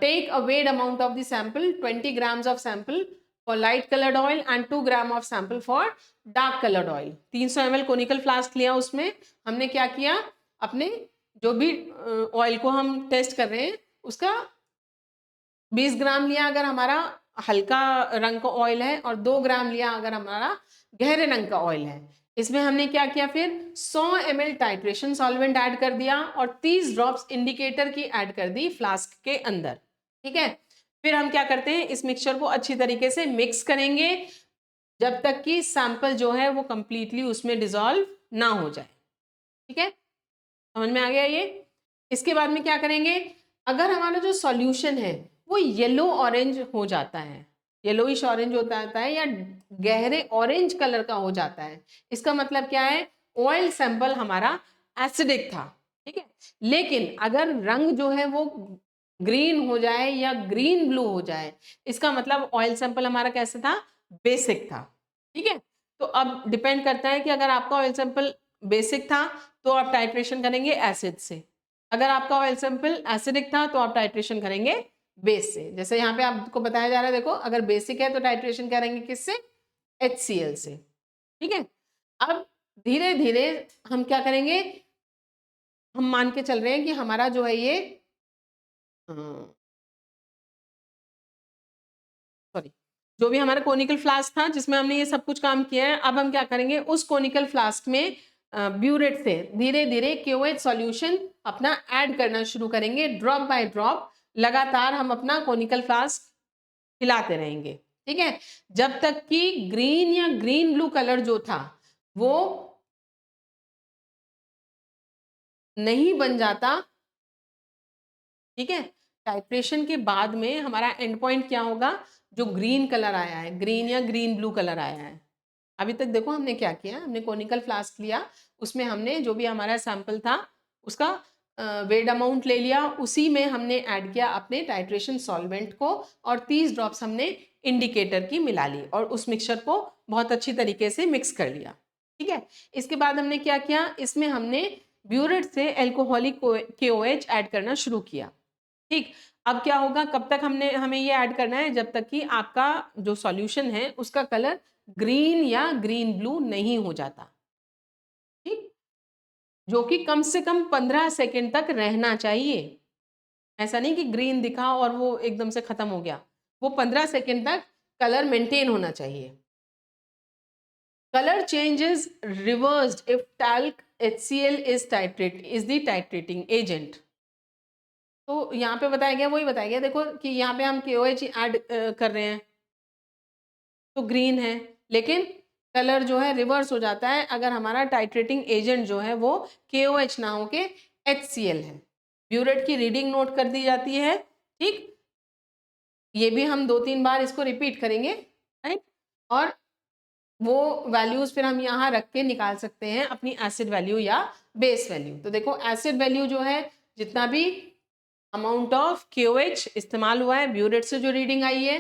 Take a weighed amount of the sample, 20 grams of sample for light coloured oil and 2 gram of sample for dark coloured oil. 300 ml conical flask लिया, उसमें हमने क्या किया, अपने जो भी ऑयल को हम टेस्ट कर रहे हैं उसका 20 ग्राम लिया अगर हमारा हल्का रंग का ऑयल है और 2 ग्राम लिया अगर हमारा गहरे रंग का ऑयल है। इसमें हमने क्या किया, फिर 100 ml टाइट्रेशन सॉल्वेंट ऐड कर दिया और 30 ड्रॉप्स इंडिकेटर की ऐड कर दी फ्लास्क के अंदर। ठीक है, फिर हम क्या करते हैं, इस मिक्सचर को अच्छी तरीके से मिक्स करेंगे जब तक कि सैंपल जो है वो कंप्लीटली उसमें डिसॉल्व ना हो जाए। ठीक है, समझ में आ गया ये। इसके बाद में क्या करेंगे, अगर हमारा जो सॉल्यूशन है वो येलो ऑरेंज हो जाता है, येलोइश ऑरेंज होता है या गहरे ऑरेंज कलर का हो जाता है, इसका मतलब क्या है, ऑयल सैंपल हमारा एसिडिक था। ठीक है, लेकिन अगर रंग जो है वो ग्रीन हो जाए या ग्रीन ब्लू हो जाए, इसका मतलब ऑयल सैंपल हमारा कैसे था, बेसिक था। ठीक है, तो अब डिपेंड करता है कि अगर आपका ऑयल सैंपल बेसिक था तो आप टाइट्रेशन करेंगे एसिड से, अगर आपका ऑयल सैंपल एसिडिक था तो आप टाइट्रेशन करेंगे बेस से। जैसे यहाँ पे आपको बताया जा रहा है, देखो अगर बेसिक है तो टाइट्रेशन करेंगे किससे, HCl से। ठीक है, अब धीरे धीरे हम क्या करेंगे, हम मान के चल रहे हैं कि हमारा जो है ये सॉरी जो भी हमारा कोनिकल फ्लास्क था जिसमें हमने ये सब कुछ काम किया है, अब हम क्या करेंगे, उस कोनिकल फ्लास्क में ब्यूरेट से धीरे धीरे KOH सॉल्यूशन अपना ऐड करना शुरू करेंगे, ड्रॉप बाय ड्रॉप लगातार हम अपना कोनिकल फ्लास्क हिलाते रहेंगे। ठीक है, जब तक कि ग्रीन या ग्रीन ब्लू कलर जो था वो नहीं बन जाता। ठीक है, टाइट्रेशन के बाद में हमारा एंड पॉइंट क्या होगा, जो ग्रीन कलर आया है, ग्रीन या ग्रीन ब्लू कलर आया है। अभी तक देखो हमने क्या किया, हमने कोनिकल फ्लास्क लिया, उसमें हमने जो भी हमारा सैंपल था उसका वेड अमाउंट ले लिया, उसी में हमने ऐड किया अपने टाइट्रेशन सॉल्वेंट को और 30 ड्रॉप्स हमने इंडिकेटर की मिला ली और उस मिक्सचर को बहुत अच्छी तरीके से मिक्स कर लिया। ठीक है, इसके बाद हमने क्या किया, इसमें हमने ब्यूरेट से एल्कोहलिक KOH ऐड करना शुरू किया। ठीक, अब क्या होगा, कब तक हमें ये ऐड करना है, जब तक कि आपका जो सॉल्यूशन है उसका कलर ग्रीन या ग्रीन ब्लू नहीं हो जाता। ठीक, जो कि कम से कम 15 सेकंड तक रहना चाहिए। ऐसा नहीं कि ग्रीन दिखा और वो एकदम से खत्म हो गया, वो 15 सेकंड तक कलर मेंटेन होना चाहिए। Colour change is reversed if talc HCl is the titrating agent। तो यहाँ पे बताया गया, वही बताया गया, देखो कि यहाँ पे हम KOH ऐड कर रहे हैं तो ग्रीन है, लेकिन कलर जो है रिवर्स हो जाता है अगर हमारा टाइट्रेटिंग एजेंट जो है वो KOH ना हो के HCl है। ब्यूरेट की रीडिंग नोट कर दी जाती है। ठीक, ये भी हम 2-3 बार इसको रिपीट करेंगे, राइट, और वो वैल्यूज फिर हम यहाँ रख के निकाल सकते हैं अपनी एसिड वैल्यू या बेस वैल्यू। तो देखो एसिड वैल्यू जो है, जितना भी अमाउंट ऑफ KOH इस्तेमाल हुआ है ब्यूरेट से जो रीडिंग आई है,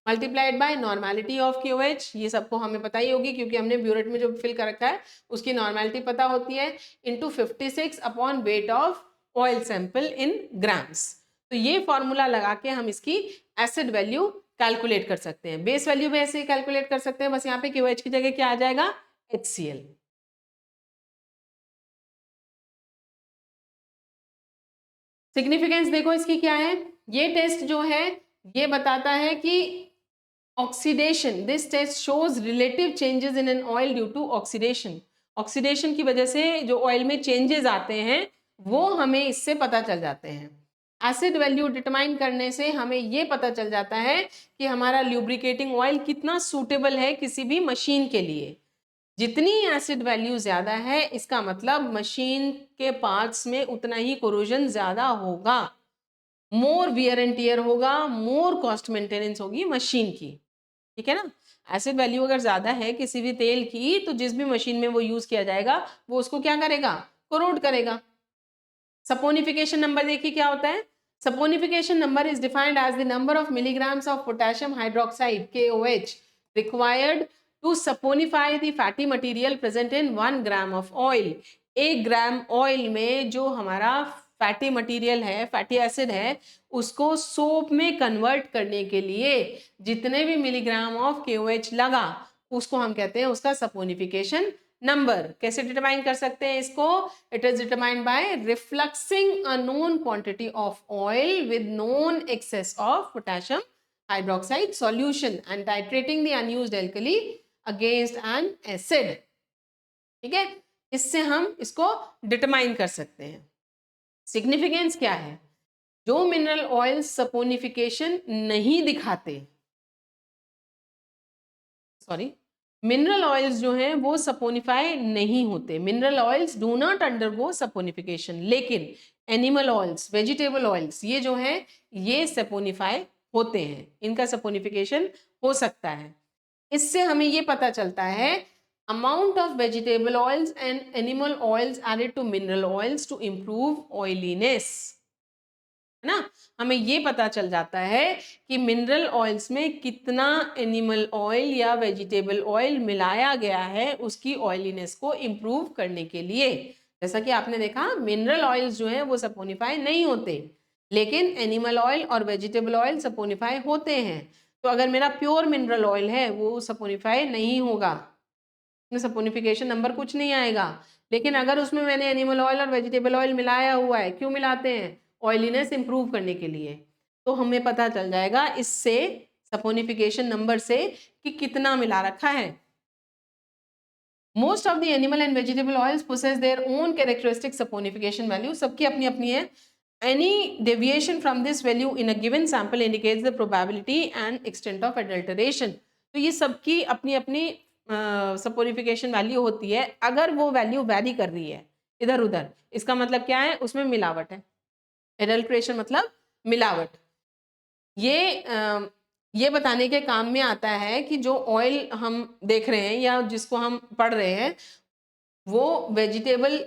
multiplied by normality of KOH, ये सबको हमें पता ही होगी क्योंकि हमने ब्यूरेट में जो फिल कर रखा है उसकी नॉर्मेलिटी पता होती है, into 56 upon weight of oil sample in grams. तो ये फॉर्मूला लगा के हम इसकी एसिड वैल्यू कैलकुलेट कर सकते हैं। बेस वैल्यू भी ऐसे ही कैलकुलेट कर सकते हैं, बस यहाँ पे KOH की जगह क्या आ जाएगा, HCl। सिग्निफिकेंस देखो इसकी क्या है, ये टेस्ट जो है ये बताता है कि oxidation, this test shows relative changes in an oil due to oxidation. Oxidation की वजह से जो ऑयल में चेंजेस आते हैं वो हमें इससे पता चल जाते हैं। एसिड वैल्यू डिटरमाइन करने से हमें ये पता चल जाता है कि हमारा ल्यूब्रिकेटिंग ऑयल कितना सूटेबल है किसी भी मशीन के लिए। जितनी एसिड वैल्यू ज्यादा है इसका मतलब मशीन के पार्ट्स में उतना ही कोरोजन ज्यादा होगा, मोर वियर एंड टियर होगा, मोर कॉस्ट मेंटेनेंस होगी मशीन की। ठीक है ना, एसिड वैल्यू अगर ज्यादा है किसी भी तेल की तो जिस भी मशीन में वो यूज किया जाएगा वो उसको क्या करेगा, कोरोड करेगा। सपोनिफिकेशन नंबर देखिए क्या होता है, saponification number is defined as the number of milligrams of potassium hydroxide KOH required to saponify the fatty material present in 1 gram of oil. 1 gram oil में जो हमारा फैटी मटेरियल है, fatty acid है, उसको सोप में convert करने के लिए जितने भी मिलीग्राम ऑफ KOH लगा उसको हम कहते हैं उसका सपोनिफिकेशन नंबर। कैसे डिटरमाइन कर सकते हैं इसको, it is determined by refluxing a known quantity of oil with known excess of potassium hydroxide solution and titrating the unused alkali against an acid. ठीक है, इससे हम इसको डिटरमाइन कर सकते हैं। सिग्निफिकेंस क्या है, जो मिनरल ऑयल सपोनिफिकेशन नहीं दिखाते, सॉरी, मिनरल ऑयल्स जो हैं वो सपोनिफाई नहीं होते, mineral oils do not undergo saponification, लेकिन एनिमल ऑयल्स, वेजिटेबल ऑयल्स ये जो हैं ये सपोनिफाई होते हैं, इनका सपोनिफिकेशन हो सकता है। इससे हमें ये पता चलता है amount of vegetable oils and animal oils added to mineral oils to improve oiliness, है ना, हमें ये पता चल जाता है कि मिनरल ऑयल्स में कितना एनिमल ऑयल या वेजिटेबल ऑयल मिलाया गया है उसकी ऑयलीनेस को इम्प्रूव करने के लिए। जैसा कि आपने देखा मिनरल ऑयल्स जो है वो सपोनिफाई नहीं होते, लेकिन एनिमल ऑयल और वेजिटेबल ऑयल सपोनिफाई होते हैं। तो अगर मेरा प्योर मिनरल ऑयल है वो सपोनिफाई नहीं होगा, उसमें सपोनिफिकेशन नंबर कुछ नहीं आएगा। लेकिन अगर उसमें मैंने एनिमल ऑयल और वेजिटेबल ऑयल मिलाया हुआ है, क्यों मिलाते हैं, ऑयलीनेस इंप्रूव करने के लिए, तो हमें पता चल जाएगा इससे सपोनिफिकेशन नंबर से कि कितना मिला रखा है। Most of the animal and vegetable oils possess their own characteristic saponification value, सबकी अपनी अपनी है। Any deviation from this value in a given sample indicates the probability and extent of adulteration. तो ये सबकी अपनी अपनी सपोनिफिकेशन वैल्यू होती है। अगर वो वैल्यू वैरी कर रही है इधर उधर, इसका मतलब क्या है, उसमें मिलावट है। एडल्ट्रेशन मतलब मिलावट। ये बताने के काम में आता है कि जो ऑयल हम देख रहे हैं या जिसको हम पढ़ रहे हैं वो वेजिटेबल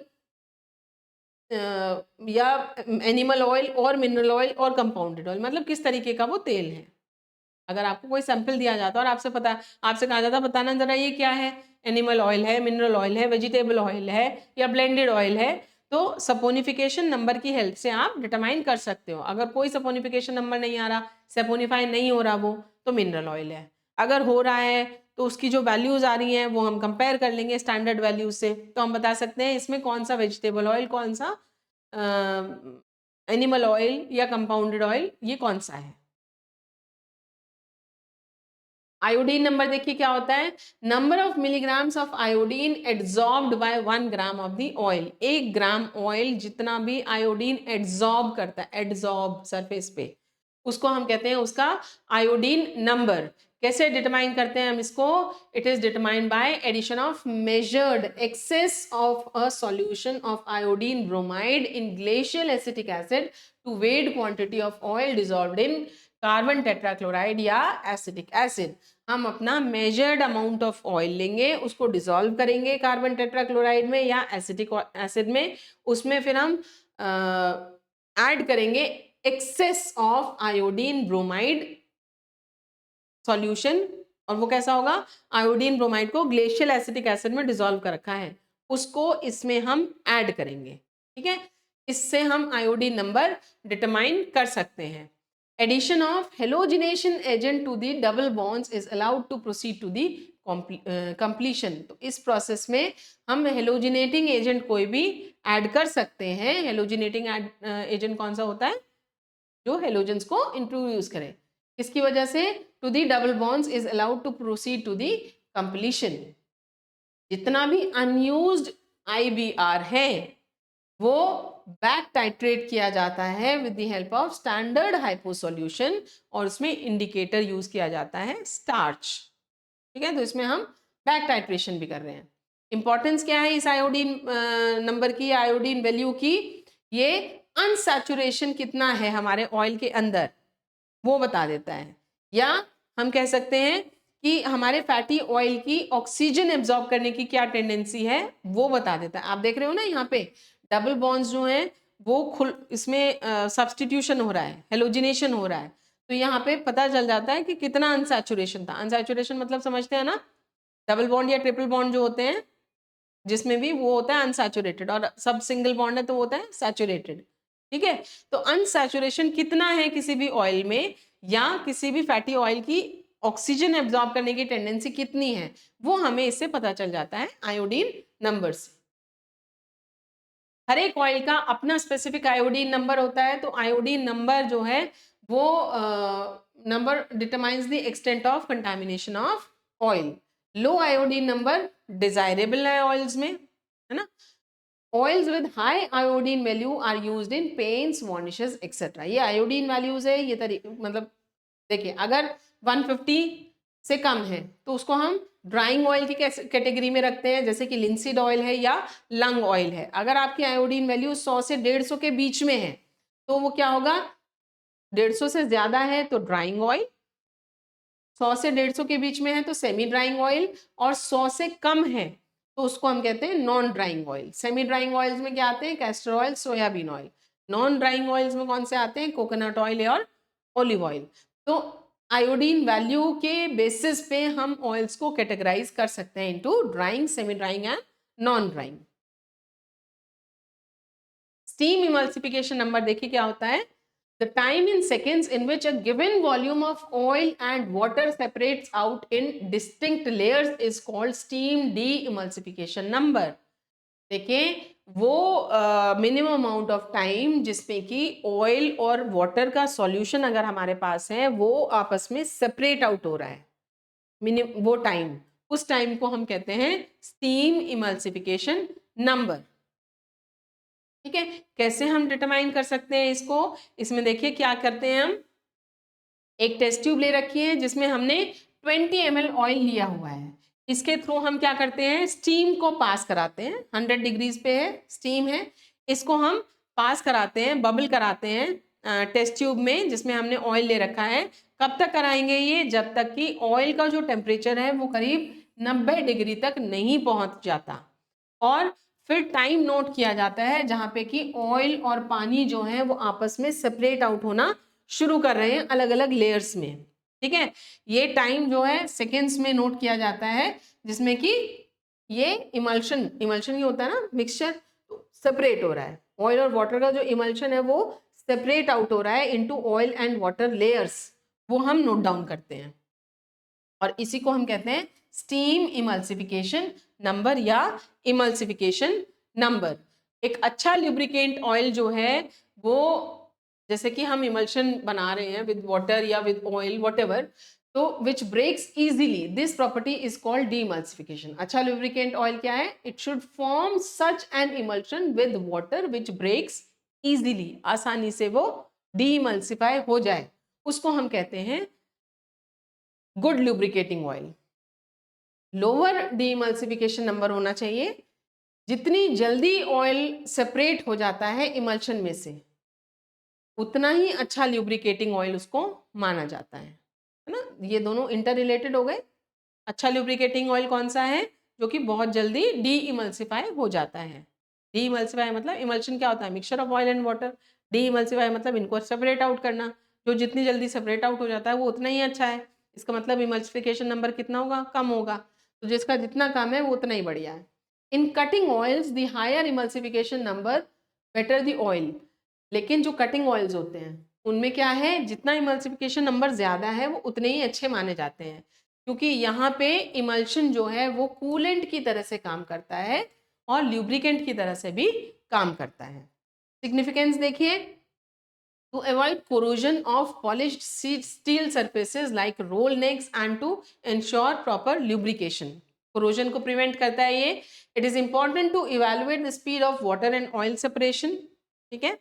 या एनिमल ऑयल और मिनरल ऑयल और कंपाउंडेड ऑयल, मतलब किस तरीके का वो तेल है। अगर आपको कोई सैंपल दिया जाता है और आपसे कहा जाता है बताना जरा ये क्या है, एनिमल ऑयल है, मिनरल ऑयल है, वेजिटेबल ऑयल है या ब्लेंडेड ऑयल है, तो सपोनिफिकेशन नंबर की हेल्प से आप डिटरमाइन कर सकते हो। अगर कोई सपोनिफिकेशन नंबर नहीं आ रहा, सपोनिफाई नहीं हो रहा वो, तो मिनरल ऑयल है। अगर हो रहा है तो उसकी जो वैल्यूज आ रही हैं वो हम कंपेयर कर लेंगे स्टैंडर्ड वैल्यूज से, तो हम बता सकते हैं इसमें कौन सा वेजिटेबल ऑयल, कौन सा एनिमल ऑयल या कंपाउंडेड ऑयल, ये कौन सा है। आयोडीन नंबर देखिए क्या होता है, number of milligrams of iodine adsorbed by 1 gram of the oil. 1 gram oil जितना भी आयोडीन एड्सॉर्ब करता है, एड्सॉर्ब सरफेस पे, उसको हम कहते हैं उसका आयोडीन नंबर। कैसे डिटरमाइन करते हैं हम इसको, it is determined by addition of measured excess of a solution of iodine bromide in glacial acetic acid to weighed quantity of oil dissolved in carbon tetrachloride या एसिटिक एसिड। हम अपना measured amount of oil लेंगे, उसको dissolve करेंगे carbon tetrachloride में या acetic acid में, उसमें फिर हम ऐड करेंगे excess of iodine bromide solution, और वो कैसा होगा, आयोडीन ब्रोमाइड को ग्लेशियल एसिटिक एसिड में डिसॉल्व कर रखा है, उसको इसमें हम ऐड करेंगे। ठीक है, इससे हम आयोडीन नंबर डिटरमाइन कर सकते हैं। Addition of halogenation agent to the double bonds is allowed to proceed to the completion। तो इस प्रोसेस में हम हेलोजिनेटिंग एजेंट कोई भी ऐड कर सकते हैं। हेलोजिनेटिंग एजेंट कौन सा होता है, जो हेलोजेंस को इंट्रोड्यूस करे। इसकी वजह से to the double bonds is allowed to proceed to the completion. जितना भी अनयूज्ड IBR है वो बैक टाइट्रेट किया जाता है with the help of standard hypo solution, और उसमें इंडिकेटर यूज किया जाता है स्टार्च। ठीक है, तो इसमें हम बैक टाइट्रेशन भी कर रहे हैं। इंपॉर्टेंस क्या है इस आयोडीन नंबर की, आयोडीन वैल्यू की, ये अनसैचुरेशन कितना है हमारे ऑयल के अंदर वो बता देता है, या हम कह सकते हैं कि हमारे फैटी ऑयल की ऑक्सीजन एब्जॉर्ब करने की क्या टेंडेंसी है वो बता देता है। आप देख रहे हो ना यहाँ पे डबल बॉन्ड्स जो हैं वो इसमें सब्स्टिट्यूशन हो रहा है, हेलोजिनेशन हो रहा है, तो यहाँ पे पता चल जाता है कि कितना अनसैचुरेशन था। अनसैचुरेशन मतलब समझते हैं ना, डबल बॉन्ड या ट्रिपल बॉन्ड जो होते हैं जिसमें भी वो होता है अनसैचुरेटेड, और सब सिंगल बॉन्ड है तो वो होता है सैचुरेटेड। ठीक है, तो अनसैचुरेशन कितना है किसी भी ऑयल में या किसी भी फैटी ऑयल की ऑक्सीजन एब्जॉर्ब करने की टेंडेंसी कितनी है, वो हमें इससे पता चल जाता है आयोडीन नंबर से। हर एक ऑयल का अपना स्पेसिफिक आयोडीन नंबर होता है, तो आयोडीन नंबर जो है वो number determines the extent of contamination of oil. Low iodine number desirable है ऑयल्स में, है ना। Oils with high iodine value are used in paints, varnishes etcetera. ये आयोडीन वैल्यूज है, ये मतलब देखिए अगर 150 से कम है तो उसको हम ड्राइंग ऑयल की कैटेगरी में रखते हैं, जैसे कि लिंसीड ऑयल है या लंग ऑयल है। अगर आपकी आयोडीन वैल्यू 100 से 150 के बीच में है तो वो क्या होगा, 150 से ज्यादा है तो ड्राइंग ऑयल, 100 से 150 के बीच में है तो सेमी ड्राइंग ऑयल, और 100 से कम है तो उसको हम कहते हैं non drawing oil. Semi drawing oils में क्या आते हैं, castor oil, soybean oil. Non drawing oils में कौन से आते हैं, कोकोनट ऑयल और ऑलिव ऑयल। तो आयोडीन वैल्यू के बेसिस पे हम ऑयल्स को कैटेगराइज कर सकते हैं into drawing, semi drawing and non drawing. Steam emulsification number देखिए क्या होता है, the time in seconds in which a given volume of oil and water separates out in distinct layers is called steam de-emulsification number। देखिए वो minimum amount of time जिसमें कि oil और water का सॉल्यूशन अगर हमारे पास है वो आपस में सेपरेट आउट हो रहा है, वो टाइम, उस टाइम को हम कहते हैं स्टीम इमल्सिफिकेशन नंबर। ठीक है, कैसे हम डिटरमाइन कर सकते हैं इसको, इसमें देखिए क्या करते हैं हम, एक टेस्ट ट्यूब ले रखी है जिसमें हमने 20 ml ऑयल लिया हुआ है, इसके थ्रू हम क्या करते हैं, स्टीम को पास कराते हैं। 100 डिग्रीज पे है, स्टीम है, इसको हम पास कराते हैं, बबल कराते हैं टेस्ट ट्यूब में जिसमें हमने ऑयल ले रखा है। कब तक कराएंगे ये, जब तक कि ऑयल का जो टेम्परेचर है वो करीब 90 डिग्री तक नहीं पहुंच जाता, और फिर टाइम नोट किया जाता है जहां पे कि ऑयल और पानी जो है वो आपस में सेपरेट आउट होना शुरू कर रहे हैं अलग अलग लेयर्स में, ठीक है। ये टाइम जो है सेकेंड्स में नोट किया जाता है, जिसमें कि ये इमल्शन ये होता है ना मिक्सचर, सेपरेट हो रहा है। ऑयल और वाटर का जो इमल्शन है वो सेपरेट आउट हो रहा है into oil and water layers, वो हम नोट डाउन करते हैं और इसी को हम कहते हैं स्टीम इमल्सिफिकेशन नंबर या इमल्सिफिकेशन नंबर। एक अच्छा ल्यूब्रिकेंट ऑयल जो है वो, जैसे कि हम इमल्शन बना रहे हैं विद वाटर या विद ऑयल व्हाटएवर, तो which breaks easily, this property is called demulsification. अच्छा ल्यूब्रिकेंट ऑयल क्या है? It should form such an emulsion with water which breaks easily, आसानी से वो डीइमल्सिफाई हो जाए, उसको हम कहते हैं good lubricating oil. Lower demulsification number होना चाहिए। जितनी जल्दी ऑयल सेपरेट हो जाता है इमल्शन में से, उतना ही अच्छा ल्यूब्रिकेटिंग ऑयल उसको माना जाता है ना। ये दोनों इंटर रिलेटेड हो गए। अच्छा ल्यूब्रिकेटिंग ऑयल कौन सा है? जो कि बहुत जल्दी डी इमल्सिफाई हो जाता है। डी इमल्सिफाई मतलब इमल्शन क्या होता है? Mixture of oil and water. D emulsify मतलब इनको सेपरेट आउट करना। जो जितनी जल्दी सेपरेट आउट हो जाता है वो उतना ही अच्छा है। इसका मतलब इमल्सिफिकेशन नंबर कितना होगा? कम होगा। तो जिसका जितना कम है वो उतना ही बढ़िया है। In cutting oils the higher emulsification number better the oil. लेकिन जो कटिंग ऑयल्स होते हैं उनमें क्या है, जितना इमल्सिफिकेशन नंबर ज्यादा है वो उतने ही अच्छे माने जाते हैं, क्योंकि यहाँ पे इमल्शन जो है वो कूलेंट की तरह से काम करता है और ल्यूब्रिकेंट की तरह से भी काम करता है। सिग्निफिकेंस देखिए, to avoid corrosion of polished steel surfaces like roll necks and to ensure proper lubrication. corrosion को prevent करता है ये। it is important to evaluate the speed of water and oil separation, ठीक है,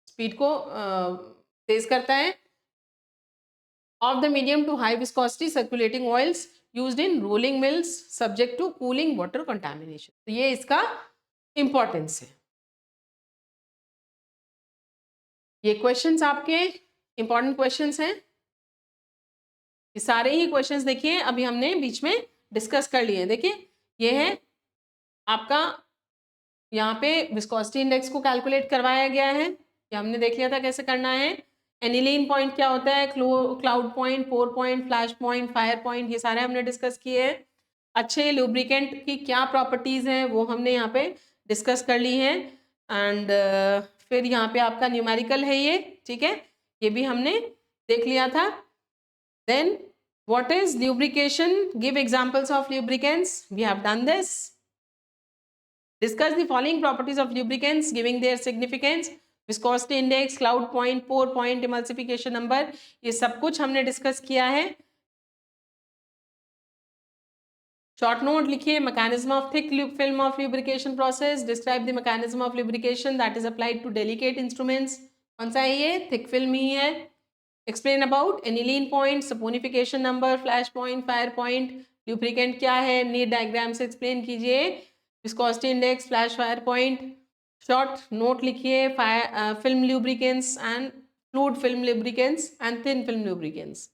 स्पीड को तेज करता है। of the medium to high viscosity circulating oils used in rolling mills subject to cooling water contamination. तो ये इसका इंपॉर्टेंस है। ये क्वेश्चंस आपके इंपॉर्टेंट क्वेश्चंस हैं। ये सारे ही क्वेश्चंस देखिए अभी हमने बीच में डिस्कस कर लिए हैं। देखिए ये है आपका, यहाँ पे विस्कोसिटी इंडेक्स को कैलकुलेट करवाया गया है, ये हमने देख लिया था कैसे करना है। एनिलीन पॉइंट क्या होता है, cloud point, pour point, flash point, fire point, ये सारे हमने डिस्कस किए हैं। अच्छे लुब्रिकेंट की क्या प्रॉपर्टीज हैं वो हमने यहाँ पे डिस्कस कर ली हैं। एंड फिर यहाँ पे आपका न्यूमेरिकल है ये, ठीक है, ये भी हमने देख लिया था। Then what is lubrication? Give examples of lubricants. We have done this. Discuss the following properties of lubricants giving their significance. Viscosity index, cloud point, pore point, emulsification number, ये सब कुछ हमने डिस्कस किया है। शॉर्ट नोट लिखिए, mechanism of thick film of lubrication process. Describe the mechanism of lubrication that is applied to delicate instruments. कौन सा है ये? थिक फिल्म ही है। Explain about aniline point, saponification number, flash point, fire point, lubricant क्या है, neat diagram से explain कीजिए। Viscosity index, flash, fire point. Short note लिखिए, film lubricants and fluid film lubricants and thin film lubricants.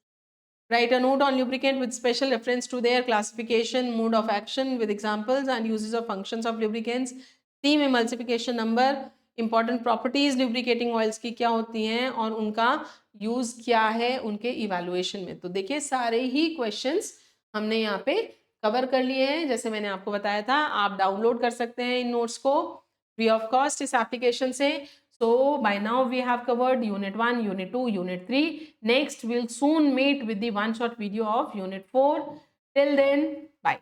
Write a note on lubricant with special reference to their classification, mode of action with examples and uses of functions of lubricants. Theme emulsification number, important properties lubricating oils की क्या होती हैं और उनका use क्या है उनके evaluation में। तो देखिए सारे ही क्वेश्चंस हमने यहाँ पे कवर कर लिए हैं। जैसे मैंने आपको बताया था, आप डाउनलोड कर सकते हैं इन नोट्स को फ्री ऑफ कॉस्ट इस एप्लीकेशन से। So by now we have covered unit 1, unit 2, unit 3. Next we'll soon meet with the one shot video of unit 4. Till then, bye.